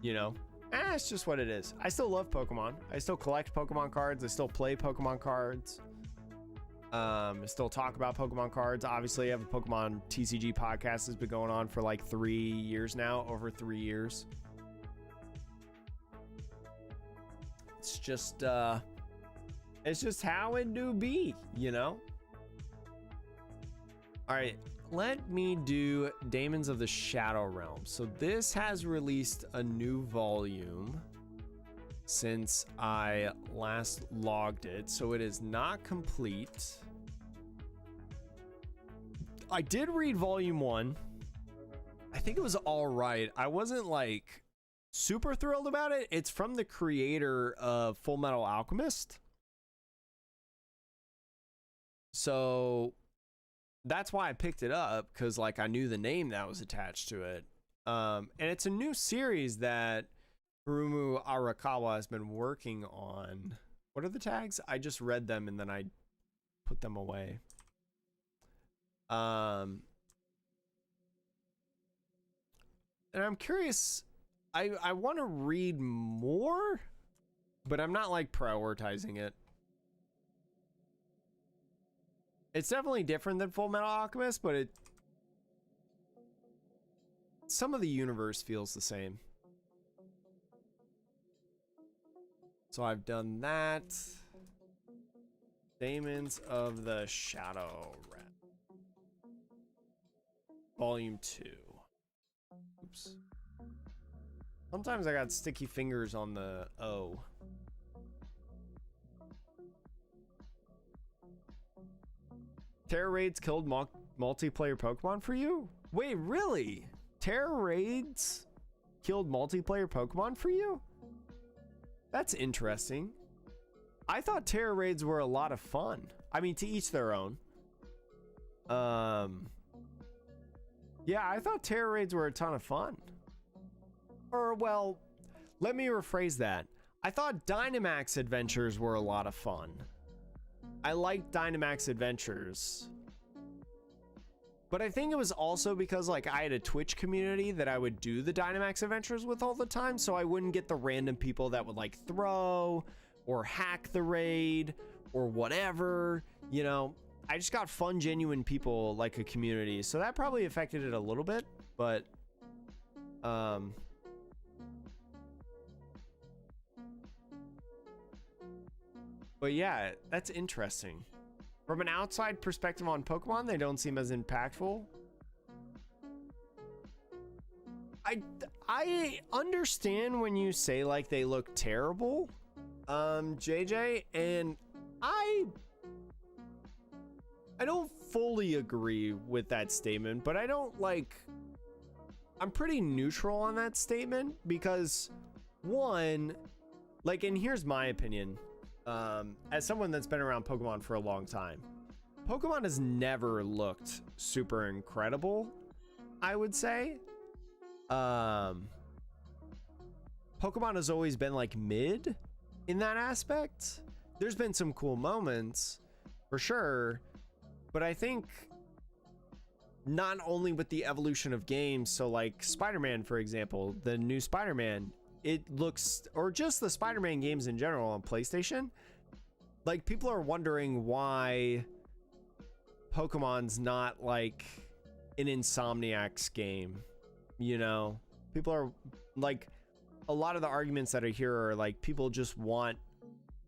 You know, it's just what it is. I still love Pokemon. I still collect Pokemon cards. I still play Pokemon cards. I still talk about Pokemon cards. Obviously, I have a Pokemon TCG podcast that's been going on for like 3 years now, over 3 years. It's just how it do be, you know? All right. Let me do Daemons of the Shadow Realm. So this has released a new volume since I last logged it. So it is not complete. I did read volume 1. I think it was all right. I wasn't like super thrilled about it. It's from the creator of Full Metal Alchemist. So that's why I picked it up, because like I knew the name that was attached to it. And it's a new series that Hiromu Arakawa has been working on. What are the tags? I just read them and then I put them away. And I'm curious, I want to read more, but I'm not like prioritizing it. It's definitely different than Full Metal Alchemist, but some of the universe feels the same. So I've done that. Daemons of the Shadow Realm. Volume 2. Oops. Sometimes I got sticky fingers on the O. Terror raids killed multiplayer Pokemon for you? Wait, really? Terror raids killed multiplayer Pokemon for you? That's interesting. I thought terror raids were a lot of fun. I mean, to each their own. Yeah, I thought terror raids were a ton of fun. Or, well, let me rephrase that. I thought Dynamax adventures were a lot of fun. I liked Dynamax adventures. But I think it was also because like I had a Twitch community that I would do the Dynamax adventures with all the time, so I wouldn't get the random people that would like throw or hack the raid or whatever, you know. I just got fun, genuine people, like a community, so that probably affected it a little bit, but yeah, that's interesting. From an outside perspective on Pokemon, they don't seem as impactful. I understand when you say like they look terrible, JJ, and I don't fully agree with that statement, but I don't like, I'm pretty neutral on that statement because one, like, and here's my opinion. As someone that's been around Pokemon for a long time, Pokemon has never looked super incredible, I would say. Pokemon has always been like mid in that aspect. There's been some cool moments for sure, but I think not only with the evolution of games, so like Spider-Man, for example, the new Spider-Man, it looks, or just the Spider-Man games in general on PlayStation, like people are wondering why Pokemon's not like an Insomniac's game, you know? People are like, a lot of the arguments that I hear are like, people just want,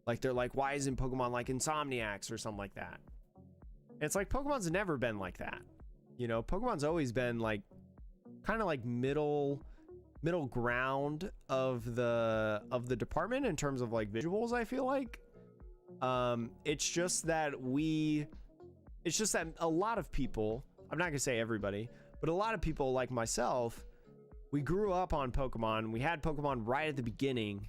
like, they're like, why isn't Pokemon like Insomniac's or something like that? And it's like, Pokemon's never been like that. You know, Pokemon's always been like, kind of like middle ground of the department in terms of like visuals, I feel like. It's just that a lot of people, I'm not gonna say everybody, but a lot of people like myself, we grew up on Pokemon. We had Pokemon right at the beginning,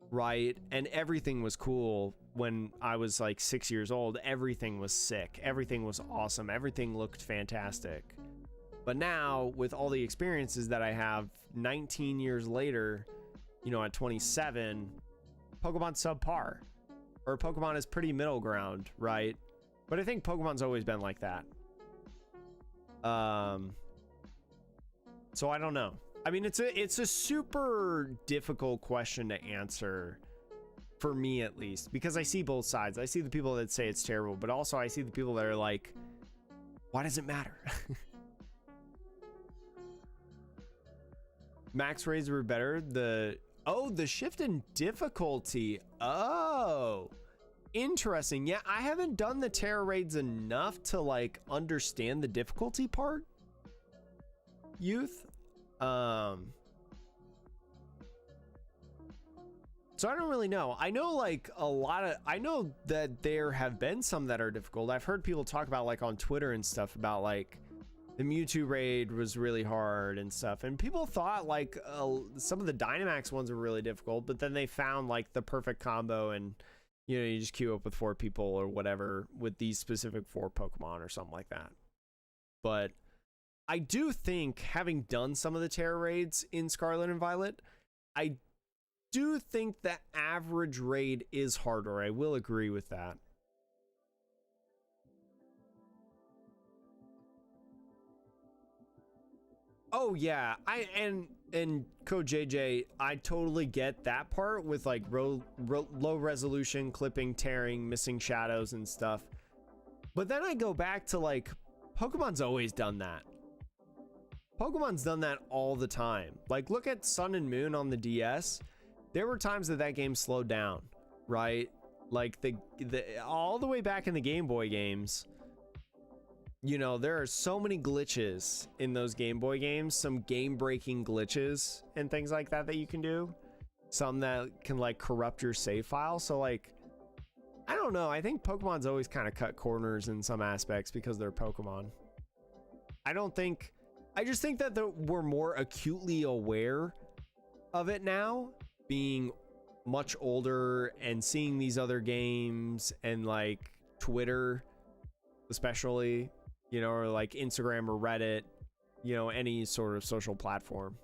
right? And everything was cool when I was like 6 years old. Everything was sick. Everything was awesome. Everything looked fantastic. But now, with all the experiences that I have 19 years later, you know, at 27, Pokemon's subpar. Or Pokemon is pretty middle ground, right? But I think Pokemon's always been like that. So I don't know. I mean, it's a super difficult question to answer, for me at least, because I see both sides. I see the people that say it's terrible, but also I see the people that are like, why does it matter? Max raids were better. The shift in difficulty. Oh, interesting. Yeah, I haven't done the Terra raids enough to like understand the difficulty part. Youth. So I don't really know. I know like I know that there have been some that are difficult. I've heard people talk about like on Twitter and stuff about like the Mewtwo raid was really hard and stuff. And people thought like some of the Dynamax ones were really difficult, but then they found like the perfect combo and, you know, you just queue up with 4 people or whatever with these specific 4 Pokemon or something like that. But I do think, having done some of the Terra raids in Scarlet and Violet, I do think the average raid is harder. I will agree with that. Oh yeah, and Code JJ, I totally get that part with like low resolution, clipping, tearing, missing shadows and stuff. But then I go back to like, Pokemon's always done that. Pokemon's done that all the time. Like, look at Sun and Moon on the DS. There were times that game slowed down, right? Like the all the way back in the Game Boy games, you know, there are so many glitches in those Game Boy games, some game-breaking glitches and things like that that you can do. Some that can like corrupt your save file. So like, I don't know. I think Pokemon's always kind of cut corners in some aspects because they're Pokemon. I just think that we're more acutely aware of it now, being much older and seeing these other games and like Twitter, especially, you know, or like Instagram or Reddit, you know, any sort of social platform.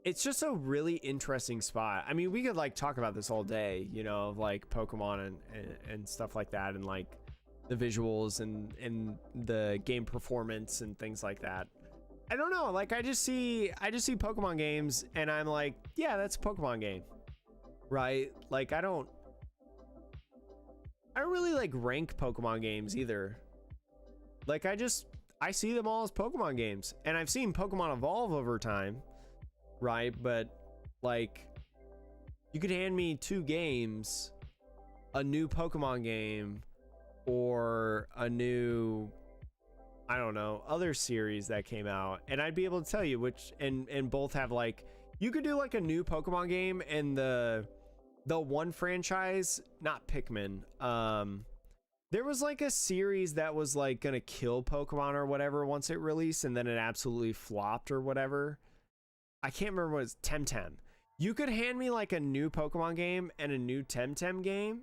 It's just a really interesting spot. I mean, we could like talk about this all day, you know, of like Pokemon and stuff like that, and like the visuals and the game performance and things like that. I don't know, like I just see Pokemon games and I'm like, yeah, that's a Pokemon game, right? Like I don't really like rank Pokemon games either. Like I see them all as Pokemon games, and I've seen Pokemon evolve over time, right? But like, you could hand me 2 games, a new Pokemon game or a new, I don't know, other series that came out, and I'd be able to tell you which, and both have like, you could do like a new Pokemon game and the one franchise, not Pikmin, there was like a series that was like gonna kill Pokemon or whatever once it released, and then it absolutely flopped or whatever. I can't remember what it's, Temtem. You could hand me like a new Pokemon game and a new Temtem game,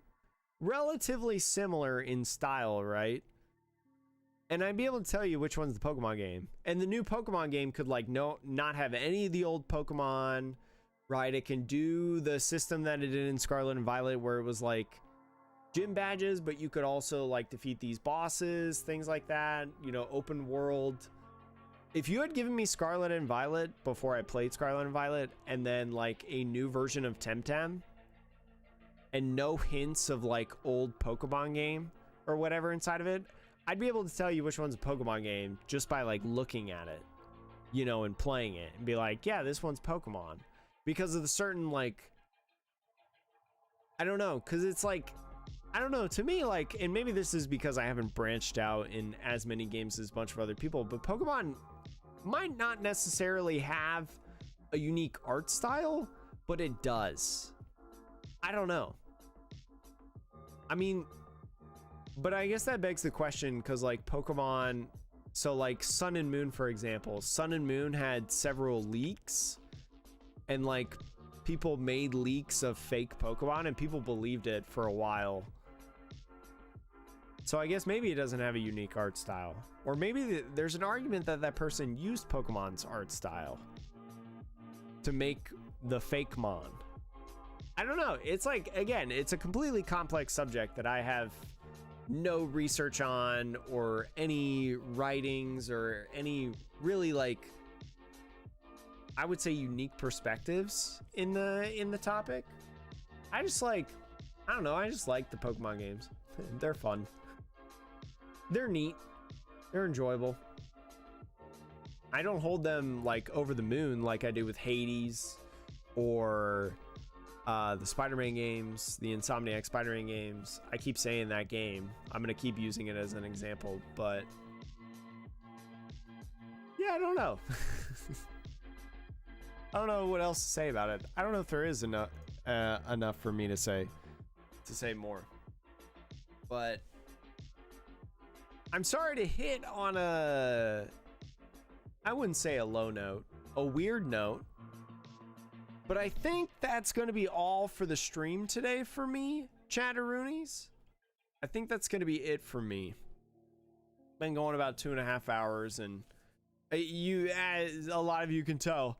relatively similar in style, right? And I'd be able to tell you which one's the Pokemon game. And the new Pokemon game could like not have any of the old Pokemon, right? It can do the system that it did in Scarlet and Violet, where it was like gym badges, but you could also like defeat these bosses, things like that, you know, open world. If you had given me Scarlet and Violet before I played Scarlet and Violet, and then like a new version of Temtem, and no hints of like old Pokemon game or whatever inside of it, I'd be able to tell you which one's a Pokemon game just by like looking at it, you know, and playing it and be like, yeah, this one's Pokemon, because of the certain like, I don't know, because it's like, I don't know, to me, like, and maybe this is because I haven't branched out in as many games as a bunch of other people, but Pokemon might not necessarily have a unique art style, but it does. I don't know. I mean, but I guess that begs the question, because like Pokemon, so like Sun and Moon, for example, Sun and Moon had several leaks, and like people made leaks of fake Pokemon and people believed it for a while. So I guess maybe it doesn't have a unique art style, or maybe there's an argument that that person used Pokemon's art style to make the fake Mon. I don't know. It's like, again, it's a completely complex subject that I have no research on, or any writings, or any really like, I would say, unique perspectives in the topic. I just like, I don't know, I just like the Pokemon games. They're fun. They're neat. They're enjoyable. I don't hold them like over the moon like I do with Hades, or the Spider-Man games, the Insomniac Spider-Man games. I keep saying that game. I'm gonna keep using it as an example, but yeah, I don't know. I don't know what else to say about it. I don't know if there is enough for me to say more. But I'm sorry to hit on a, I wouldn't say a low note, a weird note. But I think that's going to be all for the stream today for me, Chatteroonies. I think that's going to be it for me. Been going about 2.5 hours, and you, as a lot of you can tell,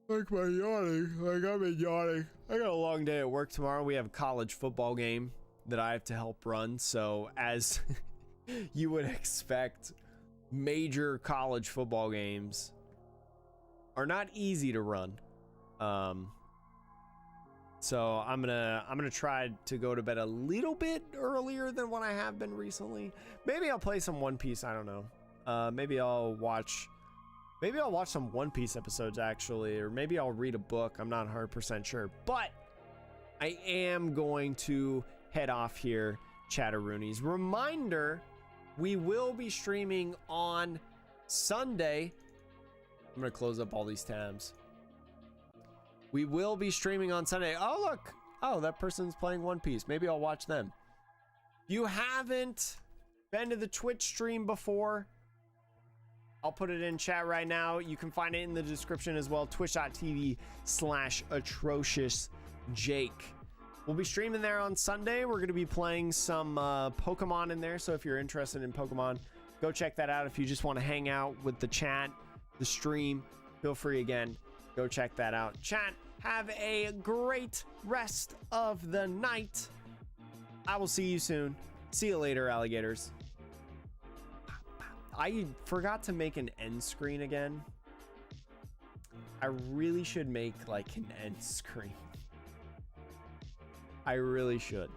like my yawning, like I've been yawning. I got a long day at work tomorrow. We have a college football game that I have to help run. So as you would expect, major college football games are not easy to run. So I'm gonna try to go to bed a little bit earlier than what I have been recently. Maybe I'll play some One Piece. I don't know. Maybe I'll watch some One Piece episodes, actually, or maybe I'll read a book. I'm not 100% sure, but I am going to head off here, Chatteroonies. Reminder, we will be streaming on Sunday. I'm gonna close up all these tabs. We will be streaming on Sunday. Oh, look. Oh, that person's playing One Piece. Maybe I'll watch them. If you haven't been to the Twitch stream before, I'll put it in chat right now. You can find it in the description as well. Twitch.tv/AtrociousJake. We'll be streaming there on Sunday. We're going to be playing some Pokemon in there. So if you're interested in Pokemon, go check that out. If you just want to hang out with the chat, the stream, feel free again. Go check that out. Chat, have a great rest of the night. I will see you soon. See you later, alligators. I forgot to make an end screen again. I really should make like an end screen. I really should.